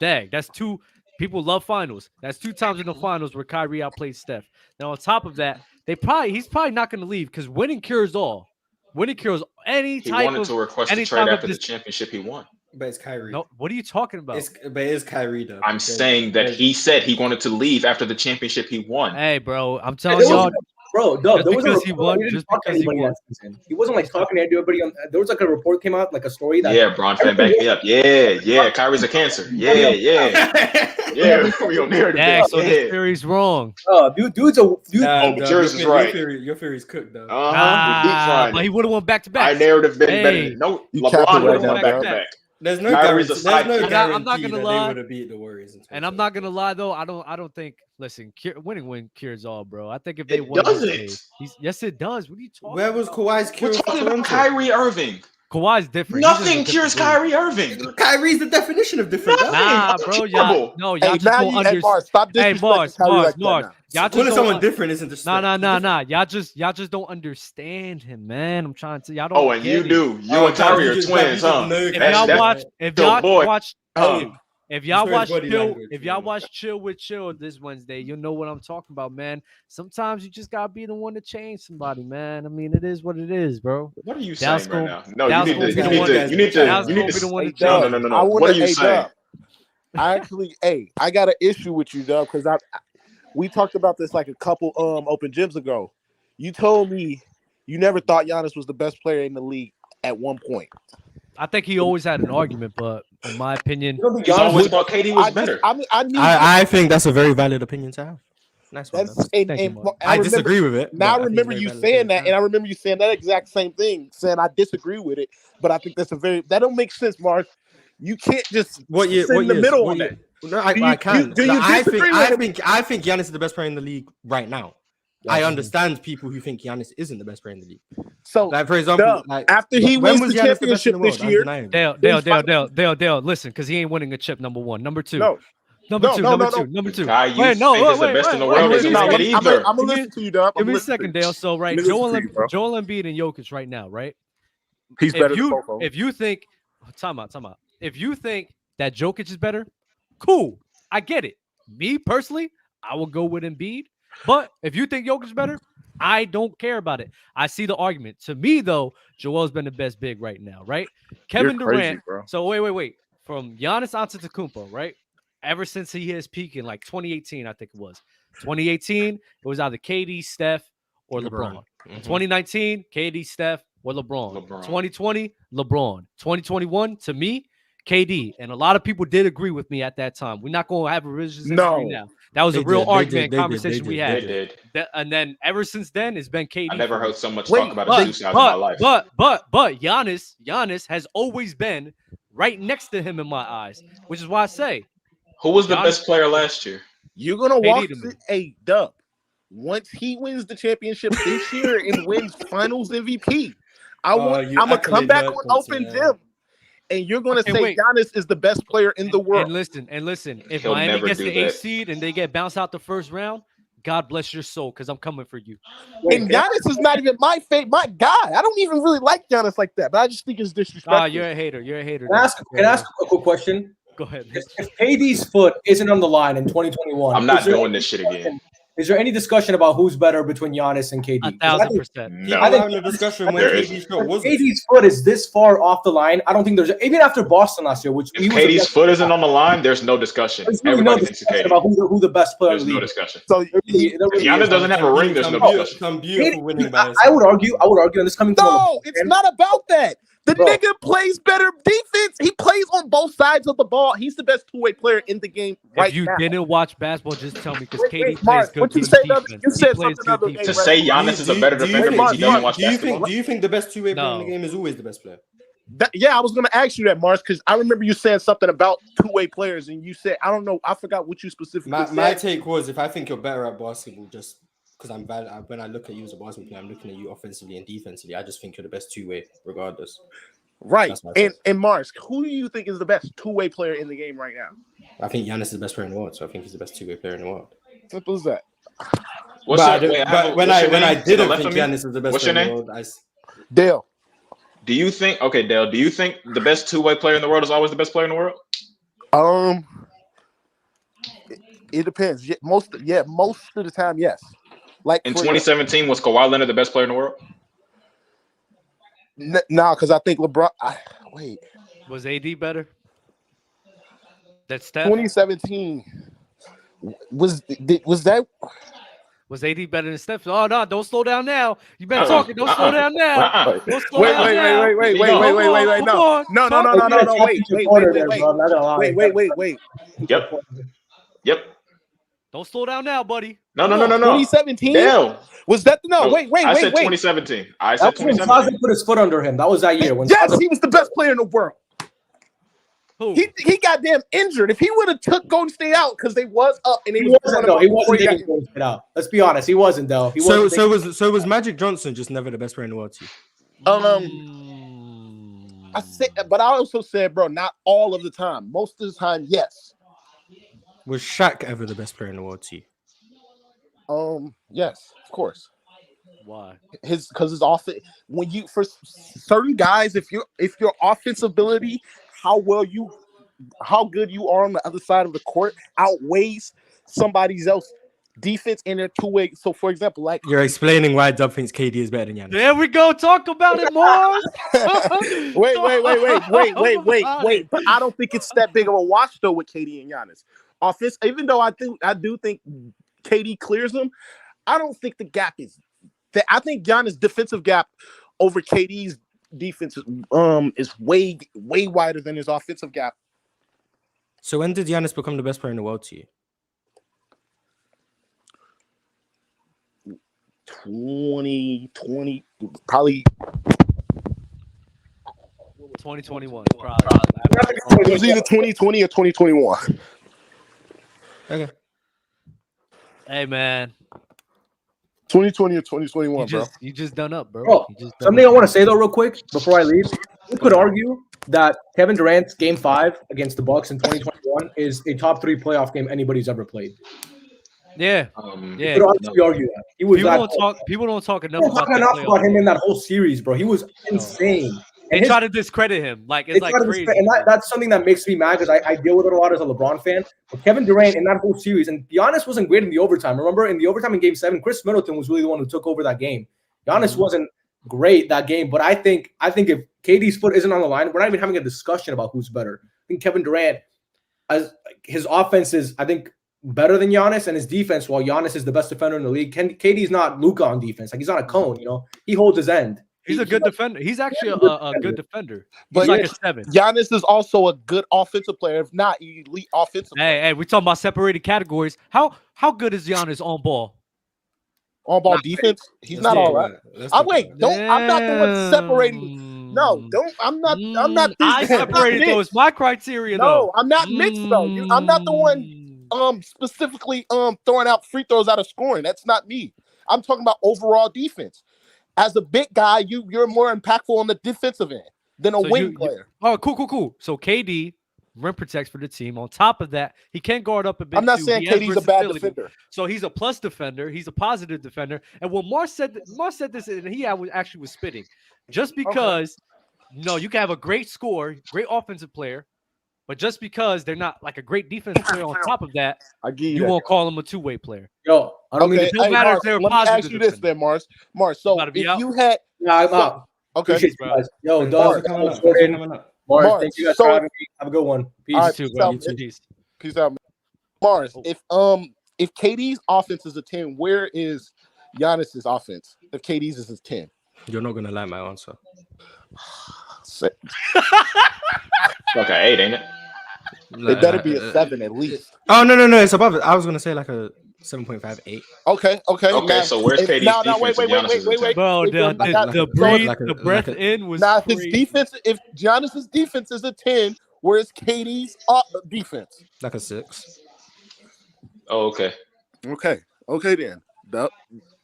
Dang, that's two. People love finals. That's 2 times in the finals where Kyrie outplayed Steph. Now on top of that, he's probably not going to leave because winning cures all. Winning cures any He type wanted of to request a trade after the championship he won. But it's Kyrie. No, what are you talking about? But it is Kyrie though. I'm saying that he said he wanted to leave after the championship he won. Hey, bro, I'm telling y'all. Bro, Dub, there was because he won. Just because he won. He wasn't like talking to everybody. There was like a report came out, like a story that. Yeah, Bron fan back me up. Yeah. Kyrie's a cancer. Yeah. We on narrative. Dang, so this theory's wrong. Dude's a dude. Yours is right. Your theory's cooked though. But he would have won back to back. Our narrative been better. No, LeBron would have won back to back. There's no Kyrie's guarantee. I'm not gonna lie. They would have beat the Warriors. And I'm not gonna lie though. I don't think. Listen, winning cures all, bro. I think if they It won, doesn't. Yes, it does. What are you talking? Where was Kawhi's cure? We're talking about Kyrie Irving. Kawhi's different. Nothing cures Kyrie Irving. Kyrie's the definition of different. Nah, bro. Y'all just don't understand. Stop Hey, Marz. Y'all just Calling someone different isn't the Nah. Y'all just don't understand him, man. I'm trying to. Y'all don't. Oh, and you do. You and Kyrie are twins, huh? If y'all watch Chill with Chill this Wednesday, you'll know what I'm talking about, man. Sometimes you just gotta be the one to change somebody, man. I mean, it is what it is, bro. What are you saying right now? No, No. What are you saying? I got an issue with you, Dub, because we talked about this like a couple open gyms ago. You told me you never thought Giannis was the best player in the league at one point. I think he always had an argument, but in my opinion, he always thought KD was better. I think that's a very valid opinion to have. Nice one. I disagree with it. Now I remember you saying that, and I remember you saying that exact same thing, saying I disagree with it, but I think that don't make sense, Marz. You can't just sit in the middle on that. No, I can. I think Giannis is the best player in the league right now. I understand people who think Giannis isn't the best player in the league. So, like for example, after he wins the championship this year, Dale, listen, because he ain't winning a chip. Number one, number two. Number two. Guy, you think is the best in the world isn't it either. I'm gonna listen to you, Dub. Give me a second, Dale. So, right, Joel Embiid and Jokic right now, right? He's better than both of them. If you think, time out. If you think that Jokic is better, cool. I get it. Me personally, I will go with Embiid. But if you think Jokic's better, I don't care about it. I see the argument. To me, though, Joel's been the best big right now, right? Kevin Durant. So wait. From Giannis Antetokounmpo, right? Ever since he hit his peak in like 2018, I think it was. 2018, it was either KD, Steph, or LeBron. 2019, KD, Steph, or LeBron. 2020, LeBron. 2021, to me, KD. And a lot of people did agree with me at that time. We're not going to have a religious history now. That was a real argument conversation we had. They did. And then ever since then, it's been KD. I never heard so much talk about two sides in my life. But Giannis has always been right next to him in my eyes, which is why I say. Who was the best player last year? You're going to walk Dub. Once he wins the championship this year and wins finals MVP, I'm going to come back on open gym. And you're going to say Giannis is the best player in the world. And listen. If Miami gets the 8th seed and they get bounced out the first round, God bless your soul, because I'm coming for you. And Giannis is not even my guy. I don't even really like Giannis like that, but I just think it's disrespectful. You're a hater. Can I ask a quick question? Go ahead. If KD's foot isn't on the line in 2021, I'm not doing this shit again. Is there any discussion about who's better between Giannis and KD? 1,000%. No. I think having a discussion when KD's foot is this far off the line. I don't think there's even after Boston last year, which if KD's foot isn't on the line, there's no discussion. Everybody thinks it's KD. About who the best player. There's no discussion. So if Giannis doesn't have a ring, there's no discussion. I would argue, and this coming from it's not about that. The nigga plays better defense. He plays on both sides of the ball. He's the best two-way player in the game right now. If you didn't watch basketball, just tell me, because KD Marz, plays good defense. You said something other day. To say Giannis is a better defender because he doesn't watch basketball. Do you think the best two-way player in the game is always the best player? I was going to ask you that, Marz, because I remember you saying something about two-way players, and you said, I don't know, I forgot what you specifically said. My take was, if I think you're better at basketball, just because when I look at you as a basketball player, I'm looking at you offensively and defensively. I just think you're the best two-way, regardless. Right. And Marz, who do you think is the best two-way player in the game right now? I think Giannis is the best player in the world, so I think he's the best two-way player in the world. Simple as that. What's But your, wait, when what's your I name? To the didn't left think of me? Giannis is the best What's your player in name? the world, Dale. Do you think? Okay, Dale. Do you think the best two-way player in the world is always the best player in the world? It depends. Most of the time, yes. Like In 2017, was Kawhi Leonard the best player in the world? No, because I think LeBron. Wait, Was AD better? That's Steph. 2017 was that? Was AD better than Steph? Oh no! Don't slow down now. You better talking. Don't slow down now. Uh-uh. Don't slow down now. Wait. Come No. on. Wait. Yep. Don't slow down now, buddy. No. 2017. Dale. Was that wait? I said 2017. I said That's when 2017. Zaza put his foot under him. That was that year. When Yes, Zaza- he was the best player in the world. Who? He got damn injured. If he would have took Golden State out because they was up and he wasn't though. He wasn't taking Golden State out. Let's be honest. He wasn't though. He wasn't So was Magic Johnson just never the best player in the world to you? I said, but I also said, bro, not all of the time. Most of the time, yes. Was Shaq ever the best player in the world to you? Yes, of course. Why? Because his offense. When you for certain guys, if your offensive ability, how good you are on the other side of the court outweighs somebody else defense in their two-way. So, for example, like You're explaining why Dub thinks KD is better than Giannis. There we go. Talk about it more. wait. But I don't think it's that big of a wash though with KD and Giannis. Offense, even though I do think KD clears them, I don't think the gap is that. I think Giannis' defensive gap over KD's defense is way wider than his offensive gap. So when did Giannis become the best player in the world to you? 2020, probably 2021. it was either 2020 or 2021. Okay. Hey man, 2020 or 2021, bro. You just done up, bro. Oh, something I want to say though, real quick, before I leave. You could argue that Kevin Durant's Game 5 against the Bucks in 2021 is a top 3 playoff game anybody's ever played. Yeah, You could honestly argue that. He was people don't talk enough about him in that whole series, bro. He was insane. They try to discredit him, like it's like crazy. And that's something that makes me mad because I deal with it a lot as a LeBron fan. But Kevin Durant in that whole series, and Giannis wasn't great in the overtime. Remember, in the overtime in Game 7, Chris Middleton was really the one who took over that game. Giannis wasn't great that game, but I think if KD's foot isn't on the line, we're not even having a discussion about who's better. I think Kevin Durant, as his offense is, I think, better than Giannis, and his defense, while Giannis is the best defender in the league, KD's not Luka on defense. Like, he's not a cone, he holds his end. He's a good defender. He's actually a good defender. He's But like a 7. Giannis is also a good offensive player, if not elite offensive. Hey, we talking about separated categories. How good is Giannis on ball? On ball defense, he's not all right. I'm not the one separating. No, don't. I'm not. I separated those. My criteria, though. No, I'm not mixed though. I'm not the one specifically throwing out free throws out of scoring. That's not me. I'm talking about overall defense. As a big guy, you're more impactful on the defensive end than a wing player. Oh, cool. So KD rim protects for the team. On top of that, he can guard up a bit. I'm not saying KD's a bad defender. So he's a plus defender. He's a positive defender. And when Marz said this, and he actually was spitting. Just because, you can have a great scorer, great offensive player, but just because they're not like a great defensive player on top of that, you won't call them a two-way player. Yo, I don't mean it don't matter if they're let positive. me ask you this then, Marz. So if you had I'm out. Okay. Yo, Marz, thank you guys for having me. Have a good one. Peace. Right, too, bro. Peace out, man. Marz, if KD's offense is a 10, where is Giannis's offense? If KD's is a 10. You're not gonna like my answer. Okay, 8, ain't it? It better be a 7 at least. Oh no, it's above it. I was gonna say like a 7.5, 8. Okay. Okay, so where's KD's defense? Wait. Bro, the breath in was if Giannis's defense is a 10, where's KD's defense? Like a 6. Oh, okay. Okay then.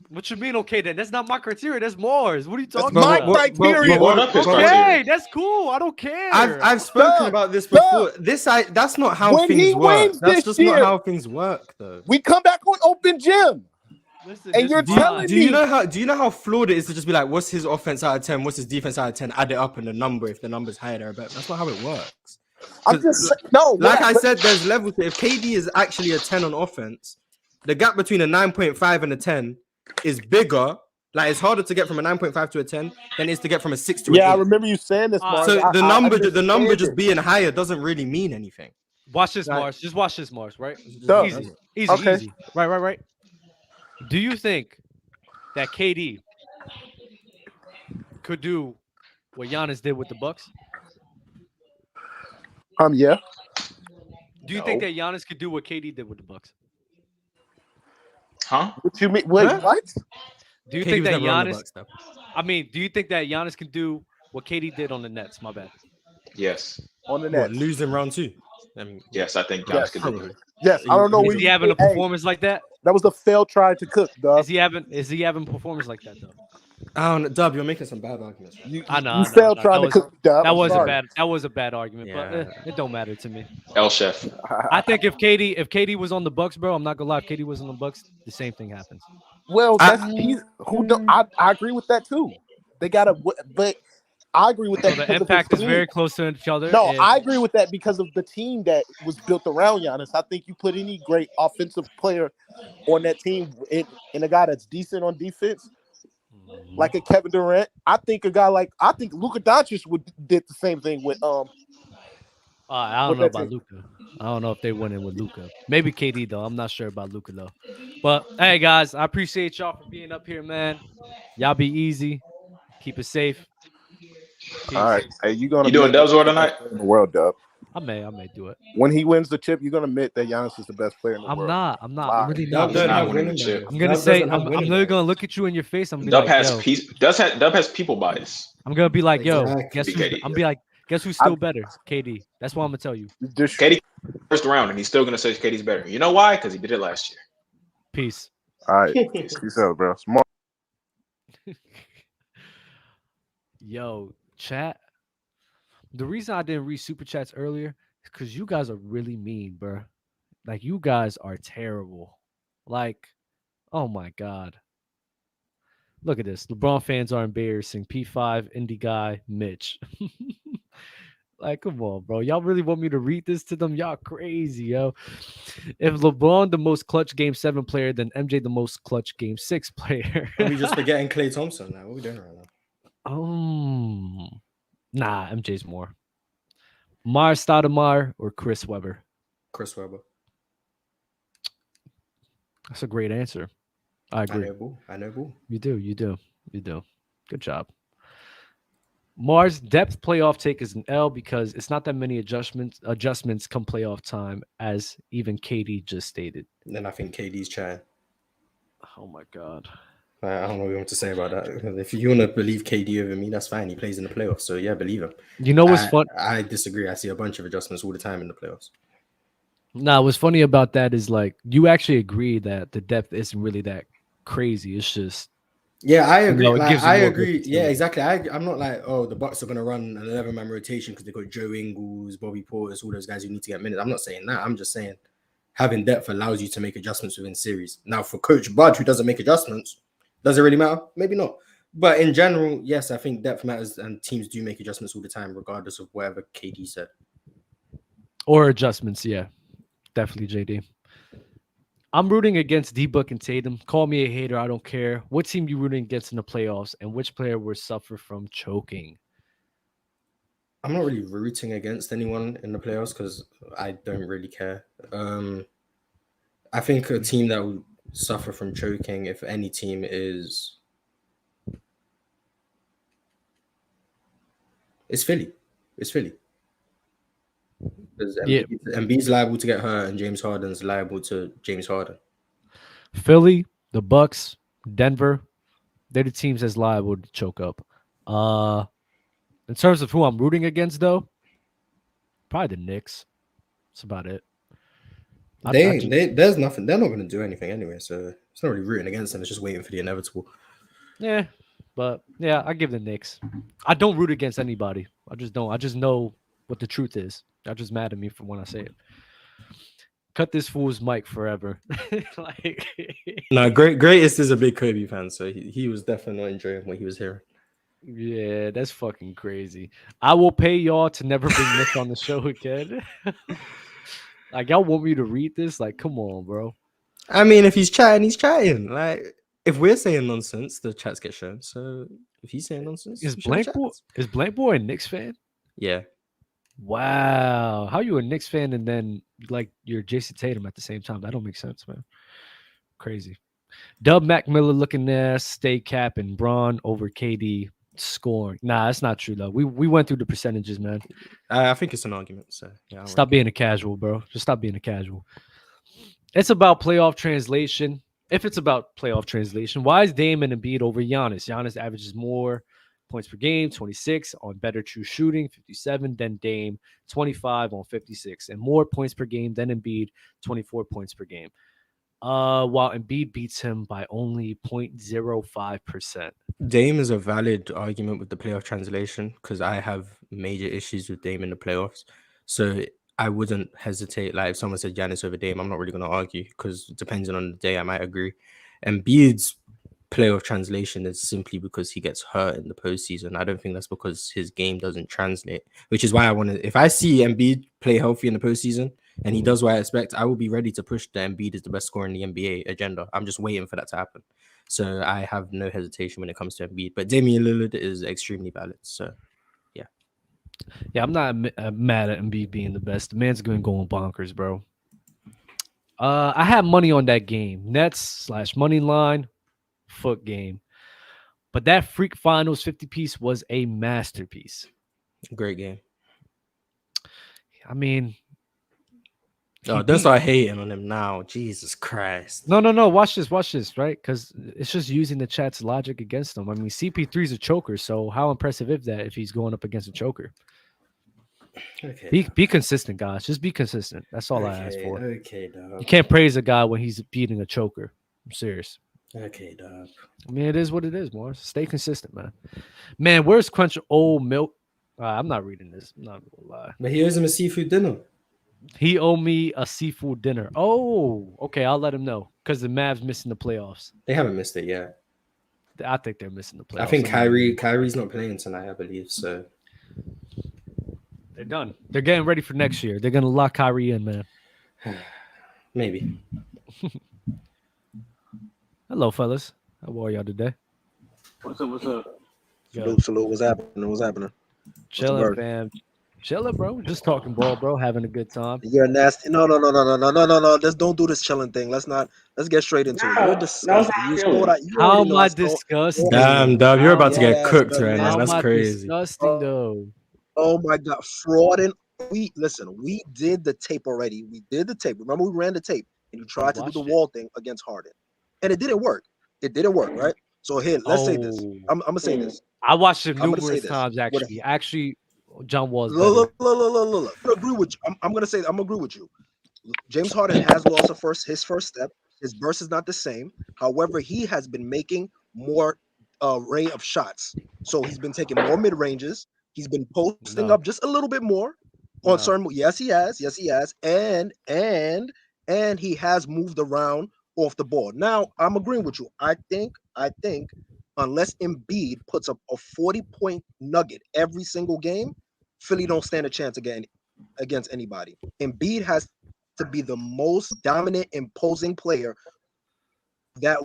What you mean? Okay, then that's not my criteria. That's Marz. What are you talking my about? criteria. Okay, that's cool. I don't care. I've spoken about this before. That's not how things work. That's just not how things work, though. We come back on open gym. Listen, And this you're is telling fine. Do you know how flawed it is to just be like, what's his offense out of 10? What's his defense out of 10? Add it up and the number. If the number's higher, they're better. That's not how it works. I'm 'Cause just no. like I said, there's levels. If KD is actually a 10 on offense, the gap between a 9.5 and a 10 is bigger. Like it's harder to get from a 9.5 to a 10 than it is to get from a 6 to an 8. I remember you saying this, Marz. So the number understand just it. being higher doesn't really mean anything. Watch this, Like- Marz. Just watch this, Marz. Right? Duh. Easy, Okay. easy. Right. Do you think that KD could do what Giannis did with the Bucks? Yeah. Do you think that Giannis could do what KD did with the Bucks? Huh? What you mean? Wait, Huh? what? Do you KD think was that never on the Giannis? Bucks, though. I mean, do you think that Giannis can do what KD did on the Nets? My bad. Yes. On the What, net. losing round 2? I mean, Yes, I think Giannis Yes. could do probably. that. Yes, I don't know. Is where he you- having a hey, performance like that? that was the fail trying to cook, dog. Is he having performance like that though? I don't know, Dub, you're making some bad arguments. You, I know. you failed trying to was, cook, dog. that was Sorry. a bad argument, but Yeah. it don't matter to me. El Chef. I think if KD was on the Bucks, bro, I'm not gonna lie. If KD was on the Bucks, the same thing happens. Well, I agree with that too. They gotta, but I agree with that. So the because of impact his is very team. close to each other. No, and- I agree with that because of the team that was built around Giannis. I think you put any great offensive player on that team and a guy that's decent on defense, like a Kevin Durant. I think Luka Doncic did the same thing with I don't with know that about team. Luka. I don't know if they went in with Luka. Maybe KD though. I'm not sure about Luka though. But hey, guys, I appreciate y'all for being up here, man. Y'all be easy. Keep it safe. Peace. All right, hey, you gonna You doing admit Dubs that or he's the tonight? best player in the world, Dub? I may do it. When he wins the chip, you're gonna admit that Giannis is the best player in the I'm world. not. I'm really Dub not. He's don't not have winning winning the chip. barriers. I'm gonna Dub say doesn't have I'm winning literally barriers. gonna look at you in your face. I'm gonna be Dub like, has yo. Dub has people bias. I'm gonna be like, yo. Exactly. Guess who's? KD. I'm gonna be like, guess who's still better? KD. That's what I'm gonna tell you. KD first round, and he's still gonna say KD's better. You know why? Because he did it last year. Peace. All right, peace out, bro. Smart. Yo, chat. The reason I didn't read super chats earlier is because you guys are really mean, bro. Like you guys are terrible. Like, oh my god. Look at this. LeBron fans are embarrassing. P5 indie guy Mitch. Like, come on, bro. Y'all really want me to read this to them? Y'all crazy, yo. If LeBron the most clutch game 7 player, then MJ the most clutch game 6 player. Are we just forgetting Klay Thompson now? What are we doing right now? Nah, MJ's more. Marz Stoudemire or Chris Webber? Chris Webber. That's a great answer. I agree. I know, boo. You do. Good job. Marz depth playoff take is an L because it's not that many adjustments come playoff time, as even KD just stated. Then I think KD's trying. Oh my god. I don't know what you want to say about that. If you want to believe KD over me, that's fine. He plays in the playoffs, so yeah, believe him. You know what's fun? I disagree. I see a bunch of adjustments all the time in the playoffs. Nah, what's funny about that is like you actually agree that the depth isn't really that crazy. It's just I agree. it Like, gives you I more agree. versatility. Yeah, exactly. I'm not like, oh, the Bucks are going to run an 11-man rotation because they got Joe Ingles, Bobby Portis, all those guys who need to get minutes. I'm not saying that. I'm just saying having depth allows you to make adjustments within series. Now, for Coach Bud, who doesn't make adjustments, does it really matter? Maybe not. But in general, yes, I think depth matters, and teams do make adjustments all the time, regardless of whatever KD said. or adjustments. Yeah, definitely JD. I'm rooting against D-Book and Tatum. Call me a hater. I don't care. What team you rooting against in the playoffs, and which player will suffer from choking? I'm not really rooting against anyone in the playoffs because I don't really care. I think a team that would suffer from choking, if any team, is Philly. It's Philly. Because Yeah. Embiid's liable to get hurt, and James Harden's liable to James Harden. Philly, the Bucks, Denver, they're the teams that's liable to choke up. In terms of who I'm rooting against, though, probably the Knicks. That's about it. There's nothing. They're not going to do anything anyway, so it's not really rooting against them. It's just waiting for the inevitable. Yeah, but yeah, I give the Knicks. I don't root against anybody. I just don't. I just know what the truth is. Y'all just mad at me for when I say it. Cut this fool's mic forever. Like, No, greatest is a big Kobe fan, so he was definitely not enjoying what he was hearing. yeah, that's fucking crazy. I will pay y'all to never bring Nick on the show again. Like, y'all want me to read this? Like, come on, bro. I mean, if he's chatting, he's chatting. Like, if we're saying nonsense, the chats get shown. So if he's saying nonsense, Is we show the Blank Boy a Knicks fan? Yeah. Wow. How you a Knicks fan and then like you're Jason Tatum at the same time? That don't make sense, man. Crazy. Dub Mac Miller looking there, stay cap and Braun over KD scoring. Nah, that's not true though. We went through the percentages, man. I think it's an argument. So yeah, Stop being a casual, bro. Just stop being a casual. It's about playoff translation. If it's about playoff translation, why is Dame and Embiid over Giannis? Giannis averages more points per game, 26 on better true shooting, 57 than Dame, 25 on 56, and more points per game than Embiid, 24 points per game. While Embiid beats him by only 0.05%. Dame is a valid argument with the playoff translation because I have major issues with Dame in the playoffs. So I wouldn't hesitate. Like if someone said Giannis over Dame, I'm not really going to argue because depending on the day, I might agree. Embiid's playoff translation is simply because he gets hurt in the postseason. I don't think that's because his game doesn't translate, which is why I want to. If I see Embiid play healthy in the postseason and he does what I expect, I will be ready to push the Embiid is the best scorer in the NBA agenda. I'm just waiting for that to happen. So I have no hesitation when it comes to Embiid. But Damian Lillard is extremely valid. So yeah. Yeah, I'm not mad at Embiid being the best. The man's going bonkers, bro. I had money on that game. Nets / money line. Foot game, but that Freak Finals 50 piece was a masterpiece. Great game. I mean, don't start hating on him now. Jesus Christ. No. Watch this, right? Because it's just using the chat's logic against him. I mean, CP3 is a choker, so how impressive is that if he's going up against a choker? Okay. Be consistent, guys. Just be consistent. That's all I ask for. Okay, dog. You can't praise a guy when he's beating a choker. I'm serious. Okay, dog. I mean, it is what it is, Marz. Stay consistent, man. Man, where's Crunch Old Milk? I'm not reading this. I'm not gonna lie. But he owes him a seafood dinner. He owed me a seafood dinner. Oh, okay. I'll let him know because the Mavs missing the playoffs. They haven't missed it yet. I think they're missing the playoffs. I think Kyrie's not playing tonight, I believe. So they're done. They're getting ready for next year. They're gonna lock Kyrie in, man. Maybe. Hello, fellas. How are y'all today? What's up? Salute. What's happening? Chilling, fam. Chilling, bro. Just talking ball, bro. Having a good time. You're nasty. No. Just don't do this chilling thing. Let's get straight into it. You're disgusting. How am I disgusting? Damn, dog. You're about to get cooked right now. That's crazy. Disgusting, though. Oh my God. Fraud and we did the tape already. We did the tape. Remember, we ran the tape and you tried to do the wall thing against Harden. And it didn't work. Right? So here, let's say this. I'm gonna say this. I watched it numerous times. Actually, John Wall's look. I agree with you. I'm gonna agree with you. James Harden has lost his first step. His burst is not the same. However, he has been making more array of shots. So he's been taking more mid ranges. He's been posting up just a little bit more on certain. Yes, he has. And he has moved around off the ball. Now, I'm agreeing with you. I think unless Embiid puts up a 40-point nugget every single game, Philly don't stand a chance against anybody. Embiid has to be the most dominant, imposing player. That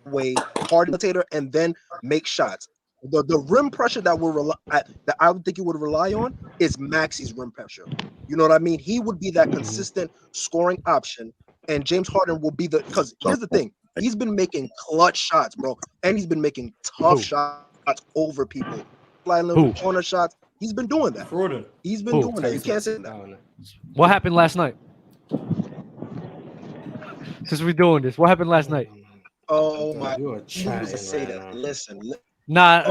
way, hard imitator, and then make shots. The rim pressure that I would think you would rely on is Maxi's rim pressure. You know what I mean? He would be that consistent scoring option. And James Harden will be because here's the thing. He's been making clutch shots, bro. And he's been making tough shots over people. Fly little corner shots. He's been doing that. He's been doing that. You can't say that. What happened last night? Since we're doing this, what happened last night? Oh my God. Say that. Listen. Nah,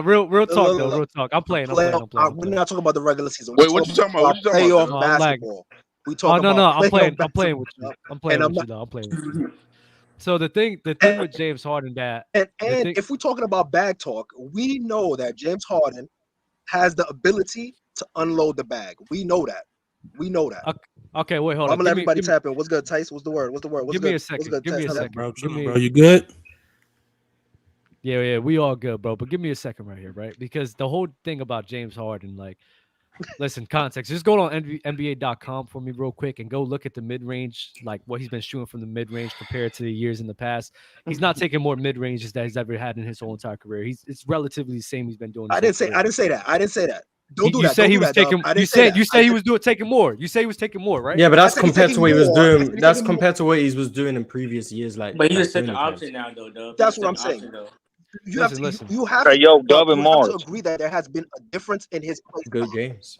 real talk though. Real talk. I'm playing. We're not talking about the regular season. Wait, what you talking about? Playoff basketball. We talk about I'm playing with you. I'm playing with you. So the thing with James Harden and if we're talking about bag talk, we know that James Harden has the ability to unload the bag. We know that. We know that. Okay, wait, hold I'm on. gonna let everybody tap in. What's good, Tice? What's the word? What's the word? What's Give good? me a second. What's good, Give me a Tice? second. Bro, Give me. bro, you good? Yeah, we all good, bro. But give me a second right here, right? Because the whole thing about James Harden, like, listen, context. Just go on NBA.com for me real quick and go look at the mid range, like what he's been shooting from the mid range compared to the years in the past. He's not taking more mid ranges that he's ever had in his whole entire career. It's relatively the same he's been doing. I didn't say that. Don't do you that. said Don't he do was that, taking. Dub. I You didn't say said that. he was taking more. You say he was taking more, right? Yeah, but I that's said he's compared to taking what he was more. I said doing. he's That's taking compared to what he was doing in previous years. Like, But he's a like second Tony option plays. now, though, Dub. That's He's a what I'm second saying. option, though. You have to. Listen. You have Hey, to. yo, Dub, Dub and you have to Marz. agree that there has been a difference in his play. Good games.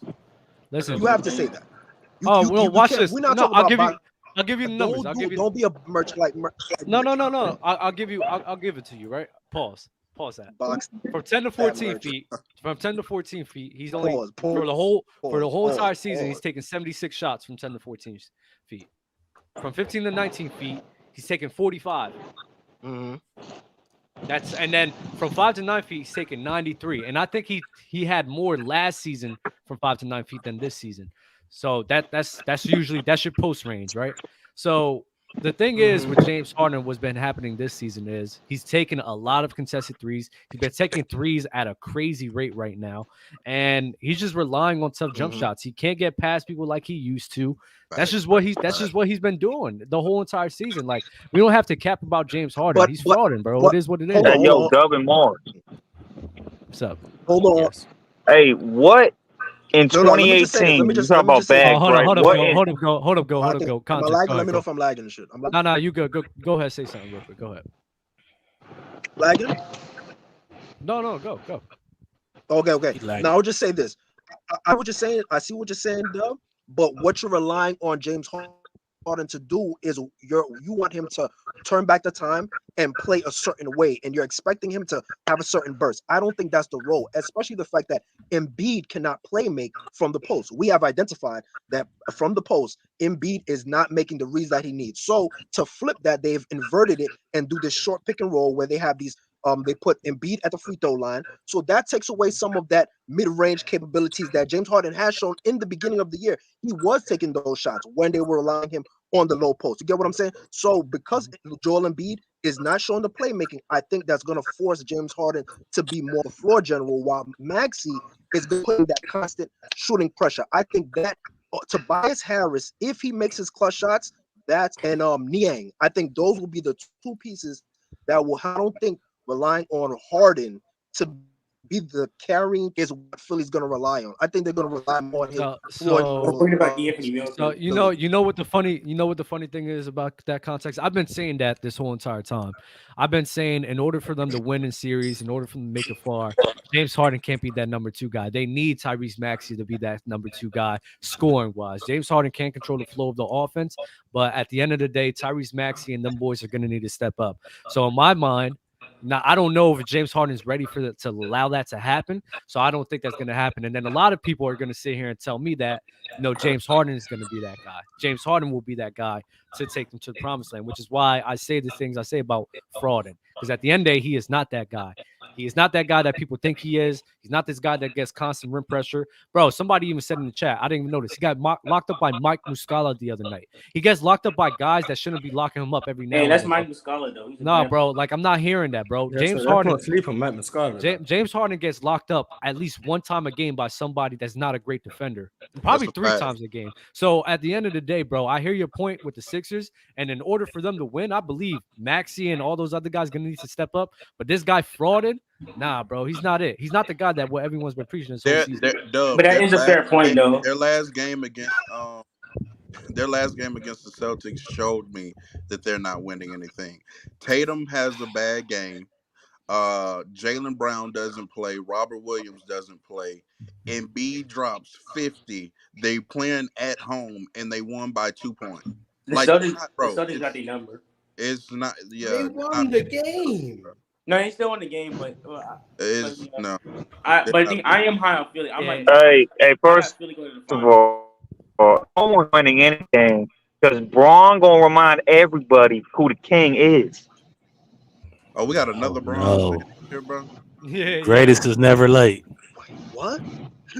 Listen. You have to say that. Watch can't- this. We're not No, talking about. I'll give you the numbers. Don't be a merch like. No. I'll give it to you, right? Pause that. Box. From 10 to 14 feet. From 10 to 14 feet, he's only for the whole entire season. He's taking 76 shots from 10 to 14 feet. From 15 to 19 feet, he's taking 45. Mm-hmm. And then from 5 to 9 feet, he's taking 93. And I think he had more last season from 5 to 9 feet than this season. So that's usually that's your post range, right? So the thing is with James Harden, what's been happening this season is he's taken a lot of contested threes. He's been taking threes at a crazy rate right now, and he's just relying on tough jump shots. He can't get past people like he used to. That's just what he's been doing the whole entire season. Like, we don't have to cap about James Harden. He's frauding, bro. It is what it is. Hey, yo, Dub and Marz. What's up? Hold on. Yes. Hey, what in 2018? You talk about bags, right? Hold up, go. Context. Am I lagging? Let me know if I'm lagging and shit. No, you go ahead. Say something real quick. Go ahead. Lagging? No, go. Okay. Now I'll just say this. I was just saying. I see what you're saying, Dub. But what you're relying on James Harden to do is you want him to turn back the time and play a certain way, and you're expecting him to have a certain burst. I don't think that's the role, especially the fact that Embiid cannot play make from the post. We have identified that from the post, Embiid is not making the reads that he needs. So to flip that, they've inverted it and do this short pick and roll where they have these. They put Embiid at the free throw line, so that takes away some of that mid-range capabilities that James Harden has shown in the beginning of the year. He was taking those shots when they were allowing him on the low post. You get what I'm saying? So because Joel Embiid is not showing the playmaking, I think that's going to force James Harden to be more the floor general, while Maxey is putting that constant shooting pressure. I think that Tobias Harris, if he makes his clutch shots, and Niang, I think those will be the two pieces that will. I don't think relying on Harden to be the carrying is what Philly's going to rely on. I think they're going to rely more on him. You know what the funny thing is about that context? I've been saying that this whole entire time. I've been saying in order for them to win in series, in order for them to make it far, James Harden can't be that number 2 guy. They need Tyrese Maxey to be that number 2 guy scoring wise. James Harden can't control the flow of the offense, but at the end of the day, Tyrese Maxey and them boys are going to need to step up. So in my mind, now, I don't know if James Harden is ready to allow that to happen. So I don't think that's going to happen. And then a lot of people are going to sit here and tell me that, James Harden is going to be that guy. James Harden will be that guy to take them to the promised land, which is why I say the things I say about frauding. Because at the end of the day, he is not that guy. He is not that guy that people think he is. He's not this guy that gets constant rim pressure. Bro, somebody even said in the chat, I didn't even notice. He got locked up by Mike Muscala the other night. He gets locked up by guys that shouldn't be locking him up every now and then. Hey, that's Mike Muscala, though. No, bro. Like, I'm not hearing that, bro. Yeah, James so Harden. Can't sleep on Mike Muscala. James Harden gets locked up at least one time a game by somebody that's not a great defender. Probably 3 times a game. So at the end of the day, bro, I hear your point with the Sixers. And in order for them to win, I believe Maxey and all those other guys going to need to step up. But this guy frauded. Nah, bro, he's not it. He's not the guy that everyone's been preaching this whole season. But that is a fair point, though. Their last game against the Celtics showed me that they're not winning anything. Tatum has a bad game. Jaylen Brown doesn't play. Robert Williams doesn't play. Embiid drops 50. They playing at home and they won by 2 points. The Celtics got the number. It's not. Yeah, they won the game. No, he still won the game, but no. I think I am high on Philly. First of all, no one's winning anything because Braun gonna remind everybody who the king is. Oh, we got another Braun No. here, bro. Yeah. Greatest is never late. What?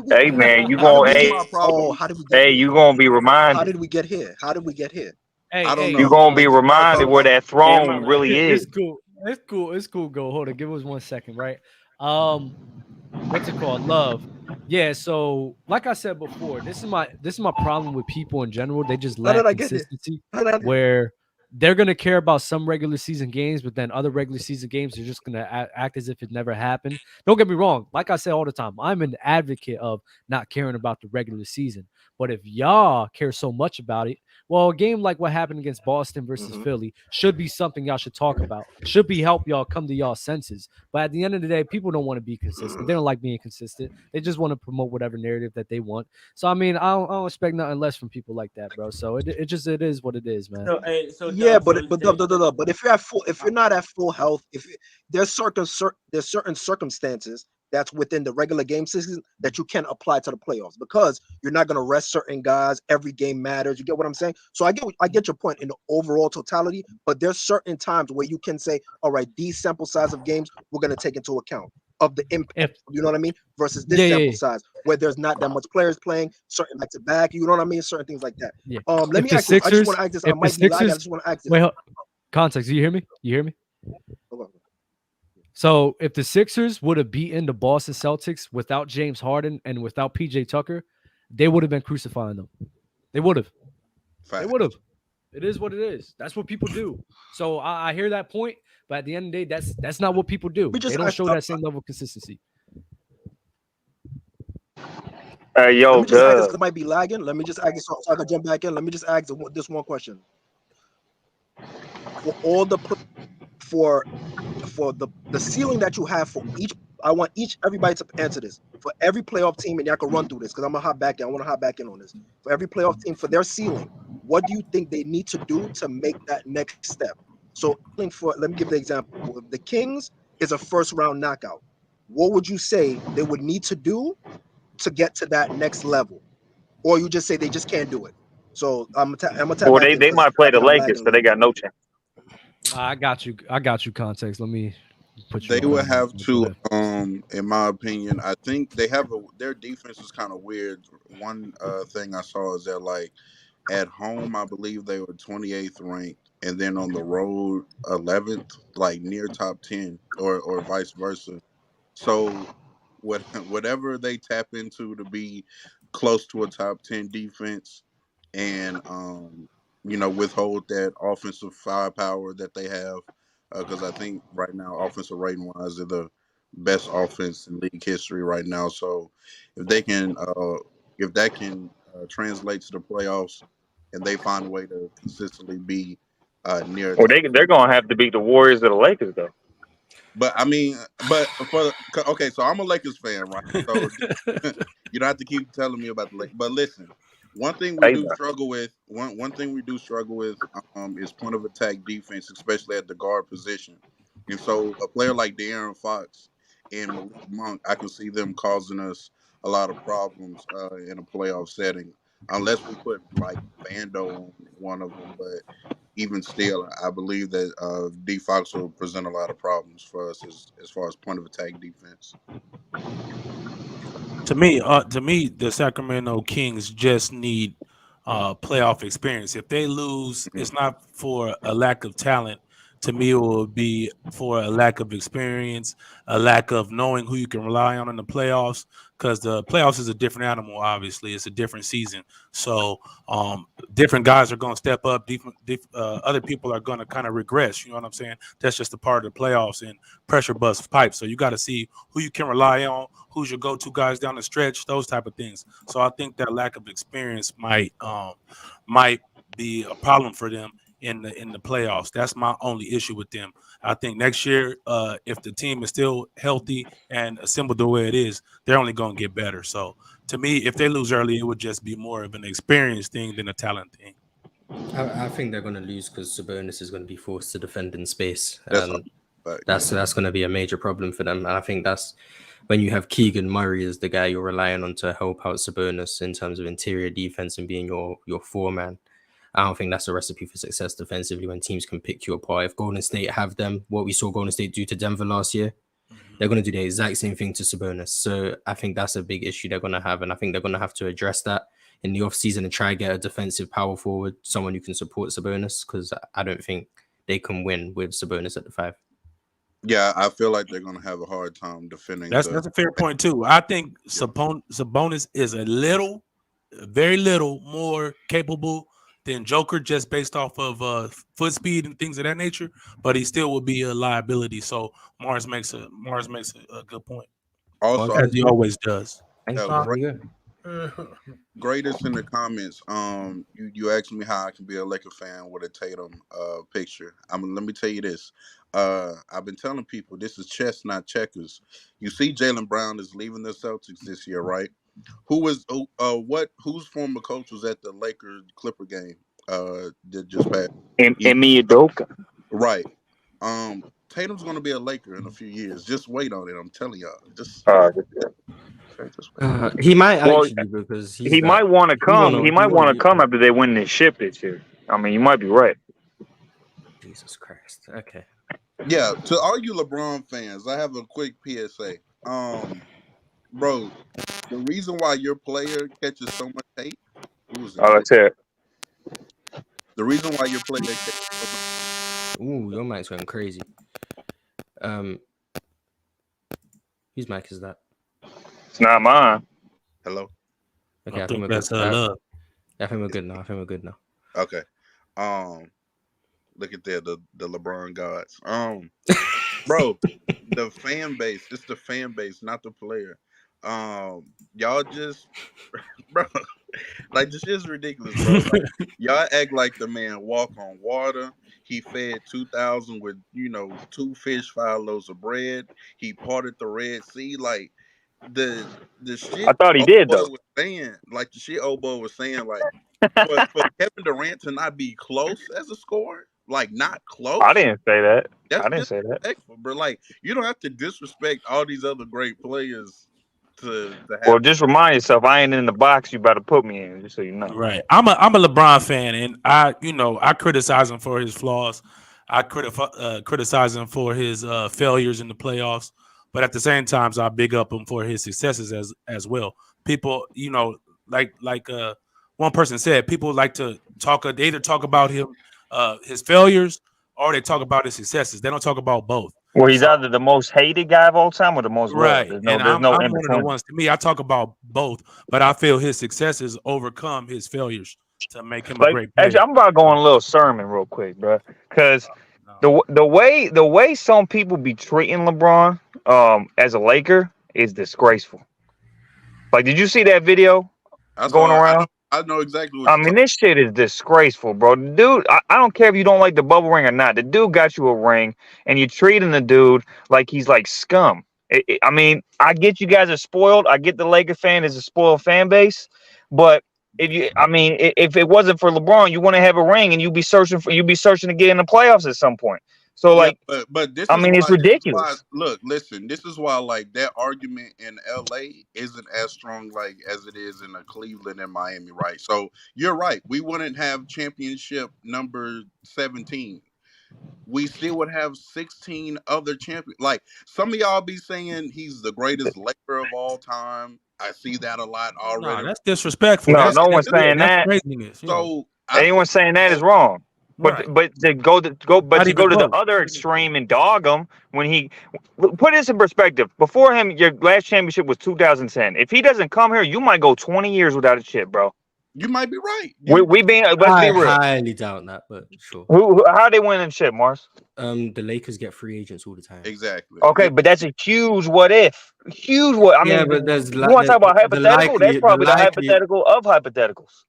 Hey man, you How did gonna we hey, get? my problem. Oh, how did we get hey, here? you gonna be How reminded. did we get here? How did we get here? Hey, I don't hey, know. You gonna be so reminded where that throne really it's is. cool. It's cool. It's cool. Go. Hold on. Give us 1 second, right? What's it called? Love. Yeah. So, like I said before, this is my problem with people in general. They just How did lack I get here? consistency. How did I? Where they're gonna care about some regular season games, but then other regular season games they're just gonna act as if it never happened. Don't get me wrong. Like I say all the time, I'm an advocate of not caring about the regular season. But if y'all care so much about it, well, a game like what happened against Boston versus Philly should be something y'all should talk about. Should be help y'all come to y'all senses. But at the end of the day, people don't want to be consistent. They don't like being consistent. They just want to promote whatever narrative that they want. So I mean, I don't expect nothing less from people like that, bro. So it is what it is, man. So, hey, so Yeah, Dub, but if you're at full, if you're not at full health, there's certain circumstances that's within the regular game season that you can apply to the playoffs because you're not going to rest certain guys. Every game matters. You get what I'm saying? So I get your point in the overall totality, but there's certain times where you can say, all right, these sample size of games we're going to take into account of the impact. You know what I mean? Versus this sample size where there's not that much players playing, certain back to back. You know what I mean? Certain things like that. Yeah. Let me ask you. I just want to ask this. I might be lagging. I just want to ask this. Wait, context. Do you hear me? You hear me? So if the Sixers would have beaten the Boston Celtics without James Harden and without PJ Tucker, they would have been crucifying them. They would have. They would have. It is what it is. That's what people do. So I hear that point, but at the end of the day, that's not what people do. They don't show that same level of consistency. Yo, let me just ask this. It might be lagging. Let me just ask this so I can jump back in. Let me just ask this one question. For all the the ceiling that you have for each, I want everybody to answer this. For every playoff team, and y'all can run through this because I'm gonna hop back in. I want to hop back in on this. For every playoff team, for their ceiling, what do you think they need to do to make that next step? So, let me give the example. If the Kings is a first round knockout, what would you say they would need to do to get to that next level? Or you just say they just can't do it? So I'm gonna tap Well, back they might play the Lakers, so they got no chance. I got you. Context. Let me put you. They would have to, in my opinion, I think they have their defense is kind of weird. One thing I saw is that like at home, I believe they were 28th ranked, and then on the road 11th, like near top 10, or vice versa. So whatever they tap into to be close to a top 10 defense, and withhold that offensive firepower that they have, because I think right now offensive rating wise they're the best offense in league history right now. So if they can if that can translate to the playoffs and they find a way to consistently be near Well, they're gonna have to beat the Warriors or the Lakers though. But I mean, so I'm a Lakers fan, right? So you don't have to keep telling me about the Lakers. But listen, one thing we do struggle with is point of attack defense, especially at the guard position. And so a player like De'Aaron Fox and Malik Monk, I can see them causing us a lot of problems in a playoff setting, unless we put like Vando on one of them. But even still, I believe that D Fox will present a lot of problems for us as far as point of attack defense. To me, the Sacramento Kings just need playoff experience. If they lose, it's not for a lack of talent. To me, it will be for a lack of experience, a lack of knowing who you can rely on in the playoffs, because the playoffs is a different animal, obviously. It's a different season. So different guys are going to step up. Other people are going to kind of regress. You know what I'm saying? That's just a part of the playoffs and pressure bust pipes. So you got to see who you can rely on, who's your go-to guys down the stretch, those type of things. So I think that lack of experience might be a problem for them in the playoffs. That's my only issue with them. I think next year, if the team is still healthy and assembled the way it is, they're only going to get better. So to me, if they lose early, it would just be more of an experience thing than a talent thing. I think they're going to lose because Sabonis is going to be forced to defend in space. That's going to be a major problem for them. And I think that's when you have Keegan Murray as the guy you're relying on to help out Sabonis in terms of interior defense and being your foreman. I don't think that's a recipe for success defensively when teams can pick you apart. If Golden State have them, what we saw Golden State do to Denver last year, they're going to do the exact same thing to Sabonis. So I think that's a big issue they're going to have. And I think they're going to have to address that in the offseason and try and get a defensive power forward, someone who can support Sabonis, because I don't think they can win with Sabonis at the 5. Yeah, I feel like they're going to have a hard time defending. That's a fair point too. I think Sabonis is very little more capable than Joker, just based off of foot speed and things of that nature. But he still would be a liability. So Marz makes a good point. Also, as he always does. Greatest in the comments. You asked me how I can be a Laker fan with a Tatum picture. Let me tell you this. I've been telling people this is chess, not checkers. You see, Jaylen Brown is leaving the Celtics this year, right? Whose former coach was at the Lakers Clipper game that just passed? Emi Udoka. Right. Tatum's going to be a Laker in a few years. Just wait on it. I'm telling y'all. He might actually, because he might want to come. He might want to come after they win this ship this year. I mean, you might be right. Jesus Christ. Okay. Yeah. To all you LeBron fans, I have a quick PSA. Bro, the reason why your player catches so much hate. Let's hear it. The reason why your player catches so much. Ooh, your mic's going crazy. Whose mic is that? It's not mine. Hello. Okay, I think that's love. I think we're good now. Okay. Look at there, the LeBron gods. Bro, the fan base. It's the fan base, not the player. Y'all just, bro, like this is ridiculous, bro. Like, y'all act like the man walk on water. He fed 2,000 with 2 fish, 5 loaves of bread. He parted the Red Sea. Like the shit. I thought he did though. Was saying, like the shit old boy was saying, like for Kevin Durant to not be close as a scorer, like not close. I didn't say that. I didn't say that. But like you don't have to disrespect all these other great players. Well, just remind yourself, I ain't in the box you about to put me in, just so you know. Right. I'm a LeBron fan, and I criticize him for his flaws. I criticize him for his failures in the playoffs, but at the same time, I big up him for his successes as well. People, like one person said, people like to talk. They either talk about him, his failures, or they talk about his successes. They don't talk about both. Well, he's either the most hated guy of all time or the most right. loved. I'm one of the ones. To me, I talk about both, but I feel his successes overcome his failures to make him a great player. Actually, I'm about to go on a little sermon real quick, bro, because the way some people be treating LeBron as a Laker is disgraceful. Like, did you see that video going around? I know exactly what I mean, this shit is disgraceful, bro. Dude, I don't care if you don't like the bubble ring or not. The dude got you a ring, and you're treating the dude like he's like scum. I mean, I get you guys are spoiled. I get the Laker fan is a spoiled fan base, but if it wasn't for LeBron, you want to have a ring, and you'd be searching to get in the playoffs at some point. So but this it's ridiculous. Listen, this is why like that argument in LA isn't as strong like as it is in Cleveland and Miami, right? So you're right. We wouldn't have championship number 17. We still would have 16 other champions. Like some of y'all be saying he's the greatest Laker of all time. I see that a lot already. No, that's disrespectful. No one's saying that. So anyone saying that is wrong. But to go to the other extreme and dog him when he put this in perspective. Before him, your last championship was 2010. If he doesn't come here, you might go 20 years without a chip, bro. You might be right. Let's be real. I highly doubt that, but sure. How they win in shit, Marz? The Lakers get free agents all the time. Exactly. Okay, but that's a huge what if. Huge what? I mean, but there's you want to talk about hypothetical? That's probably the hypothetical of hypotheticals.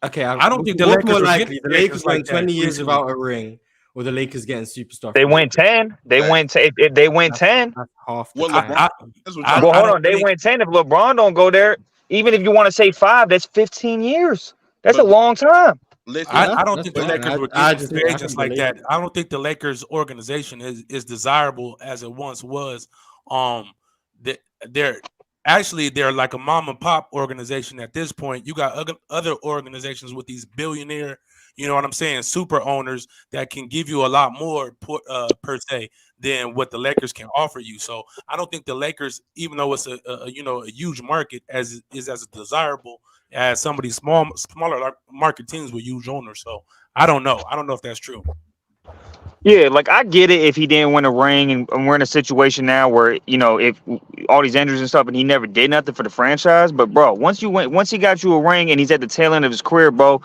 Okay, I don't think the what's Lakers more are likely, getting the Lakers like went 20 that years recently. without a ring, or the Lakers getting superstar. They went 10. They went. If they went 10, that's half the Well, time. well, hold on. They went 10. If LeBron don't go there, even if you want to say 5, that's 15 years. That's a long time. Listen, I don't think the Lakers were getting free think agents the like that. Lakers- I don't think the Lakers organization is desirable as it once was. They're like a mom and pop organization at this point. You got other organizations with these billionaire you know what I'm saying, super owners that can give you a lot more per se than what the Lakers can offer you. So I don't think the Lakers, even though it's a huge market, as desirable as some of these smaller market teams with huge owners. So I don't know if that's true. Yeah, like I get it if he didn't win a ring, and we're in a situation now where if all these injuries and stuff, and he never did nothing for the franchise. But bro, once he got you a ring, and he's at the tail end of his career, bro,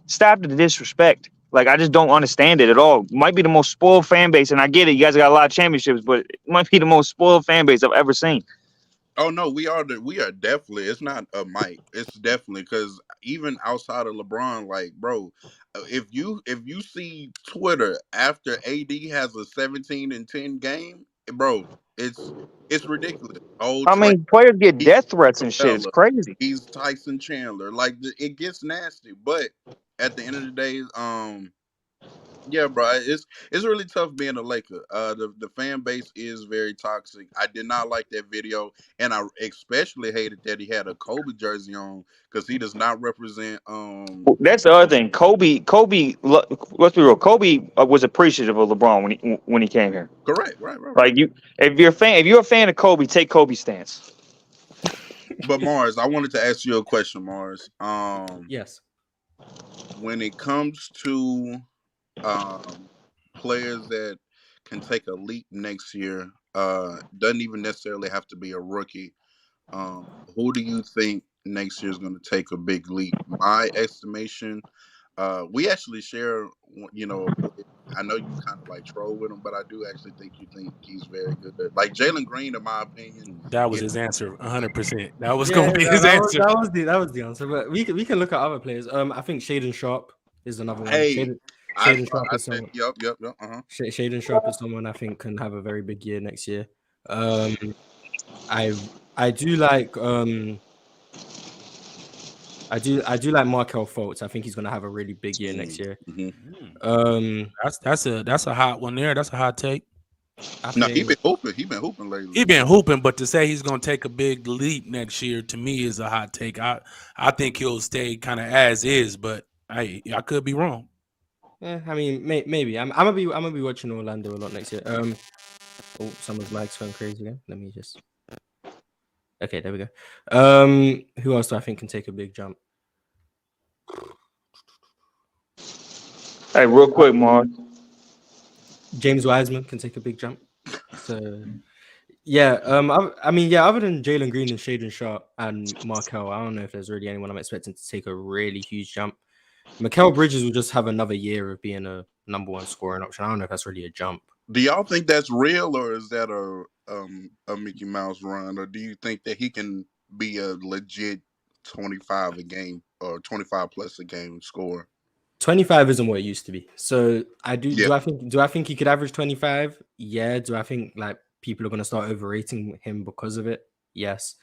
stop the disrespect. Like I just don't understand it at all. Might be the most spoiled fan base, and I get it. You guys got a lot of championships, but it might be the most spoiled fan base I've ever seen. Oh no, we are definitely. It's not a mic. It's definitely because even outside of LeBron, like bro, if you see Twitter after AD has a 17-10 game, bro, it's ridiculous. Oh, I Trey, mean, players get he's death threats and shit. It's Capella, crazy. he's Tyson Chandler. Like it gets nasty, but at the end of the day, yeah, bro, it's really tough being a Laker. The fan base is very toxic. I did not like that video, and I especially hated that he had a Kobe jersey on because he does not represent. That's the other thing. Let's be real. Kobe was appreciative of LeBron when he came here. Correct, right. Like if you're a fan of Kobe, take Kobe's stance. But Marz, I wanted to ask you a question, Marz. Yes. When it comes to players that can take a leap next year, doesn't even necessarily have to be a rookie. Who do you think next year is going to take a big leap? My estimation, we actually share, I know you kind of like troll with him, but I do actually think he's very good. Like Jalen Green, in my opinion, that was his answer, 100%. That was going to be his answer. That was the answer. But we can look at other players. I think Shaden Sharp is another one. Shaden Sharp is someone. Yep. Shaden Sharp is someone I think can have a very big year next year. I do like I do like Markelle Fultz. I think he's gonna have a really big year next year. That's a hot one there. That's a hot take. No, he been hooping lately. He been hooping, but to say he's gonna take a big leap next year to me is a hot take. I think he'll stay kind of as is, but I could be wrong. Yeah, I mean maybe I'm gonna be watching Orlando a lot next year. Oh, someone's mic's going crazy again. Let me just. Okay, there we go. Who else do I think can take a big jump? Hey, real quick, Mark. James Wiseman can take a big jump. So, yeah. I mean, other than Jalen Green and Shaden Sharp and Markelle, I don't know if there's really anyone I'm expecting to take a really huge jump. Mikal Bridges will just have another year of being a number one scoring option. I don't know if that's really a jump. Do y'all think that's real, or is that a Mickey Mouse run, or do you think that he can be a legit 25 a game or 25 plus a game scorer? 25 isn't what it used to be. So do I think he could average 25? Yeah. Do I think like people are gonna start overrating him because of it? Yes.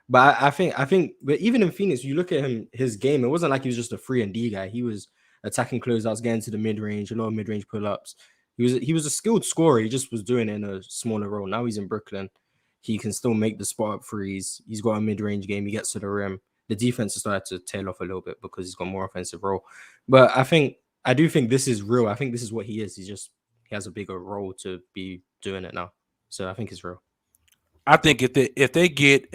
But I think but even in Phoenix, you look at him, his game, it wasn't like he was just a 3-and-D guy. He was attacking closeouts, getting to the mid-range, a lot of mid-range pull-ups. He was a skilled scorer. He just was doing it in a smaller role. Now he's in Brooklyn. He can still make the spot up threes. He's got a mid-range game. He gets to the rim. The defense has started to tail off a little bit because he's got more offensive role. But I do think this is real. I think this is what he is. He has a bigger role to be doing it now. So I think it's real. I think if they get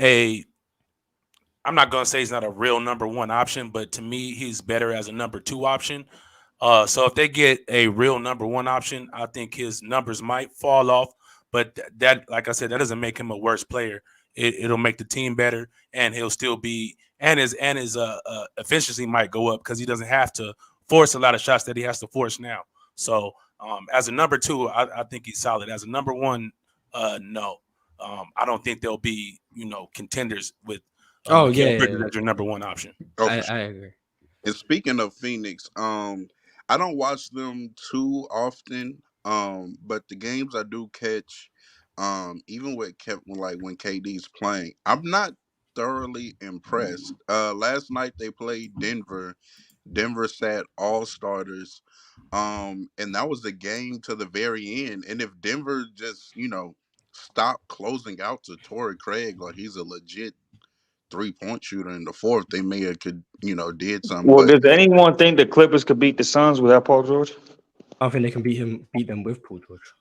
I'm not gonna say he's not a real number one option, but to me, he's better as a number two option. So if they get a real number one option, I think his numbers might fall off. But that, like I said, that doesn't make him a worse player. It'll make the team better, and he'll still be and his efficiency might go up because he doesn't have to force a lot of shots that he has to force now. So as a number two, I think he's solid. As a number one, no. I don't think they'll be contenders with. As your number one option. Okay. I agree. And speaking of Phoenix, I don't watch them too often, but the games I do catch, even when KD's playing, I'm not thoroughly impressed. Last night they played Denver. Denver sat all starters, and that was the game to the very end. And if Denver just stop closing out to Torrey Craig, like he's a legit 3-point shooter in the fourth, they may have could did something. Well, But does anyone think the Clippers could beat the Suns without Paul George? I think they can beat them with Paul George.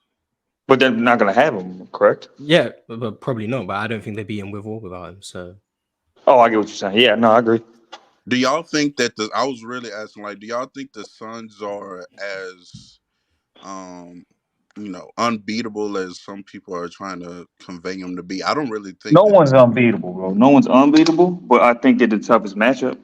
But they're not going to have him, correct? Yeah, but probably not. But I don't think they beat him with or without him. So. Oh, I get what you're saying. Yeah, no, I agree. Do y'all think that I was really asking, like, do y'all think the Suns are as unbeatable as some people are trying to convey them to be? I don't really think no one's unbeatable, bro. No one's unbeatable, but I think they're the toughest matchup.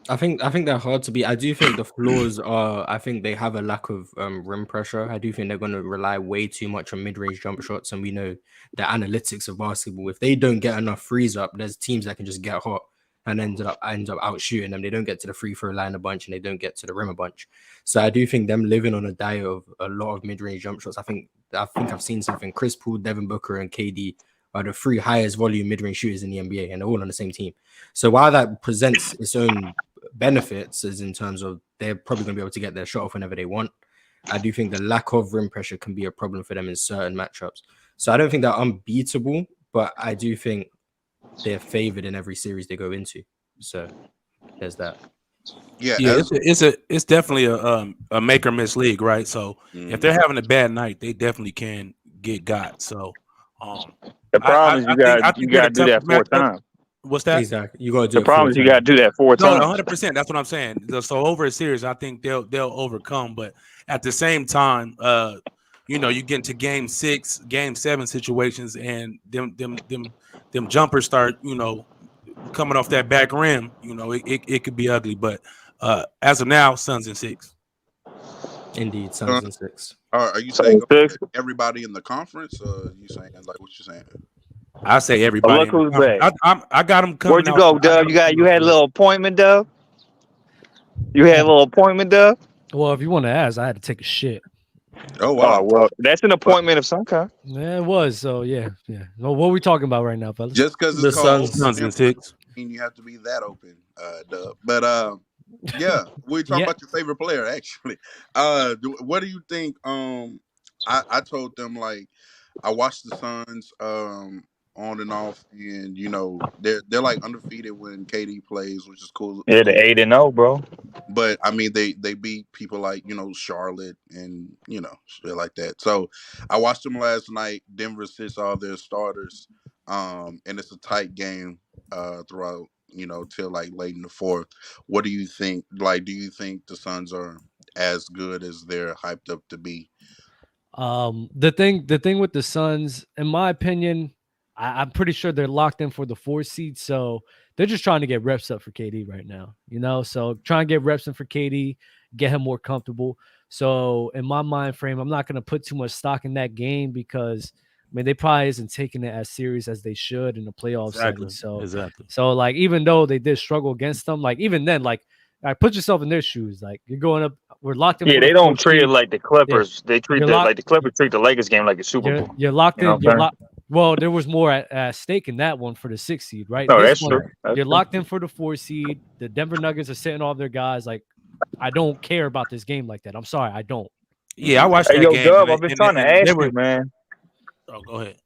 I think they're hard to beat. I do think the flaws are. I think they have a lack of rim pressure. I do think they're going to rely way too much on mid-range jump shots, and we know the analytics of basketball. If they don't get enough threes up, there's teams that can just get hot and end up out shooting them. They don't get to the free throw line a bunch, and they don't get to the rim a bunch. So I do think them living on a diet of a lot of mid-range jump shots. I think I've seen something. Chris Paul, Devin Booker, and KD are the 3 highest volume mid-range shooters in the NBA, and they're all on the same team. So while that presents its own benefits, is in terms of they're probably going to be able to get their shot off whenever they want, I do think the lack of rim pressure can be a problem for them in certain matchups. So I don't think they're unbeatable, but I do think they're favored in every series they go into. So there's that. Yeah, it's definitely a make or miss league, right? So if they're having a bad night, they definitely can get got. So the problem is you got to do that 4 times. What's that? Exactly. You got to do the problem is you got to do that 4 times. 100%. That's what I'm saying. So over a series, I think they'll overcome. But at the same time, you get into game 6, game 7 situations, and them jumpers start, coming off that back rim. It could be ugly. But as of now, Suns in 6. Indeed, Suns in 6. Are you saying everybody in the conference? Or you saying like what you're saying? I say everybody. Oh, look who's back. I got him coming. Where'd you go, Dub? You had a little appointment, Dub? Well, if you want to ask, I had to take a shit. Oh wow. Well, that's an appointment of some kind. Yeah, it was. So yeah. Well, what are we talking about right now, fellas? Just because it's called Suns in 6, you have to be that open, Dub. But yeah, we're talking about your favorite player, actually. What do you think? I told them, like, I watched the Suns on and off, and they're like undefeated when KD plays, which is cool. Yeah, they're 8-0, bro. But I mean, they beat people like Charlotte and shit like that. So I watched them last night. Denver sits all their starters, and it's a tight game throughout till like late in the fourth. What do you think? Like, do you think the Suns are as good as they're hyped up to be? The thing with the Suns, in my opinion, I'm pretty sure they're locked in for the 4 seed, so they're just trying to get reps up for KD right now. So trying to get reps in for KD, get him more comfortable. So in my mind frame, I'm not going to put too much stock in that game because they probably isn't taking it as serious as they should in the playoff setting. So like, even though they did struggle against them, like even then, like, put yourself in their shoes. Like, you're going up, we're locked in. Yeah, they don't treat it like the Clippers. Yeah. They treat it like the Clippers treat the Lakers game like a Super Bowl. You're locked in. Well, there was more at stake in that one for the 6 seed, right? No, that's true. You're locked in for the 4 seed. The Denver Nuggets are sitting all their guys. Like, I don't care about this game like that. I'm sorry, I don't. Yeah, I watched that game. Dub, I've been trying to ask you, man. Oh, go ahead.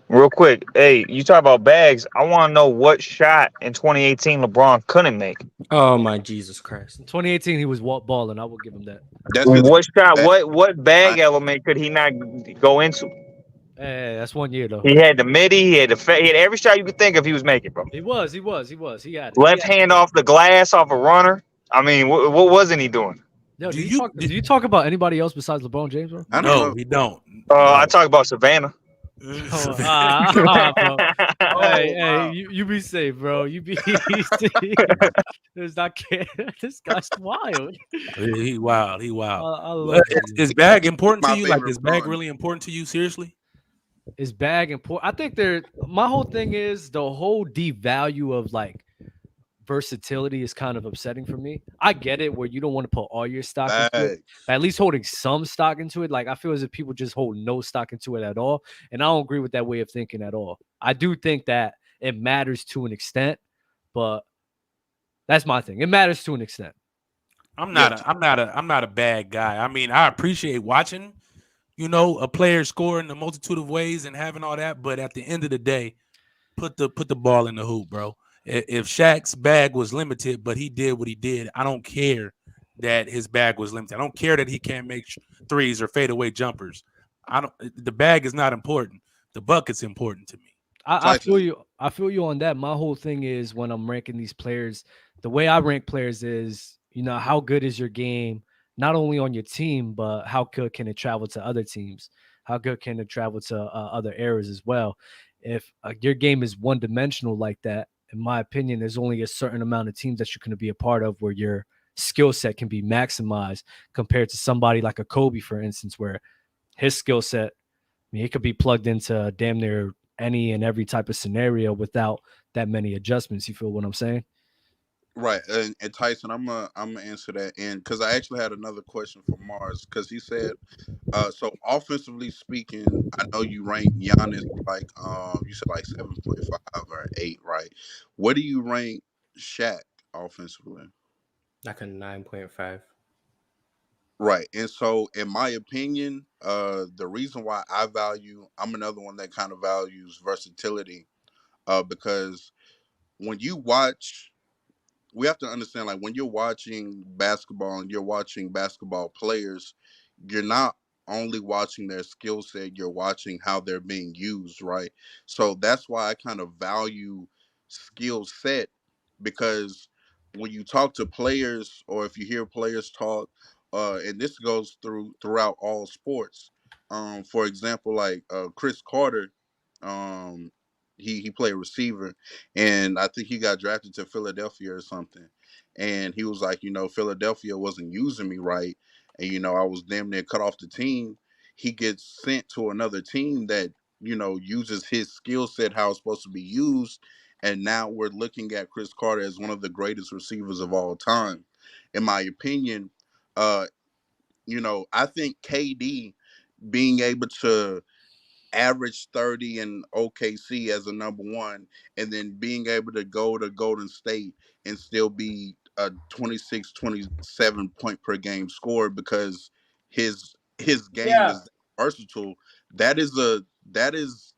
Real quick, hey, you talk about bags. I want to know what shot in 2018 LeBron couldn't make. Oh my Jesus Christ! In 2018, he was balling. I will give him that. What shot? What bag element could he not go into? Hey, that's 1 year though. He had the midi. He had every shot you could think of. He was making, bro. He was. He had it. Left hand off the glass off a runner. I mean, what wasn't he doing? Yo, do you talk about anybody else besides LeBron James, bro? No, he don't. I talk about Savannah. Hey, you be safe, bro. You be there's not this guy's wild. He wild. I love is bag important to you? Like, is bag really important to you? Seriously? Is bag important? I think my whole thing is the whole devalue of like versatility is kind of upsetting for me. I get it where you don't want to put all your stock into it, but at least holding some stock into it. Like, I feel as if people just hold no stock into it at all, and I don't agree with that way of thinking at all. I do think that it matters to an extent, but that's my thing. It matters to an extent. I'm not a bad guy. I mean, I appreciate watching, a player score in a multitude of ways and having all that, but at the end of the day, put the ball in the hoop, bro. If Shaq's bag was limited, but he did what he did, I don't care that his bag was limited. I don't care that he can't make threes or fadeaway jumpers. The bag is not important. The bucket's important to me. I feel you. I feel you on that. My whole thing is when I'm ranking these players, the way I rank players is, how good is your game, not only on your team, but how good can it travel to other teams? How good can it travel to other eras as well? If your game is one dimensional like that, in my opinion, there's only a certain amount of teams that you're going to be a part of where your skill set can be maximized compared to somebody like a Kobe, for instance, where his skill set, it could be plugged into damn near any and every type of scenario without that many adjustments. You feel what I'm saying? Right, and Tyson, I'm gonna answer that, and because I actually had another question for Marz, because he said, so offensively speaking, I know you rank Giannis like you said like 7.5 or 8, right? What do you rank Shaq offensively? Like a 9.5. Right, and so in my opinion, the reason why I'm another one that kind of values versatility, because when you watch. We have to understand, like, when you're watching basketball and you're watching basketball players, you're not only watching their skill set, you're watching how they're being used, right? So that's why I kind of value skill set, because when you talk to players or if you hear players talk, and this goes throughout all sports. For example, like Chris Carter, um, he played receiver, and I think he got drafted to Philadelphia or something. And he was like, Philadelphia wasn't using me right, and I was damn near cut off the team. He gets sent to another team that uses his skill set how it's supposed to be used, and now we're looking at Chris Carter as one of the greatest receivers of all time, in my opinion. I think KD being able to average 30 in OKC as a number one, and then being able to go to Golden State and still be a 26, 27 point per game scorer, because his game is versatile. That is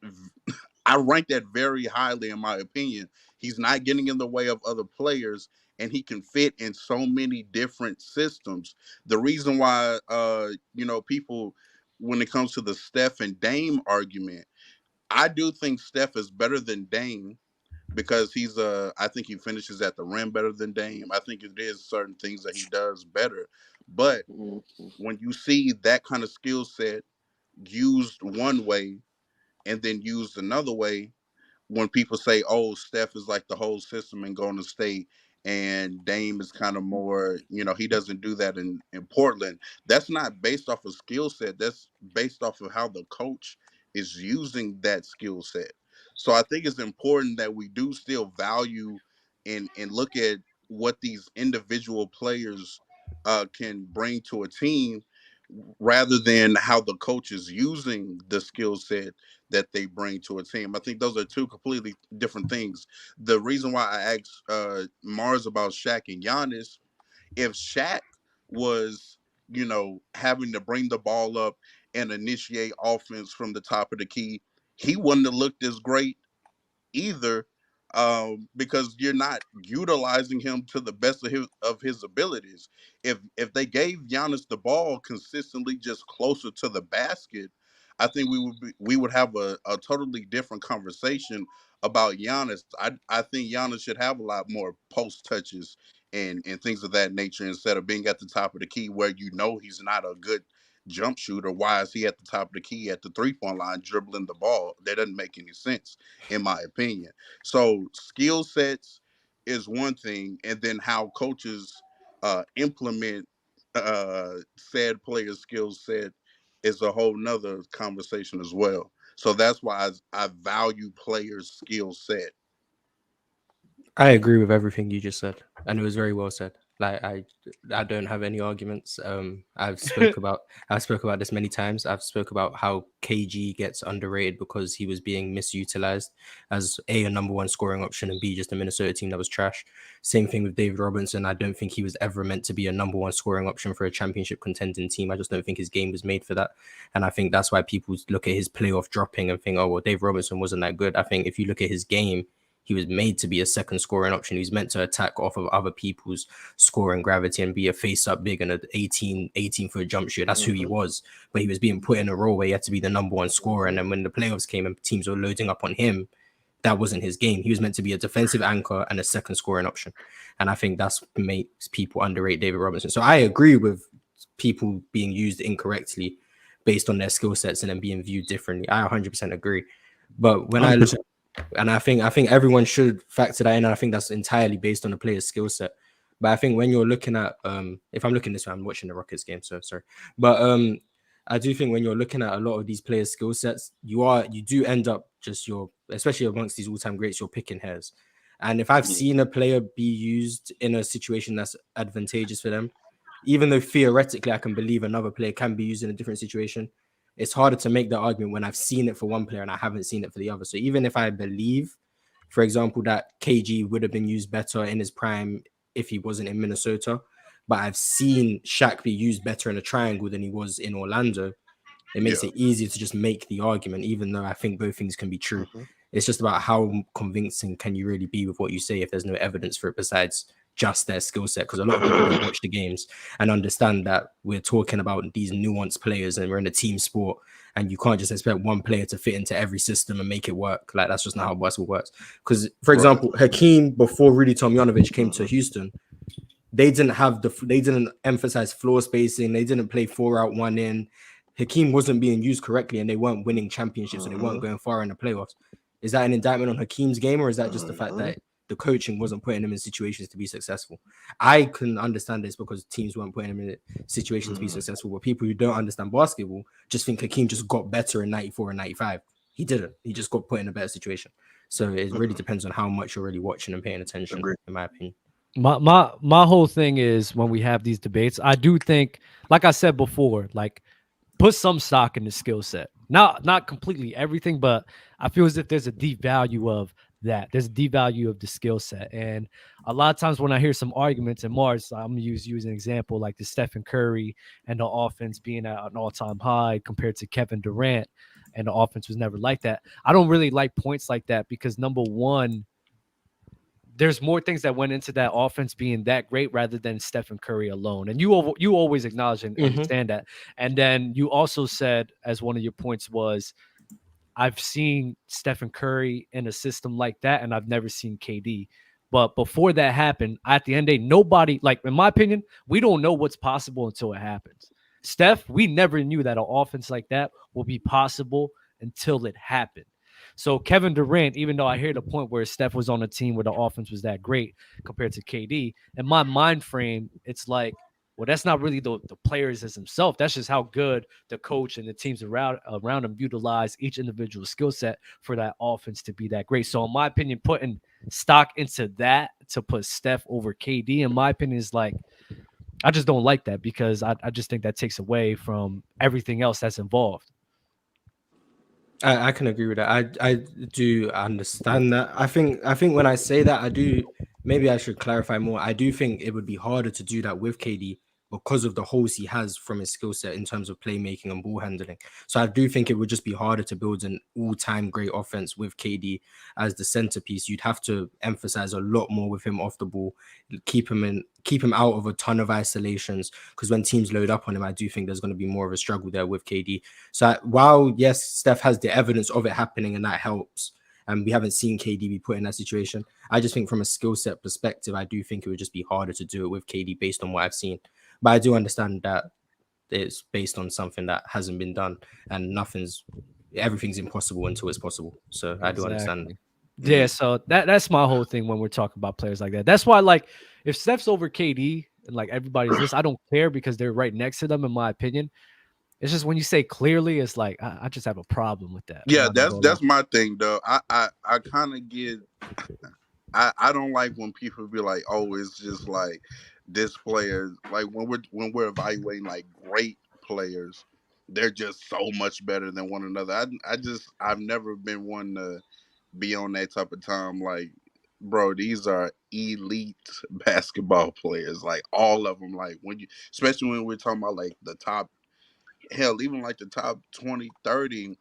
I rank that very highly in my opinion. He's not getting in the way of other players, and he can fit in so many different systems. The reason why people, when it comes to the Steph and Dame argument, I do think Steph is better than Dame, because I think he finishes at the rim better than Dame. I think it is certain things that he does better. But when you see that kind of skill set used one way and then used another way, when people say, "Oh, Steph is like the whole system in Golden State, and Dame is kind of more, he doesn't do that in Portland," that's not based off of skill set. That's based off of how the coach is using that skill set. So I think it's important that we do still value and look at what these individual players can bring to a team, rather than how the coach is using the skill set that they bring to a team. I think those are two completely different things. The reason why I asked Marz about Shaq and Giannis, if Shaq was, having to bring the ball up and initiate offense from the top of the key, he wouldn't have looked as great either, because you're not utilizing him to the best of his abilities. If they gave Giannis the ball consistently just closer to the basket, I think we would have a totally different conversation about Giannis. I think Giannis should have a lot more post touches and things of that nature, instead of being at the top of the key where he's not a good jump shooter. Why is he at the top of the key at the 3-point line dribbling the ball? That doesn't make any sense, in my opinion. So skill sets is one thing, and then how coaches implement said player's skill set is a whole nother conversation as well. So that's why I value players' skill set. I agree with everything you just said, and it was very well said. Like I don't have any arguments. I've spoke about this many times. I've spoke about how KG gets underrated because he was being misutilized as a number one scoring option, and B, just a Minnesota team that was trash. Same thing with David Robinson. I don't think he was ever meant to be a number one scoring option for a championship contending team. I just don't think his game was made for that, and I think that's why people look at his playoff dropping and think, oh well, Dave Robinson wasn't that good. I think if you look at his game, He was made to be a second scoring option. He was meant to attack off of other people's scoring gravity and be a face-up big and an 18-foot jump shooter. That's who he was. But he was being put in a role where he had to be the number one scorer. And then when the playoffs came and teams were loading up on him, that wasn't his game. He was meant to be a defensive anchor and a second scoring option. And I think that's makes people underrate David Robinson. So I agree with people being used incorrectly based on their skill sets and then being viewed differently. I 100% agree. But when 100%. I look, and I think everyone should factor that in. And I think that's entirely based on the player's skill set. But I think when you're looking at, if I'm looking this way, I'm watching the Rockets game, so sorry. But I do think when you're looking at a lot of these players' skill sets, you do end up just especially amongst these all-time greats, you're picking hairs. And if I've seen a player be used in a situation that's advantageous for them, even though theoretically I can believe another player can be used in a different situation, it's harder to make that argument when I've seen it for one player and I haven't seen it for the other. So even if I believe, for example, that KG would have been used better in his prime if he wasn't in Minnesota, but I've seen Shaq be used better in a triangle than he was in Orlando, it makes it easier to just make the argument, even though I think both things can be true. It's just about how convincing can you really be with what you say if there's no evidence for it besides just their skill set, because a lot of people don't watch the games and understand that we're talking about these nuanced players and we're in a team sport, and you can't just expect one player to fit into every system and make it work. Like, that's just not how basketball works. Because, for example, Hakeem, before Rudy Tomjanovic came to Houston, they didn't emphasize floor spacing. They didn't play 4 out, 1 in. Hakeem wasn't being used correctly and they weren't winning championships and they weren't going far in the playoffs. Is that an indictment on Hakeem's game, or is that just the fact that the coaching wasn't putting him in situations to be successful? I can understand this because teams weren't putting him in situations to be successful, but people who don't understand basketball just think Hakeem just got better in 94 and 95. He didn't. He just got put in a better situation. So it really depends on how much you're really watching and paying attention, in my opinion. My whole thing is, when we have these debates, I do think, like I said before, like, put some stock in the skill set. Not completely everything, but I feel as if there's a deep value of that. There's a deep value of the skill set. And a lot of times when I hear some arguments, and Marz, I'm going to use you as an example, like the Stephen Curry and the offense being at an all-time high compared to Kevin Durant, and the offense was never like that. I don't really like points like that because, number one, there's more things that went into that offense being that great rather than Stephen Curry alone. And you always acknowledge and understand that. And then you also said, as one of your points was, I've seen Stephen Curry in a system like that, and I've never seen KD. But before that happened, at the end of the day, nobody, like, in my opinion, we don't know what's possible until it happens. Steph, we never knew that an offense like that will be possible until it happened. So Kevin Durant, even though I hear the point where Steph was on a team where the offense was that great compared to KD, in my mind frame, it's like, well, that's not really the players as himself. That's just how good the coach and the teams around him utilize each individual skill set for that offense to be that great. So in my opinion, putting stock into that to put Steph over KD, in my opinion, is like, I just don't like that, because I just think that takes away from everything else that's involved. I can agree with that. I do understand that. I think when I say that, maybe I should clarify more. I do think it would be harder to do that with KD because of the holes he has from his skill set in terms of playmaking and ball handling. So I do think it would just be harder to build an all-time great offense with KD as the centerpiece. You'd have to emphasize a lot more with him off the ball, keep him out of a ton of isolations, because when teams load up on him, I do think there's going to be more of a struggle there with KD. So while, yes, Steph has the evidence of it happening and that helps, and we haven't seen KD be put in that situation, I just think from a skill set perspective, I do think it would just be harder to do it with KD based on what I've seen. But I do understand that it's based on something that hasn't been done, and everything's impossible until it's possible. So I do understand. Yeah, so that's my whole thing when we're talking about players like that. That's why, like, if Steph's over KD and like everybody's this, I don't care, because they're right next to them, in my opinion. It's just when you say clearly, it's like I just have a problem with that. Yeah, that's my thing, though. I kind of get. I don't like when people be like, oh, it's just like this player. Like when we're evaluating like great players, they're just so much better than one another. I've never been one to be on that type of time. Like, bro, these are elite basketball players. Like all of them. Like especially when we're talking about like the top, hell, even like the top 20, 30.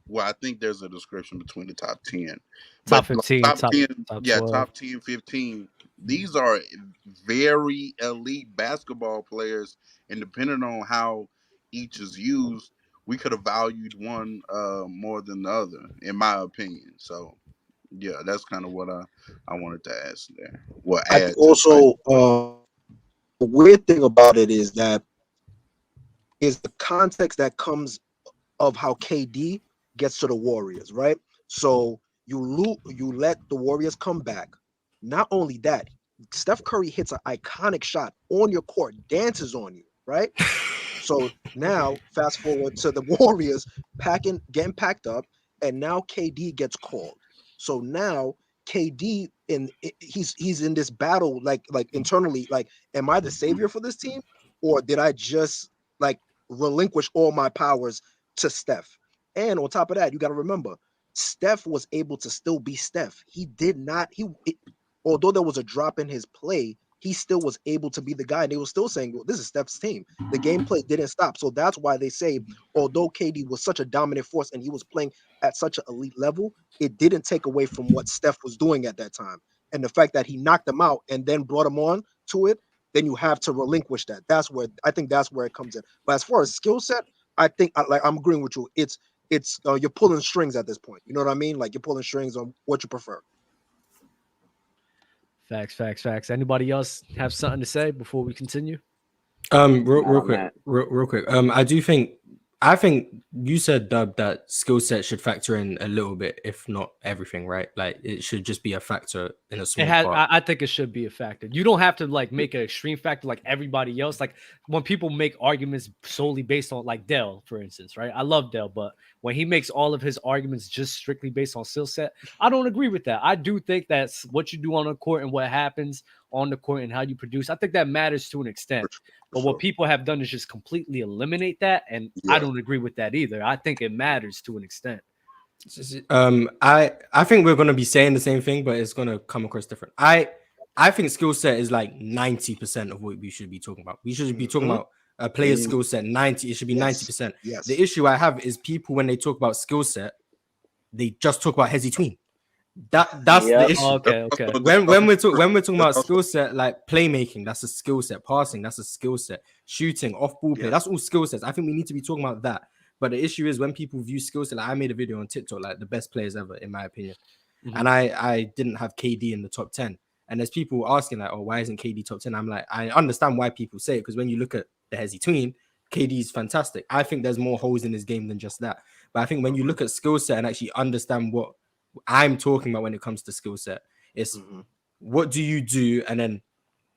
well, I think there's a description between the top 10. Top But 15, top top 10, 12. yeah, top 10, 15. These are very elite basketball players, and depending on how each is used, we could have valued one more than the other, in my opinion. So, yeah, that's kind of what I wanted to ask there. Well, I add think to also the weird thing about it is that is the context that comes of how KD gets to the Warriors, right? So you let the Warriors come back. Not only that, Steph Curry hits an iconic shot on your court, dances on you, right? So now fast forward to the Warriors getting packed up, and now KD gets called. So now KD he's in this battle like internally, like, am I the savior for this team, or did I just like relinquish all my powers to Steph? And on top of that, you got to remember, Steph was able to still be Steph. Although there was a drop in his play, he still was able to be the guy. And they were still saying, well, this is Steph's team. The gameplay didn't stop. So that's why they say, although KD was such a dominant force and he was playing at such an elite level, it didn't take away from what Steph was doing at that time. And the fact that he knocked him out and then brought him on to it, then you have to relinquish that. That's where it comes in. But as far as skill set, I think I'm agreeing with you. It's you're pulling strings at this point. You know what I mean? Like, you're pulling strings on what you prefer. Facts. Anybody else have something to say before we continue? Real quick. I think you said, Dub, that skill set should factor in a little bit, if not everything, right? Like, it should just be a factor in a small part. I think it should be a factor. You don't have to like make an extreme factor like everybody else. Like when people make arguments solely based on like Dell, for instance, right? I love Dell, but when he makes all of his arguments just strictly based on skill set, I don't agree with that. I do think that's what you do on the court and what happens on the court and how you produce. I think that matters to an extent. But what people have done is just completely eliminate that, and I don't agree with that either. I think it matters to an extent. I think we're gonna be saying the same thing, but it's gonna come across different. I think skill set is like 90% of what we should be talking about. We should be talking about a player's skill set. 90, it should be 90%. Yes. The issue I have is people, when they talk about skill set, they just talk about Hezzy Tween. That's the issue. Okay. When we're talking about skill set, like playmaking, that's a skill set. Passing, that's a skill set. Shooting, off ball play, that's all skill sets. I think we need to be talking about that. But the issue is when people view skill set, like I made a video on TikTok, like the best players ever, in my opinion. And I didn't have KD in the top 10. And there's people asking like, oh, why isn't KD top 10? I'm like, I understand why people say it, because when you look at the Hezzy Tween, KD is fantastic. I think there's more holes in his game than just that. But I think when you look at skill set and actually understand what I'm talking about when it comes to skill set, it's what do you do, and then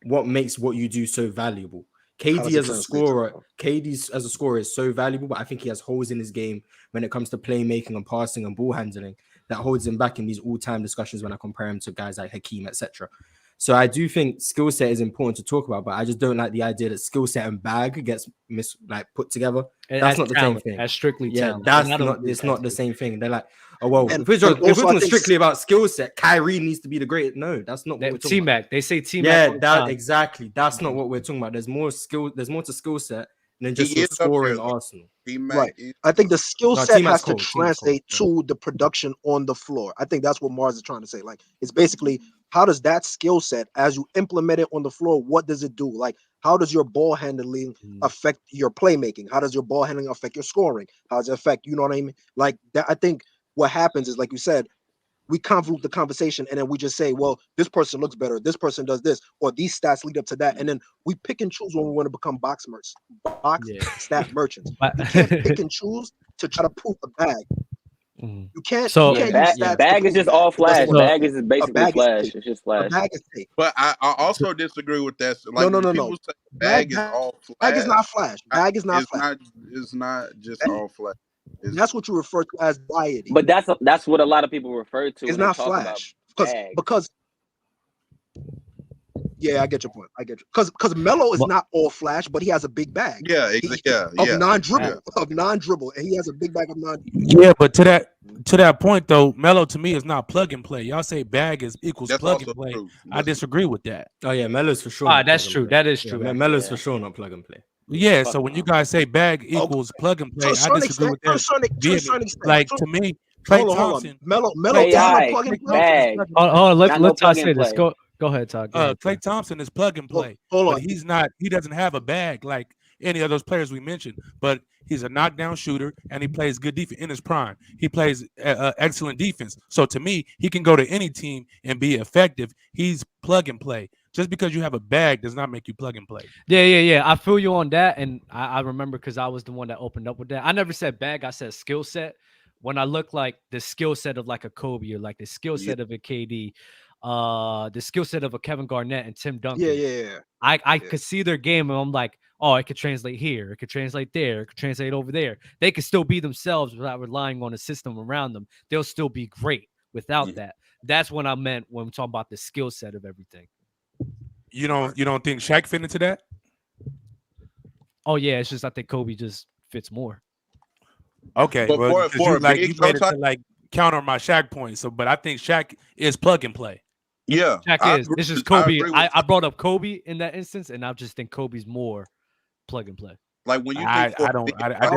what makes what you do so valuable. KD as a scorer is so valuable, but I think he has holes in his game when it comes to playmaking and passing and ball handling that holds him back in these all-time discussions when I compare him to guys like Hakeem, etc. So I do think skill set is important to talk about, but I just don't like the idea that skill set and bag gets put together. That's not the same thing. That's strictly talent. It's not the same thing. They're like, oh well, if we're talking strictly about skill set, Kyrie needs to be the greatest. No, that's not what we're talking about. T-Mac. They say T-Mac. Yeah, exactly. That's not what we're talking about. There's more to skill set than just scoring Arsenal. Right. I think the skill set has to translate to the production on the floor. I think that's what Marz is trying to say. Like, it's basically, how does that skill set, as you implement it on the floor, what does it do? Like, how does your ball handling affect your playmaking? How does your ball handling affect your scoring? How does it affect, you know what I mean? Like that, I think what happens is, like you said, we convolute the conversation and then we just say, well, this person looks better, this person does this, or these stats lead up to that. And then we pick and choose when we want to become stat merchants. You can't pick and choose to try to prove a bag. You can't. So bag is just all flash. Bag is basically flash. It's just flash. But I also disagree with that. Like, no. Bag is all flash. Bag is not flash. Bag is not flash. It's not just all flash. That's what you refer to as variety. But that's what a lot of people refer to. It's not flash because. Yeah, I get your point. Because Melo is not all flash, but he has a big bag. Of non-dribble, and he has a big bag of non-dribble. Yeah, but to that point though, Melo to me is not plug and play. Y'all say bag equals plug and play. I disagree with that. Oh yeah, Melo's for sure. That's true. That is true. Melo's for sure not plug and play. Yeah, so when you guys say bag equals plug and play, I disagree with that. Like to me, Klay Thompson, Melo AI, plug and play. bag. Oh, let Not no Todd plug and say this. play. Go ahead, Todd. Go ahead. Klay Thompson is plug and play, Hold but on. he's not. He doesn't have a bag like any of those players we mentioned. But he's a knockdown shooter, and he plays good defense in his prime. He plays excellent defense. So to me, he can go to any team and be effective. He's plug and play. Just because you have a bag does not make you plug and play. Yeah. I feel you on that, and I remember because I was the one that opened up with that. I never said bag. I said skill set. When I look like the skill set of like a Kobe or like the skill set of a KD, the skill set of a Kevin Garnett and Tim Duncan. Yeah. I could see their game and I'm like, oh, it could translate here, it could translate there, it could translate over there. They could still be themselves without relying on a system around them. They'll still be great without that. That's what I meant when we're talking about the skill set of everything. You don't think Shaq fit into that? Oh yeah, it's just I think Kobe just fits more. Okay, But well, for a you big made it to sometimes- like counter my Shaq point. So, but I think Shaq is plug and play. Yeah, Shaq is. This is Kobe. I brought up Kobe in that instance, and I just think Kobe's more plug and play. Like when you think I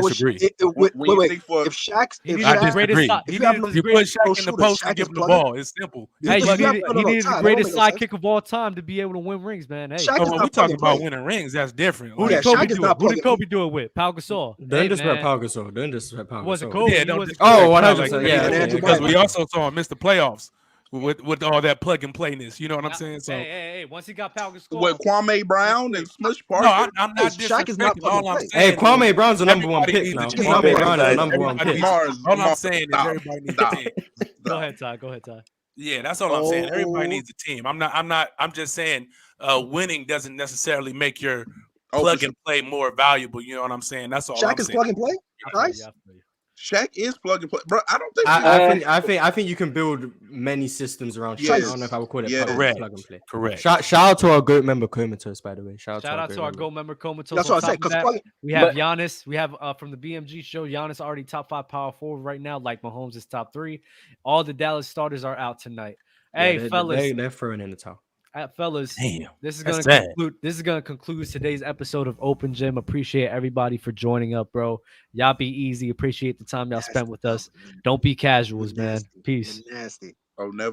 disagree. Wait. If Shaq's He needed I the greatest disagree. side. You put Shaq in the post and give him the ball. It's simple. Hey, Plug he and needed play. the greatest sidekick of all time to be able to win rings, man. Hey, But when we talk about winning rings, that's different. Who did Kobe do it? Who did Kobe do it with? Pau Gasol. Don't disrespect Pau Gasol. Don't disrespect Pau Gasol. Wasn't Kobe. Yeah, He don't wasn't disrespect Kobe. Pau 100%. like Yeah, that. yeah, Because we also saw him miss the playoffs with all that plug and playness. You know what I'm saying? So Hey, once he got Pau Gasol. with Kwame Brown and Smush Parker. no, I'm not Shaq is not disrespecting. plug All and I'm play. saying. Hey, Kwame Brown's the number one everybody pick now. needs a team. Kwame Brown is the number one pick. Mars, All I'm Mars, saying is stop. everybody needs a team. Go ahead, Todd. Yeah, that's all I'm saying. Everybody needs a team. I'm just saying winning doesn't necessarily make your plug and play more valuable. You know what I'm saying? That's all Shaq I'm is saying. plug and play. Nice. Shaq is plug and play, bro. I don't think. I think you can build many systems around Shaq. I don't know if I would call it plug and play. Correct. Shout out to our GOAT member Comatose, by the way. Shout out to our GOAT member Comatose. That's what I said. We have Giannis. We have from the BMG show. Giannis already top 5 power forward right now. Like Mahomes is top 3. All the Dallas starters are out tonight. Hey, fellas, they're throwing in the towel. Fellas, damn, this is gonna conclude today's episode of Open Gym. Appreciate everybody for joining up, bro. Y'all be easy. Appreciate the time y'all spent with us. Don't be casuals, man. Peace. Nasty. Oh, never.